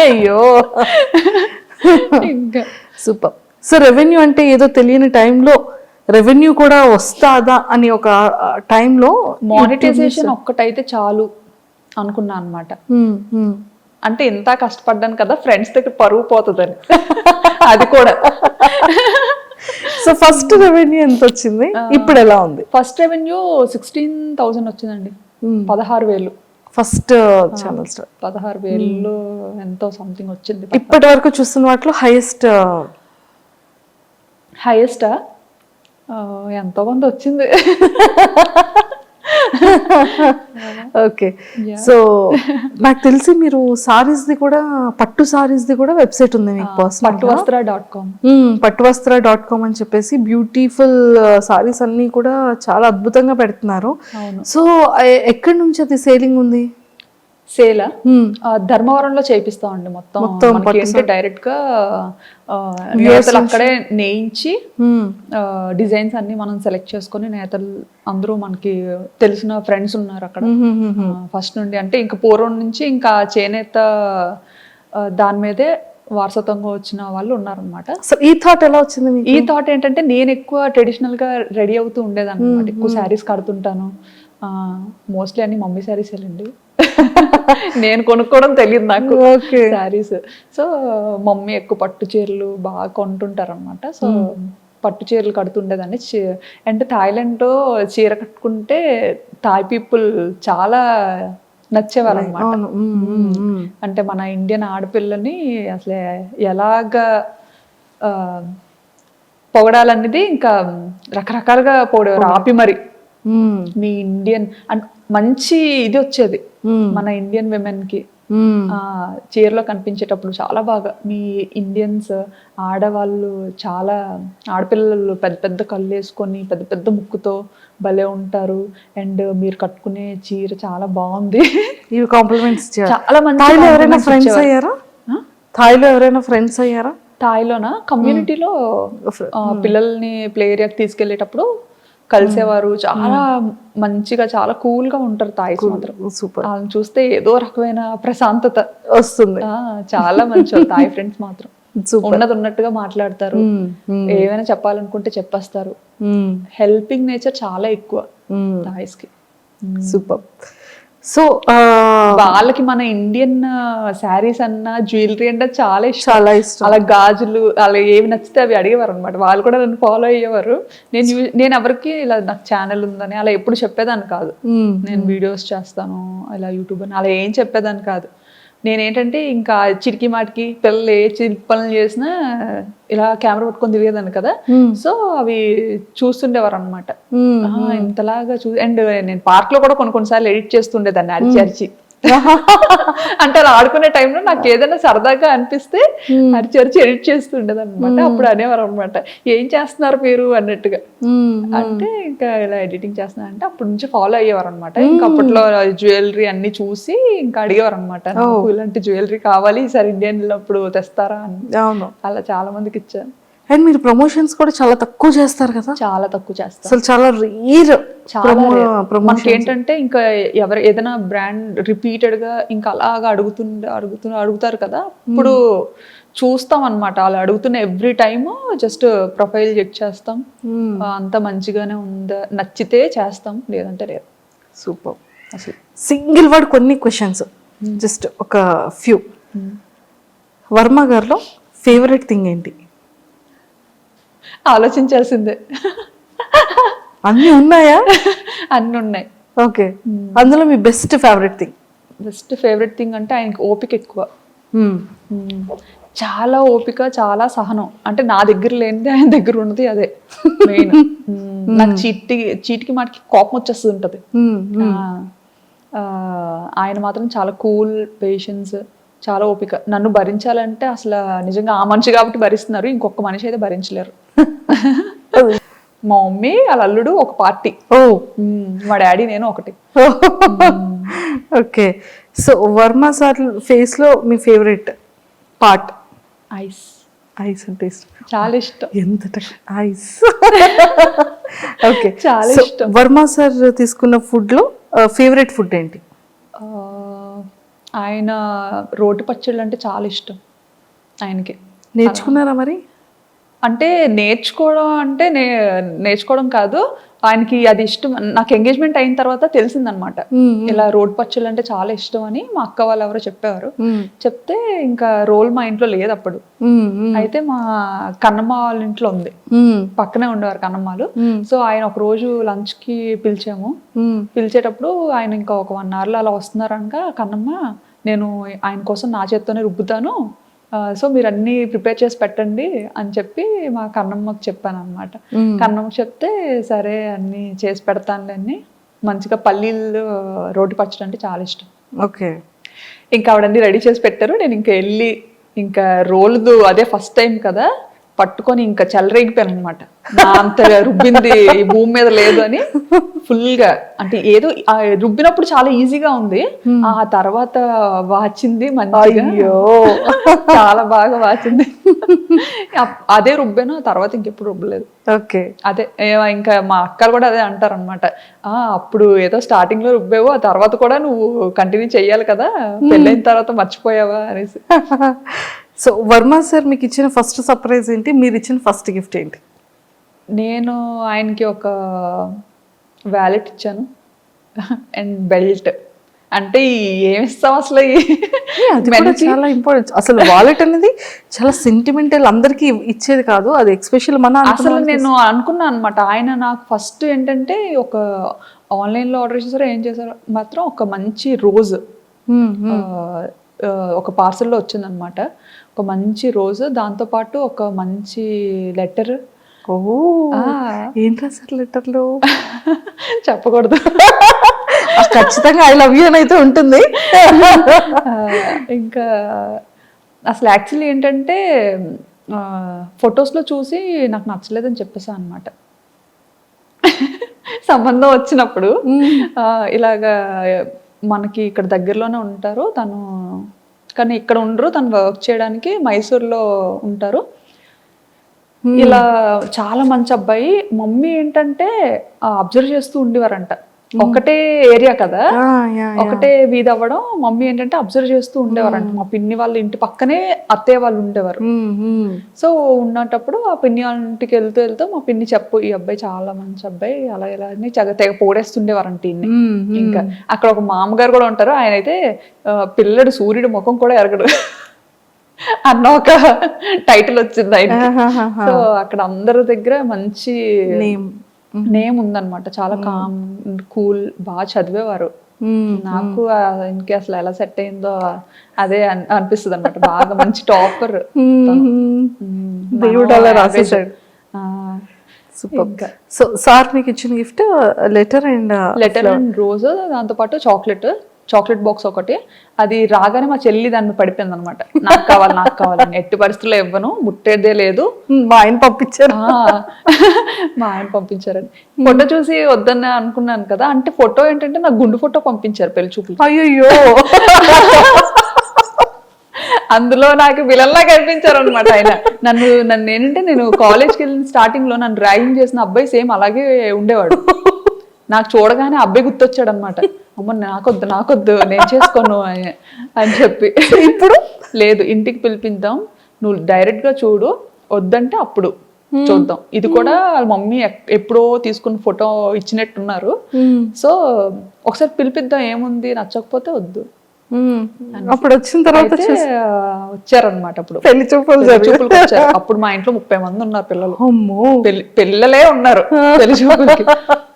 అయ్యో ఇంకా సూపర్. సో రెవెన్యూ అంటే ఏదో తెలియని టైంలో రెవెన్యూ కూడా వస్తాదా అని ఒక టైంలో మానిటైజేషన్ ఒక్కటైతే చాలు అనుకున్నా అనమాట. అంటే ఇంత కష్టపడ్డాను కదా, ఫ్రెండ్స్ దగ్గర పరువు పోతుందని. అది కూడా. సో ఫస్ట్ రెవెన్యూ ఎంత వచ్చింది, ఇప్పుడు ఎలా ఉంది? ఫస్ట్ రెవెన్యూ 16,000 వచ్చిందండి, 16,000 ఫస్ట్ ఛానల్ స్టార్. 16,000 ఎంతో సంథింగ్ వచ్చింది. ఇప్పటి వరకు చూస్తున్న వాటిలో హైయెస్టా ఎంతో కొంత వచ్చింది. ఓకే. సో నాకు తెలిసి మీరు సారీస్ది కూడా, పట్టు సారీస్ది కూడా వెబ్సైట్ ఉంది మీకు పర్సనల్? పట్టువస్త్ర.com అని చెప్పేసి బ్యూటిఫుల్ సారీస్ అన్ని కూడా చాలా అద్భుతంగా పెడుతున్నారు. సో ఎక్కడి నుంచి అది సేలింగ్ ఉంది? సేల్ ధర్మవరంలో చేపిస్తామండి మొత్తం. డైరెక్ట్ గా నేతలు అక్కడే నేయించి డిజైన్స్ అన్ని మనం సెలెక్ట్ చేసుకొని, నేతలు అందరూ మనకి తెలిసిన ఫ్రెండ్స్ ఉన్నారు అక్కడ ఫస్ట్ నుండి. అంటే ఇంకా పూర్వం నుంచి ఇంకా చేనేత దాని మీదే వారసత్వంగా వచ్చిన వాళ్ళు ఉన్నారనమాట. సో ఈ థాట్ ఎలా వచ్చింది? ఈ థాట్ ఏంటంటే నేను ఎక్కువ ట్రెడిషనల్ గా రెడీ అవుతూ ఉండేదాన్ని అనమాట. ఎక్కువ శారీస్ కడుతుంటాను, మోస్ట్లీ అన్ని మమ్మీ శారీస్ అండి. నేను కొనుక్కోవడం తెలియదు నాకు Okay. శారీస్. సో మమ్మీ ఎక్కువ పట్టు చీరలు బాగా కొంటుంటారు అనమాట. సో పట్టు చీరలు కడుతుండేదాన్ని. అంటే థాయిలాండ్లో చీర కట్టుకుంటే థాయ్ పీపుల్ చాలా నచ్చేవారు అనమాట. అంటే మన ఇండియన్ ఆడపిల్లని అసలు ఎలాగా పొగడాలనేది ఇంకా రకరకాలుగా పొగడేవారు. ఆపి మరి మీ ఇండియన్ అంటే మంచి ఇది వచ్చేది మన ఇండియన్ విమెన్ కి. చీరలో కనిపించేటప్పుడు చాలా బాగా మీ ఇండియన్స్ ఆడవాళ్ళు చాలా ఆడపిల్లలు పెద్ద పెద్ద కళ్ళు వేసుకొని పెద్ద పెద్ద ముక్కుతో భలే ఉంటారు. అండ్ మీరు కట్టుకునే చీర చాలా బాగుంది. ఇవి కాంప్లిమెంట్స్ చాలా మంది థాయిలో ఎవరైనా ఫ్రెండ్స్ అయ్యారా? థాయిలో ఎవరైనా ఫ్రెండ్స్ అయ్యారా? థాయిలోనా కమ్యూనిటీలో పిల్లల్ని ప్లే ఏరియాకి తీసుకెళ్లేటప్పుడు కలిసేవారు. చాలా మంచిగా చాలా కూల్ గా ఉంటారు థాయిస్ మాత్రం. సూపర్. వాళ్ళని చూస్తే ఏదో రకమైన ప్రశాంతత వస్తుంది. చాలా మంచి థాయ్ ఫ్రెండ్స్ మాత్రం. ఉన్నది ఉన్నట్టుగా మాట్లాడతారు. ఏమైనా చెప్పాలనుకుంటే చెప్పేస్తారు. హెల్పింగ్ నేచర్ చాలా ఎక్కువ థాయిస్ కి. సూపర్. సో వాళ్ళకి మన ఇండియన్ శారీస్ అన్న జ్యువెలరీ అంటే చాలా ఇష్టం. చాలా ఇష్టం. అలా గాజులు అలా ఏవి నచ్చితే అవి అడిగేవారు అనమాట. వాళ్ళు కూడా నన్ను ఫాలో అయ్యేవారు. నేను ఎవరికి ఇలా నాకు ఛానల్ ఉందని అలా ఎప్పుడు చెప్పేదాన్ని కాదు. నేను వీడియోస్ చేస్తాను ఇలా యూట్యూబ్ అని అలా ఏం చెప్పేదాన్ని కాదు. నేనేంటంటే ఇంకా చిటికి మాటికి పిల్లలు ఏ చిలిపి పనులు చేసినా ఇలా కెమెరా పట్టుకొని తిరిగేదాన్ని కదా. సో అవి చూస్తుండేవారు అనమాట. ఇంతలాగా అండ్ నేను పార్క్ లో కూడా కొన్నిసార్లు ఎడిట్ చేస్తుండేదాన్ని అరిచి అరిచి. అంటే అలా ఆడుకునే టైంలో నాకు ఏదైనా సరదాగా అనిపిస్తే అరిచి అరిచి ఎడిట్ చేస్తుండేది అనమాట. అప్పుడు అనేవారు అనమాట, ఏం చేస్తున్నారు మీరు అన్నట్టుగా. అంటే ఇంకా ఇలా ఎడిటింగ్ చేస్తున్నా అంటే అప్పటి నుంచి ఫాలో అయ్యేవారు అనమాట. ఇంకా అప్పట్లో జ్యువెలరీ అన్ని చూసి ఇంకా అడిగేవారు అనమాట, నాకు ఇలాంటి జ్యువెలరీ కావాలి, ఈసారి ఇండియన్ అప్పుడు తెస్తారా అని. అలా చాలా మందికి ఇచ్చాను. అండ్ మీరు ప్రమోషన్స్ కూడా చాలా తక్కువ చేస్తారు కదా? చాలా తక్కువ చేస్తారు అసలు, చాలా రేర్. మనకి ఏంటంటే ఇంకా ఎవరు ఏదైనా బ్రాండ్ రిపీటెడ్ గా ఇంకా అలాగా అడుగుతారు కదా, ఇప్పుడు చూస్తాం అనమాట. అలా అడుగుతున్న every time just profile check చేస్తాం, అంత మంచిగానే ఉందా, నచ్చితే చేస్తాం, లేదంటే లేదు. సూపర్. అసలు సింగిల్ వర్డ్ కొన్ని క్వశ్చన్స్, జస్ట్ ఒక ఫ్యూ. వర్మ గారిలో ఫేవరెట్ థింగ్ ఏంటి? ఆలోచించాల్సిందే. అన్ని ఉన్నాయా? అన్ని ఉన్నాయి. ఓకే. అందులో మీ best favourite thing? Best favourite thing అంటే ఆయనకి ఓపిక ఎక్కువ. చాలా ఓపిక, చాలా సహనం. అంటే నా దగ్గర లేనిది ఆయన దగ్గర ఉన్నది అదే మెయిన్. నాకు చీటికి మాటికి కోపం వచ్చేస్తూ ఉంటది. ఆయన మాత్రం చాలా కూల్, పేషెన్స్, చాలా ఓపిక. నన్ను భరించాలంటే అసలు నిజంగా ఆ మనిషి కాబట్టి భరిస్తున్నారు, ఇంకొక మనిషి అయితే భరించలేరు. మా మమ్మీ వాళ్ళ అల్లుడు ఒక పార్టీ, మా డాడీ నేను ఒకటి. Okay. So Varma sir face లో మీ ఫేవరెట్ పార్ట్? ఐస్. ఐస్ అంటే ఇష్టం, చాలా ఇష్టం. ఎంత ఐస్. ఓకే, చాలా ఇష్టం. వర్మ సార్ తీసుకున్న ఫుడ్ లో ఫేవరెట్ ఫుడ్ ఏంటి? ఆయన రోటి పచ్చళ్ళు అంటే చాలా ఇష్టం ఆయనకి. నేర్చుకున్నారా మరి? అంటే నేర్చుకోవడం అంటే నేర్చుకోవడం కాదు, ఆయనకి అది ఇష్టం. నాకు ఎంగేజ్మెంట్ అయిన తర్వాత తెలిసిందనమాట, ఇలా రోడ్ పచ్చళ్ళు అంటే చాలా ఇష్టం అని. మా అక్క వాళ్ళు ఎవరో చెప్పేవారు. చెప్తే ఇంకా రోల్ మా ఇంట్లో లేదు అప్పుడు. అయితే మా కన్నమ్మ వాళ్ళ ఇంట్లో ఉంది, పక్కనే ఉండేవారు కన్నమ్మలు. సో ఆయన ఒక రోజు లంచ్ కి పిలిచాము. పిలిచేటప్పుడు ఆయన ఇంకా ఒక 1 hour లో అలా వస్తున్నారనగా, కన్నమ్మ నేను ఆయన కోసం నా చేత్తోనే రుబ్బుతాను, సో మీరు అన్ని ప్రిపేర్ చేసి పెట్టండి అని చెప్పి మా కన్నమ్మకి చెప్పాను అనమాట. కన్నమ్మకి చెప్తే సరే అన్ని చేసి పెడతానులే అని. మంచిగా పల్లీలు రోటి పచ్చడి అంటే చాలా ఇష్టం. ఓకే. ఇంకా ఆవిడన్నీ రెడీ చేసి పెట్టారు. నేను ఇంకా వెళ్ళి ఇంకా రోల్దు అదే ఫస్ట్ టైం కదా, పట్టుకొని ఇంకా చెలరేగిపోయాను అనమాట. నా అంత రుబ్బింది ఈ భూమి మీద లేదు అని ఫుల్ గా. అంటే ఏదో రుబ్బినప్పుడు చాలా ఈజీగా ఉంది, ఆ తర్వాత వాచింది మంచిగా, చాలా బాగా వాచింది. అదే రుబ్బాను, తర్వాత ఇంకెప్పుడు రుబ్బలేదు. ఓకే. అదే ఇంకా మా అక్కలు కూడా అదే అంటారు అనమాట, అప్పుడు ఏదో స్టార్టింగ్ లో రుబ్బావు, ఆ తర్వాత కూడా నువ్వు కంటిన్యూ చెయ్యాలి కదా, పెళ్ళైన తర్వాత మర్చిపోయావా అనేసి. సో వర్మ సార్ మీకు ఇచ్చిన ఫస్ట్ సర్ప్రైజ్ ఏంటి? మీరు ఇచ్చిన ఫస్ట్ గిఫ్ట్ ఏంటి? నేను ఆయనకి ఒక వ్యాలెట్ ఇచ్చాను. And belt. అంటే ఏమిస్తాం అసలు అది కూడా చాలా ఇంపార్టెంట్. అసలు వాలెట్ అనేది చాలా సెంటిమెంటల్, అందరికి ఇచ్చేది కాదు అది, ఎక్స్పెషల్ మన అసలు నేను అనుకున్నాను అనమాట. ఆయన నాకు ఫస్ట్ ఏంటంటే ఒక ఆన్లైన్లో ఆర్డర్ చేశారో ఏం చేశారో మాత్రం ఒక మంచి రోజ్ ఒక పార్సల్లో వచ్చిందనమాట. ఒక మంచి రోజు, దాంతోపాటు ఒక మంచి లెటర్. ఓ ఏంటి సార్ లెటర్లో చెప్పకూడదు, ఖచ్చితంగా ఐ లవ్ యూ అని అయితే ఉంటుంది. ఇంకా అసలు యాక్చువల్లీ ఏంటంటే ఫొటోస్లో చూసి నాకు నచ్చలేదని చెప్పేసా అనమాట. సంబంధం వచ్చినప్పుడు ఇలాగా మనకి ఇక్కడ దగ్గరలోనే ఉంటారు తను, కానీ ఇక్కడ ఉండరు, తను వర్క్ చేయడానికి మైసూర్లో ఉంటారు. ఇలా చాలా మంచి అబ్బాయి. మమ్మీ ఏంటంటే అబ్జర్వ్ చేస్తూ ఉండేవారంట. ఒకటే ఏరియా కదా, ఒకటే వీధి అవ్వడం. మమ్మీ ఏంటంటే అబ్జర్వ్ చేస్తూ ఉండేవారంట. మా పిన్ని వాళ్ళ ఇంటి పక్కనే అత్తయ్య వాళ్ళు ఉండేవారు. సో ఉన్నప్పుడు ఆ పిన్ని వాళ్ళ ఇంటికి వెళ్తూ వెళ్తూ మా పిన్ని చెప్పు ఈ అబ్బాయి చాలా మంచి అబ్బాయి అలా ఇలా అని తెగ పోడేస్తుండేవారంట ఇన్ని. ఇంకా అక్కడ ఒక మామగారు కూడా ఉంటారు, ఆయన అయితే పిల్లడు సూర్యుడు ముఖం కూడా ఎరగడు అన్న ఒక టైటిల్ వచ్చింది ఆయన. సో అక్కడ అందరి దగ్గర మంచి నేమ్ ఉందన్నమాట. చాలా కామ్ కూల్, బాగా చదివేవారు. నాకు ఇంకే అసలు ఎలా సెట్ అయిందో అదే అనిపిస్తుంది అనమాట. బాగా మంచి టాపర్. దేవుడు అలా రాసేసాడు. సో సార్ మీకు ఇచ్చిన గిఫ్ట్ లెటర్ అండ్ రోజ్, దాంతో పాటు చాక్లెట్ బాక్స్ ఒకటి. అది రాగానే మా చెల్లి దాన్ని పడిపోయింది అనమాట. నాకు కావాలని ఎట్టి పరిస్థితుల్లో ఇవ్వను, ముట్టేదే లేదు. మా ఆయన పంపించారని ఫోటో చూసి వద్దన్న అనుకున్నాను కదా. అంటే ఫోటో ఏంటంటే నాకు గుండు ఫోటో పంపించారు పెళ్లి చూపులు. అయ్యో అందులో నాకు విలన్లా కనిపించారు అనమాట ఆయన. నన్ను ఏంటంటే నేను కాలేజ్కి వెళ్ళిన స్టార్టింగ్ లో నన్ను ర్యాగింగ్ చేసిన అబ్బాయి సేమ్ అలాగే ఉండేవాడు. నాకు చూడగానే అబ్బాయి గుర్తొచ్చాడు అనమాట. అమ్మ నాకొద్దు నేను చేసుకోను అని చెప్పి. ఇప్పుడు లేదు, ఇంటికి పిలిపిద్దాం, నువ్వు డైరెక్ట్ గా చూడు, వద్దంటే అప్పుడు చూద్దాం. ఇది కూడా వాళ్ళ మమ్మీ ఎప్పుడో తీసుకున్న ఫోటో ఇచ్చినట్టున్నారు. సో ఒకసారి పిలిపిద్దాం, ఏముంది, నచ్చకపోతే వద్దు. అప్పుడు వచ్చిన తర్వాత వచ్చారనమాట. అప్పుడు పెళ్లి చూపులు వచ్చారు. అప్పుడు మా ఇంట్లో 30 మంది ఉన్నారు పిల్లలు. పిల్లలే ఉన్నారు పెళ్లి చూపులకి.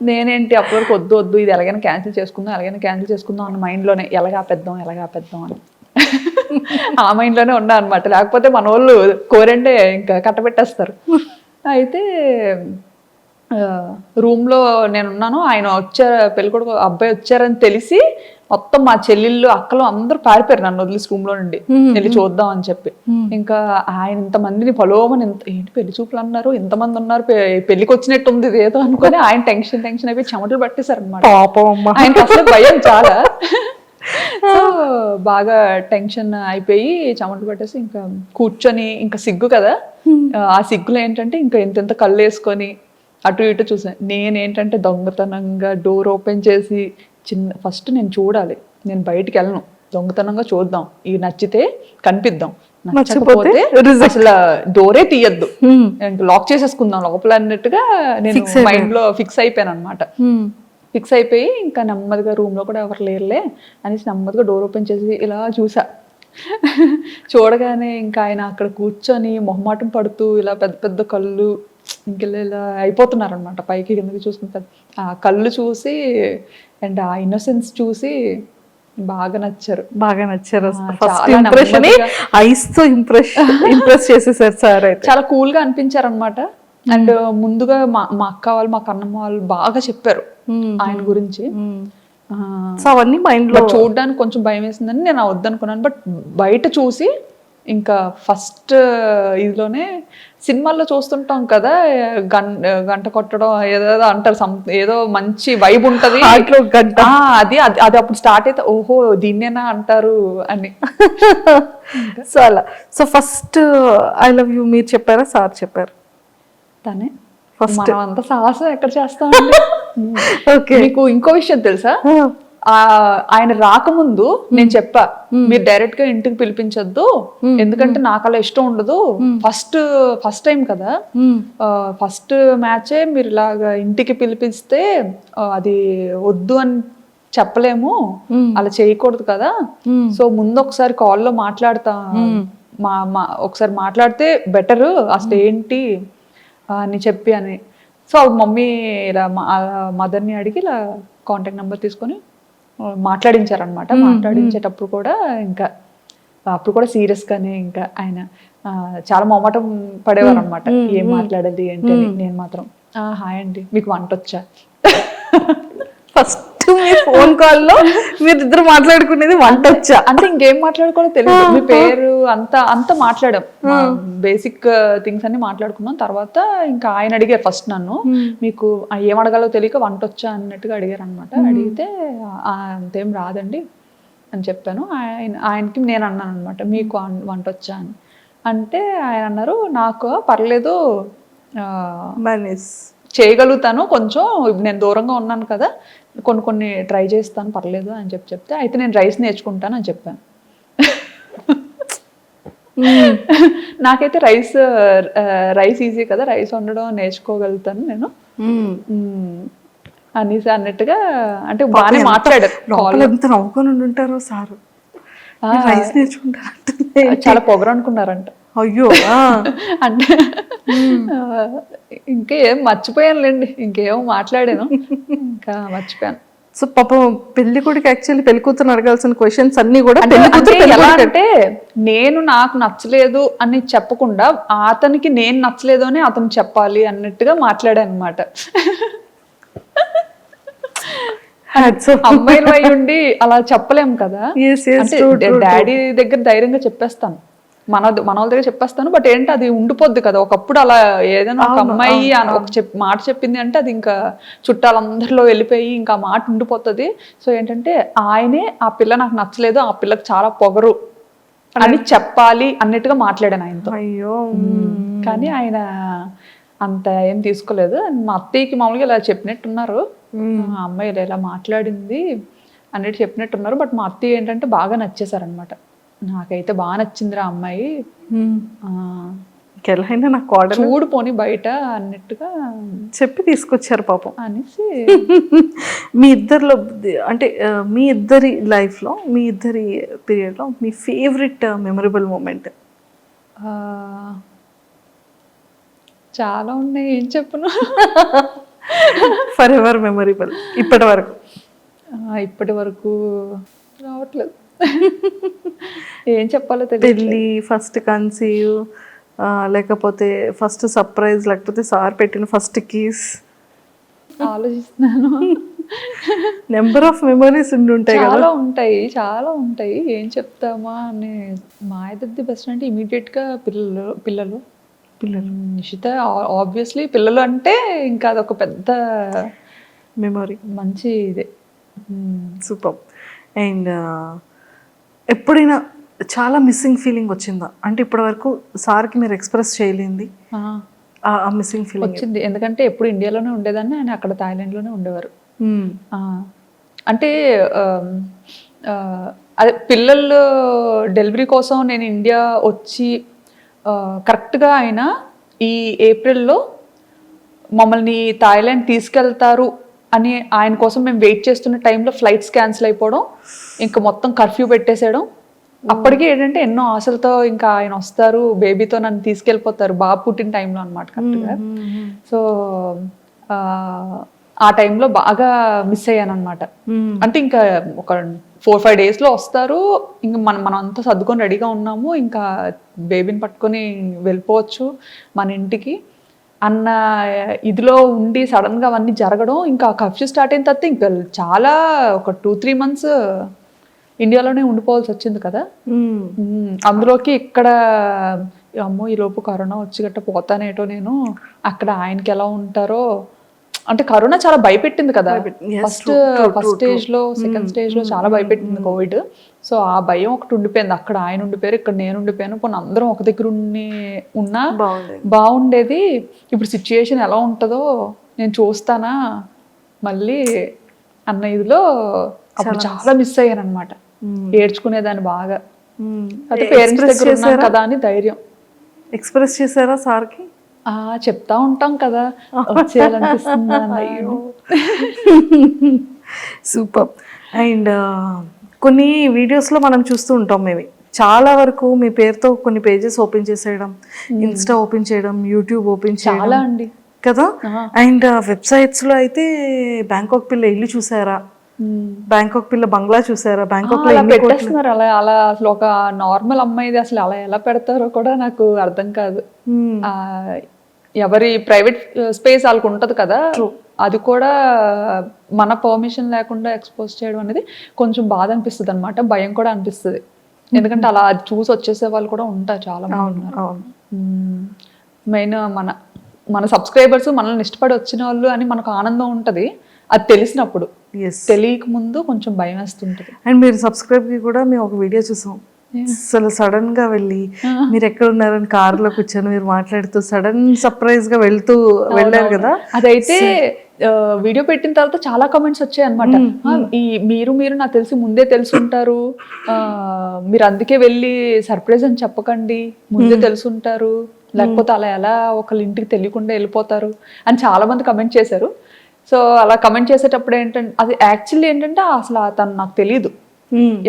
నేనేంటి అప్పటి వరకు వద్దు ఇది ఎలాగైనా క్యాన్సిల్ చేసుకుందాం అన్న మైండ్ లోనే ఎలాగా ఆపేద్దాం అని ఆ మైండ్ లోనే ఉన్నా అనమాట. లేకపోతే మన వాళ్ళు కోరండే ఇంకా కట్టబెట్టేస్తారు. అయితే రూమ్ లో నేనున్నాను, ఆయన వచ్చారు, పెళ్ళికొడుకు అబ్బాయి వచ్చారని తెలిసి మొత్తం మా చెల్లెళ్ళు అక్కలు అందరూ పారిపోయారు నన్ను వదిలేసి రూమ్ లో నుండి. వెళ్ళి చూద్దాం అని చెప్పి. ఇంకా ఆయన ఇంతమందిని పలోమని ఏంటి పెళ్లి చూపులు అన్నారు, ఇంతమంది ఉన్నారు, పెళ్లికి వచ్చినట్టు ఉంది ఏదో అనుకుని ఆయన టెన్షన్ అయిపోయి చెమటలు పట్టేశారు అనమాట. ఆయనకి అసలు భయం చాలా. సో బాగా టెన్షన్ అయిపోయి చెమటలు పట్టేసి ఇంకా కూర్చొని, ఇంకా సిగ్గు కదా, ఆ సిగ్గులో ఏంటంటే ఇంకా ఇంత కళ్ళు వేసుకొని అటు ఇటు చూసాను. నేనేంటంటే దొంగతనంగా డోర్ ఓపెన్ చేసి ఫస్ట్ నేను చూడాలి, నేను బయటికి వెళ్ళను, దొంగతనంగా చూద్దాం, ఇవి నచ్చితే కనిపిద్దాం, నచ్చకపోతే అసలు డోరే తీయద్దు, లాక్ చేసేసుకుందాం లోపల అన్నట్టుగా నేను మైండ్ లో ఫిక్స్ అయిపోయాను అనమాట. ఫిక్స్ అయిపోయి ఇంకా నెమ్మదిగా రూమ్ లో కూడా ఎవరు లేరులే అనేసి నెమ్మదిగా డోర్ ఓపెన్ చేసి ఇలా చూసా. చూడగానే ఇంకా ఆయన అక్కడ కూర్చొని మొహమాటం పడుతూ ఇలా పెద్ద పెద్ద కళ్ళు ఇంకెళ్ళి అయిపోతున్నారు అనమాట, పైకి కిందకి చూసుకుంటారు. ఆ కళ్ళు చూసి అండ్ ఆ ఇన్నోసెన్స్ చూసి బాగా నచ్చారు. ఇంప్రెస్ చేసేసారు సార్. చాలా కూల్ గా అనిపించారు అనమాట. అండ్ ముందుగా మా అక్క వాళ్ళు, మా కన్నమ్మ వాళ్ళు బాగా చెప్పారు ఆయన గురించి. అవన్నీ మైండ్ లో చూడడానికి కొంచెం భయం వేసిందని నేను వద్దనుకున్నాను. బట్ బయట చూసి ఇంకా ఫస్ట్ ఇదిలోనే సినిమాల్లో చూస్తుంటాం కదా, గంట కొట్టడం ఏదో అంటారు, ఏదో మంచి వైబ్ ఉంటది అది అది అప్పుడు స్టార్ట్ అయితే ఓహో దీన్నేనా అంటారు అని. సో అలా. So first I love you మీరు చెప్పారా సార్ చెప్పారు? తనే ఫస్ట్. అంత సాహసం ఎక్కడ చేస్తామండి. మీకు ఇంకో విషయం తెలుసా, ఆయన రాకముందు నేను చెప్పా మీరు డైరెక్ట్ గా ఇంటికి పిలిపించొద్దు, ఎందుకంటే నాకు అలా ఇష్టం ఉండదు, ఫస్ట్ టైం కదా, ఫస్ట్ మ్యాచే మీరు ఇలాగా ఇంటికి పిలిపిస్తే అది వద్దు అని చెప్పలేము, అలా చేయకూడదు కదా, సో ముందు ఒకసారి కాల్లో మాట్లాడతా, ఒకసారి మాట్లాడితే బెటర్ అసలు ఏంటి అని చెప్పి అని. సో మమ్మీ ఇలా మదర్ని అడిగి ఇలా కాంటాక్ట్ నెంబర్ తీసుకొని మాట్లాడించారనమాట. మాట్లాడించేటప్పుడు కూడా ఇంకా అప్పుడు కూడా సీరియస్గానే ఇంకా ఆయన చాలా మొహమాటం పడేవారు అనమాట, ఏం మాట్లాడాలి ఏంటి అని. నేను మాత్రం హాయ్ అండి మీకు వంట వచ్చా. ఫస్ట్ మీ ఫోన్ కాల్లో మీరు ఇద్దరు మాట్లాడుకునేది వంట వచ్చా అంటే ఇంకేం మాట్లాడుకోవాలో తెలియదు, మీ పేరు అంత మాట్లాడాం, బేసిక్ థింగ్స్ అన్ని మాట్లాడుకున్నాం. తర్వాత ఇంకా ఆయన అడిగారు ఫస్ట్ నన్ను, మీకు ఏం అడగాలో తెలియక వంట వచ్చా అన్నట్టుగా అడిగారు అనమాట. అడిగితే అంతేం రాదండి అని చెప్పాను. ఆయనకి నేను అన్నాను అనమాట, మీకు వంట వచ్చా అని. అంటే ఆయన అన్నారు, నాకు పర్లేదు చేయగలుగుతాను కొంచెం, నేను దూరంగా ఉన్నాను కదా, కొన్ని ట్రై చేస్తాను పర్లేదు అని చెప్తే, అయితే నేను రైస్ నేర్చుకుంటాను అని చెప్పాను. నాకైతే రైస్ ఈజీ కదా, రైస్ వండడం నేర్చుకోగలుగుతాను నేను అనేసి అన్నట్టుగా, అంటే బాగానే మాట్లాడారు. ఎంత నవ్వుకొని ఉంటారో సార్, రైస్ నేర్చుకుంటారంటే చాలా పొగరు అనుకున్నారంట. అయ్యో అంటే ఇంకేం మర్చిపోయానులేండి, ఇంకేమో మాట్లాడాను ఇంకా మర్చిపోయాను. సో పాపం పెళ్లి కొడుకు యాక్చువల్లీ పెళ్లి కూతురు అడగాల్సిన క్వశ్చన్స్ అన్ని కూడా ఎలా అంటే, నేను నాకు నచ్చలేదు అని చెప్పకుండా అతనికి నేను నచ్చలేదు అని అతను చెప్పాలి అన్నట్టుగా మాట్లాడాను అనమాట. అమ్మాయిలు అయి ఉండి అలా చెప్పలేం కదా, డాడీ దగ్గర ధైర్యంగా చెప్పేస్తాను, మన వాళ్ళ దగ్గర చెప్పేస్తాను. బట్ ఏంటి అది ఉండిపోద్ది కదా, ఒకప్పుడు అలా ఏదైనా ఒక అమ్మాయి ఒక మాట చెప్పింది అంటే అది ఇంకా చుట్టాలందరిలో వెళ్ళిపోయి ఇంకా మాట ఉండిపోతుంది. సో ఏంటంటే ఆయనే ఆ పిల్ల నాకు నచ్చలేదు, ఆ పిల్లకి చాలా పొగరు అని చెప్పాలి అన్నట్టుగా మాట్లాడాను ఆయనతో. అయ్యో కానీ ఆయన అంత ఏం తీసుకోలేదు. మా అత్తయ్యకి మామూలుగా ఇలా చెప్పినట్టున్నారు, అమ్మాయి ఇలా మాట్లాడింది అన్నట్టు చెప్పినట్టున్నారు. బట్ మా అత్తయ్య ఏంటంటే బాగా నచ్చేసారనమాట, నాకైతే బాగా నచ్చిందిరా అమ్మాయి, ఇంకెలాగైనా నాకు చూడు పోని బయట అన్నట్టుగా చెప్పి తీసుకొచ్చారు పాపం అనేసి. మీ ఇద్దరిలో అంటే మీ ఇద్దరి లైఫ్లో, మీ ఇద్దరి పీరియడ్లో మీ ఫేవరెట్ మెమరబుల్ మూమెంట్? చాలా ఉన్నాయి, ఏం చెప్పను. ఫర్ ఎవర్ మెమరబుల్ ఇప్పటి వరకు రావట్లేదు, ఏం చెప్పాలో తెలియదు. పెళ్ళి, ఫస్ట్ కన్సీవ్, లేకపోతే ఫస్ట్ సర్ప్రైజ్, లేకపోతే సార్ పెట్టిన ఫస్ట్ కీస్? ఆలోచిస్తున్నాను. నెంబర్ ఆఫ్ మెమరీస్ ఉంటాయి కదా. చాలా ఉంటాయి ఏం చెప్తామా అని. మా ఇద్దరిది బెస్ట్ అంటే ఇమీడియట్ గా పిల్లలు నిషిత ఆబ్వియస్లీ. పిల్లలు అంటే ఇంకా అదొక పెద్ద మెమరీ, మంచి ఇదే. సూపర్. అండ్ ఎప్పుడైనా చాలా మిస్సింగ్ ఫీలింగ్ వచ్చిందా? అంటే ఇప్పటి వరకు సార్కి మీరు ఎక్స్ప్రెస్ చేయలేంది ఆ మిస్సింగ్ ఫీలింగ్ వచ్చింది. ఎందుకంటే ఎప్పుడు ఇండియాలోనే ఉండేదాన్ని, ఆయన అక్కడ థాయిలాండ్లోనే ఉండేవారు. అంటే అదే పిల్లలు డెలివరీ కోసం నేను ఇండియా వచ్చి కరెక్ట్గా ఆయన ఈ ఏప్రిల్లో మమ్మల్ని థాయిలాండ్ తీసుకెళ్తారు అని ఆయన కోసం మేము వెయిట్ చేస్తున్న టైంలో ఫ్లైట్స్ క్యాన్సిల్ అయిపోవడం, ఇంకా మొత్తం కర్ఫ్యూ పెట్టేసేయడం. అప్పటికి ఏంటంటే ఎన్నో ఆశలతో ఇంకా ఆయన వస్తారు, బేబీతో నన్ను తీసుకెళ్ళిపోతారు, బాబు పుట్టిన టైంలో అనమాట కరెక్ట్గా. సో ఆ టైంలో బాగా మిస్ అయ్యాను అనమాట. అంటే ఇంకా ఒక 4-5 డేస్లో వస్తారు, ఇంకా మనం అంతా సర్దుకొని రెడీగా ఉన్నాము, ఇంకా బేబీని పట్టుకొని వెళ్ళిపోవచ్చు మన ఇంటికి అన్న ఇదిలో ఉండి సడన్గా అవన్నీ జరగడం. ఇంకా కర్ఫ్యూ స్టార్ట్ అయిన తర్వాత ఇంకా చాలా ఒక 2-3 months ఇండియాలోనే ఉండిపోవాల్సి వచ్చింది కదా. అందులోకి ఇక్కడ అమ్మో ఈలోపు కరోనా వచ్చి గట్ట పోతానేటో నేను, అక్కడ ఆయనకి ఎలా ఉంటారో. అంటే కరోనా చాలా భయపెట్టింది కదా, ఫస్ట్ స్టేజ్ లో, సెకండ్ స్టేజ్ లో చాలా భయపెట్టింది కోవిడ్. సో ఆ భయం ఒకటి ఉండిపోయింది. అక్కడ ఆయన ఉండిపోయారు, ఇక్కడ నేను ఉండిపోయాను, పోనీ అందరం ఒక దగ్గర ఉన్నా బాగుండేది. ఇప్పుడు సిచ్యుయేషన్ ఎలా ఉంటుందో నేను చూస్తానా మళ్ళీ అన్న ఇదిలో అప్పుడు చాలా మిస్ అయ్యాను అనమాట. ఏడ్చుకునేదాన్ని బాగా. అదే పేరెంట్స్ దగ్గర ఉన్నాను కదా అని ధైర్యం. ఎక్స్ప్రెస్ చేశారా సార్కి? చెప్తా ఉంటాం కదా వచ్చేయాలనిపిస్తుందా. సూపర్. అండ్ కొన్ని వీడియోస్లో మనం చూస్తూ ఉంటాం మేము చాలా వరకు మీ పేరుతో కొన్ని పేజెస్ ఓపెన్ చేసేయడం, ఇన్స్టా ఓపెన్ చేయడం, యూట్యూబ్ ఓపెన్ చేయడం చాలా అండి కదా. అండ్ వెబ్సైట్స్లో అయితే బ్యాంకాక్ పిల్ల ఇల్లు చూసారా, బ్యాంకాక్ పిల్ల బంగ్లా చూసారా, బ్యాంకాక్ లో అలా పెట్టేస్తున్నారు. అలా అలా అసలు ఒక నార్మల్ అమ్మాయిది అసలు అలా ఎలా పెడతారో కూడా నాకు అర్థం కాదు. ఎవరి ప్రైవేట్ స్పేస్ వాళ్ళకు ఉంటది కదా, అది కూడా మన పర్మిషన్ లేకుండా ఎక్స్పోజ్ చేయడం అనేది కొంచెం బాధ అనిపిస్తుంది అనమాట, భయం కూడా అనిపిస్తుంది. ఎందుకంటే అలా చూసి వచ్చేసే వాళ్ళు కూడా ఉంటారు చాలా మంది ఉన్నారు. మెయిన్ మన సబ్స్క్రైబర్స్ మనల్ని ఇష్టపడి వచ్చిన వాళ్ళు అని మనకు ఆనందం ఉంటది, అది తెలిసినప్పుడు. తెలియక ముందు కొంచెం భయం వేస్తుంటది. అండ్ మీరు సబ్స్క్రైబ్ కి కూడా మేము ఒక వీడియో చూసాం, అసలు సడన్ గా వెళ్ళి మీరు ఎక్కడ ఉన్నారని కారులో కూర్చొని మీరు మాట్లాడుతూ సడన్ సర్ప్రైజ్ గా వెళ్ళారు కదా. అదైతే వీడియో పెట్టిన తర్వాత చాలా కామెంట్స్ వచ్చాయి అనమాట. మీరు నాకు తెలిసి ముందే తెలుసుంటారు, మీరు అందుకే వెళ్ళి సర్ప్రైజ్ అని చెప్పకండి, ముందే తెలుసుంటారు, లేకపోతే అలా ఎలా ఒకళ్ళ ఇంటికి తెలియకుండా వెళ్ళిపోతారు అని చాలా మంది కమెంట్ చేశారు. సో అలా కమెంట్ చేసేటప్పుడు ఏంటంటే అది యాక్చువల్లీ ఏంటంటే అసలు తను నాకు తెలీదు,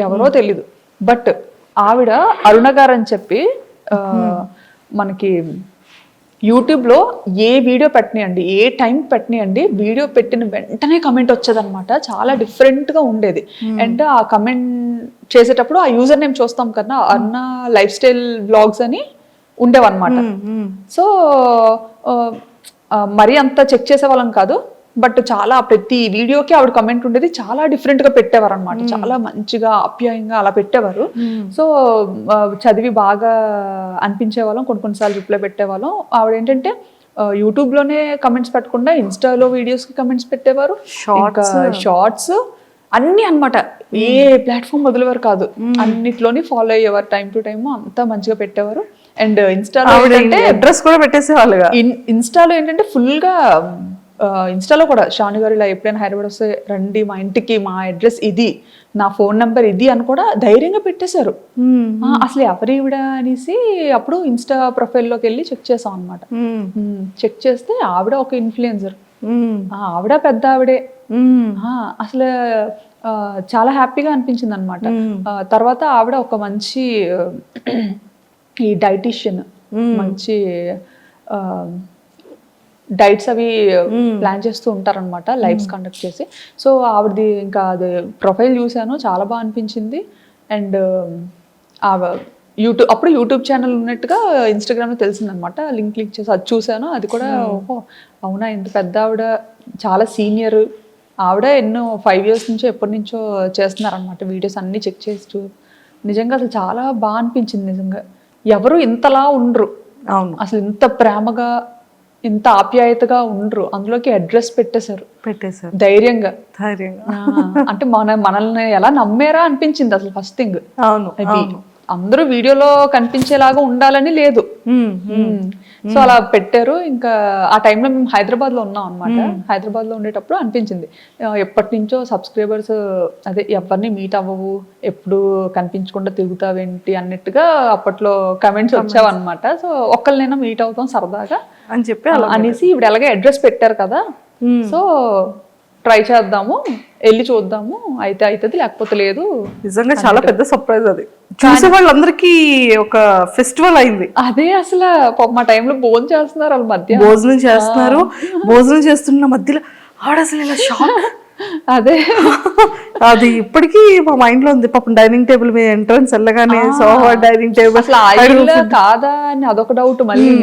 ఎవరో తెలీదు. బట్ ఆవిడ అరుణ గారు అని చెప్పి మనకి యూట్యూబ్లో ఏ వీడియో పెట్టనియండి, ఏ టైం పెట్టనియండి, వీడియో పెట్టిన వెంటనే కమెంట్ వచ్చేదన్నమాట. చాలా డిఫరెంట్గా ఉండేది. అండ్ ఆ కమెంట్ చేసేటప్పుడు ఆ యూజర్ నేమ్ చూస్తాం కదా, అరుణ లైఫ్ స్టైల్ వ్లాగ్స్ అని ఉండేవన్నమాట. సో మరీ అంత చెక్ చేసే వాళ్ళం కాదు, బట్ చాలా ప్రతి వీడియోకి ఆవిడ కమెంట్ ఉండేది, చాలా డిఫరెంట్ గా పెట్టేవారు అనమాట, చాలా మంచిగా ఆప్యాయంగా అలా పెట్టేవారు. సో చదివి బాగా అనిపించే వాళ్ళం, కొన్నిసార్లు రిప్లై పెట్టేవాళ్ళం. ఆవిడ ఏంటంటే యూట్యూబ్ లోనే కమెంట్స్ పెట్టకుండా ఇన్స్టాలో వీడియోస్ కి కమెంట్స్ పెట్టేవారు, షార్ట్స్ అన్ని అన్నమాట. ఏ ప్లాట్ఫామ్ వదిలేవారు కాదు, అన్నిట్లోని ఫాలో అయ్యేవారు, టైం టు టైమ్ అంతా మంచిగా పెట్టేవారు. అండ్ ఇన్స్టాలో ఏంటంటే అడ్రస్ కూడా పెట్టేసేవాళ్ళుగా. ఇన్స్టాలో ఏంటంటే ఫుల్ గా ఇన్స్టాలో కూడా షాను గారు ఇలా ఎప్పుడైనా హైదరాబాద్ వస్తే రండి మా ఇంటికి, మా అడ్రస్ ఇది, నా ఫోన్ నెంబర్ ఇది అని కూడా ధైర్యంగా పెట్టేశారు. అసలు ఎవరి ఈవిడ అనేసి అప్పుడు ఇన్స్టా ప్రొఫైల్లోకి వెళ్ళి చెక్ చేసాం అనమాట. చెక్ చేస్తే ఆవిడ ఒక ఇన్ఫ్లుయెన్సర్, ఆవిడ పెద్ద ఆవిడే. అసలు చాలా హ్యాపీగా అనిపించింది అనమాట. తర్వాత ఆవిడ ఒక మంచి ఈ డైటీషియన్, మంచి డైట్స్ అవి ప్లాన్ చేస్తూ ఉంటారనమాట, లైవ్స్ కండక్ట్ చేసి. సో ఆవిడది ఇంకా అది ప్రొఫైల్ చూశాను, చాలా బాగా అనిపించింది. అండ్ అప్పుడు యూట్యూబ్ ఛానల్ ఉన్నట్టుగా ఇన్స్టాగ్రామ్లో తెలిసిందనమాట. లింక్ క్లిక్ చేసి అది చూశాను, అది కూడా ఓహో అవునా ఇంత పెద్ద ఆవిడ, చాలా సీనియర్ ఆవిడ, ఎన్నో 5 years నుంచో ఎప్పటి నుంచో చేస్తున్నారనమాట వీడియోస్ అన్నీ చెక్ చేస్తూ. నిజంగా అసలు చాలా బాగా అనిపించింది. నిజంగా ఎవరు ఇంతలా ఉండరు, అవును అసలు ఇంత ప్రేమగా ఇంత ఆప్యాయతగా ఉండరు. అందులోకి అడ్రస్ పెట్టేశారు ధైర్యంగా. అంటే మనల్ని ఎలా నమ్మారా అనిపించింది అసలు ఫస్ట్ థింగ్. అవును అందరూ వీడియోలో కనిపించేలాగా ఉండాలని లేదు. సో అలా పెట్టారు. ఇంకా ఆ టైంలో మేము హైదరాబాద్ లో ఉన్నాం అనమాట. హైదరాబాద్ లో ఉండేటప్పుడు అనిపించింది ఎప్పటి నుంచో సబ్స్క్రైబర్స్ అదే ఎవరిని మీట్ అవ్వవు, ఎప్పుడు కనిపించకుండా తిరుగుతావేంటి అన్నట్టుగా అప్పట్లో కమెంట్స్ వచ్చావన్నమాట. సో ఒక్కరినైనా మీట్ అవుతాం సరదాగా అని చెప్పి అనేసి ఇప్పుడు ఎలాగే అడ్రస్ పెట్టారు కదా, సో ట్రై చేద్దాము, వెళ్ళి చూద్దాము, అయితే అవుతుంది లేకపోతే లేదు. నిజంగా చాలా పెద్ద సర్ప్రైజ్ అది, చూసే వాళ్ళందరికీ ఒక ఫెస్టివల్ అయింది. అదే అసలు మా టైంలో భోజనం చేస్తున్నారు, వాళ్ళ మధ్య భోజనం చేస్తున్నారు, భోజనం చేస్తున్న మధ్యలో ఆవిడ అసలు ఇలా షాక్. అదే అది ఇప్పటికీ మా మైండ్ లో ఉంది. పాపం డైనింగ్ టేబుల్ మీద ఎంట్రన్స్ వెళ్ళగానే సోఫా డైనింగ్ టేబుల్ అసలు కాదా అని అదొక డౌట్ మళ్ళీ.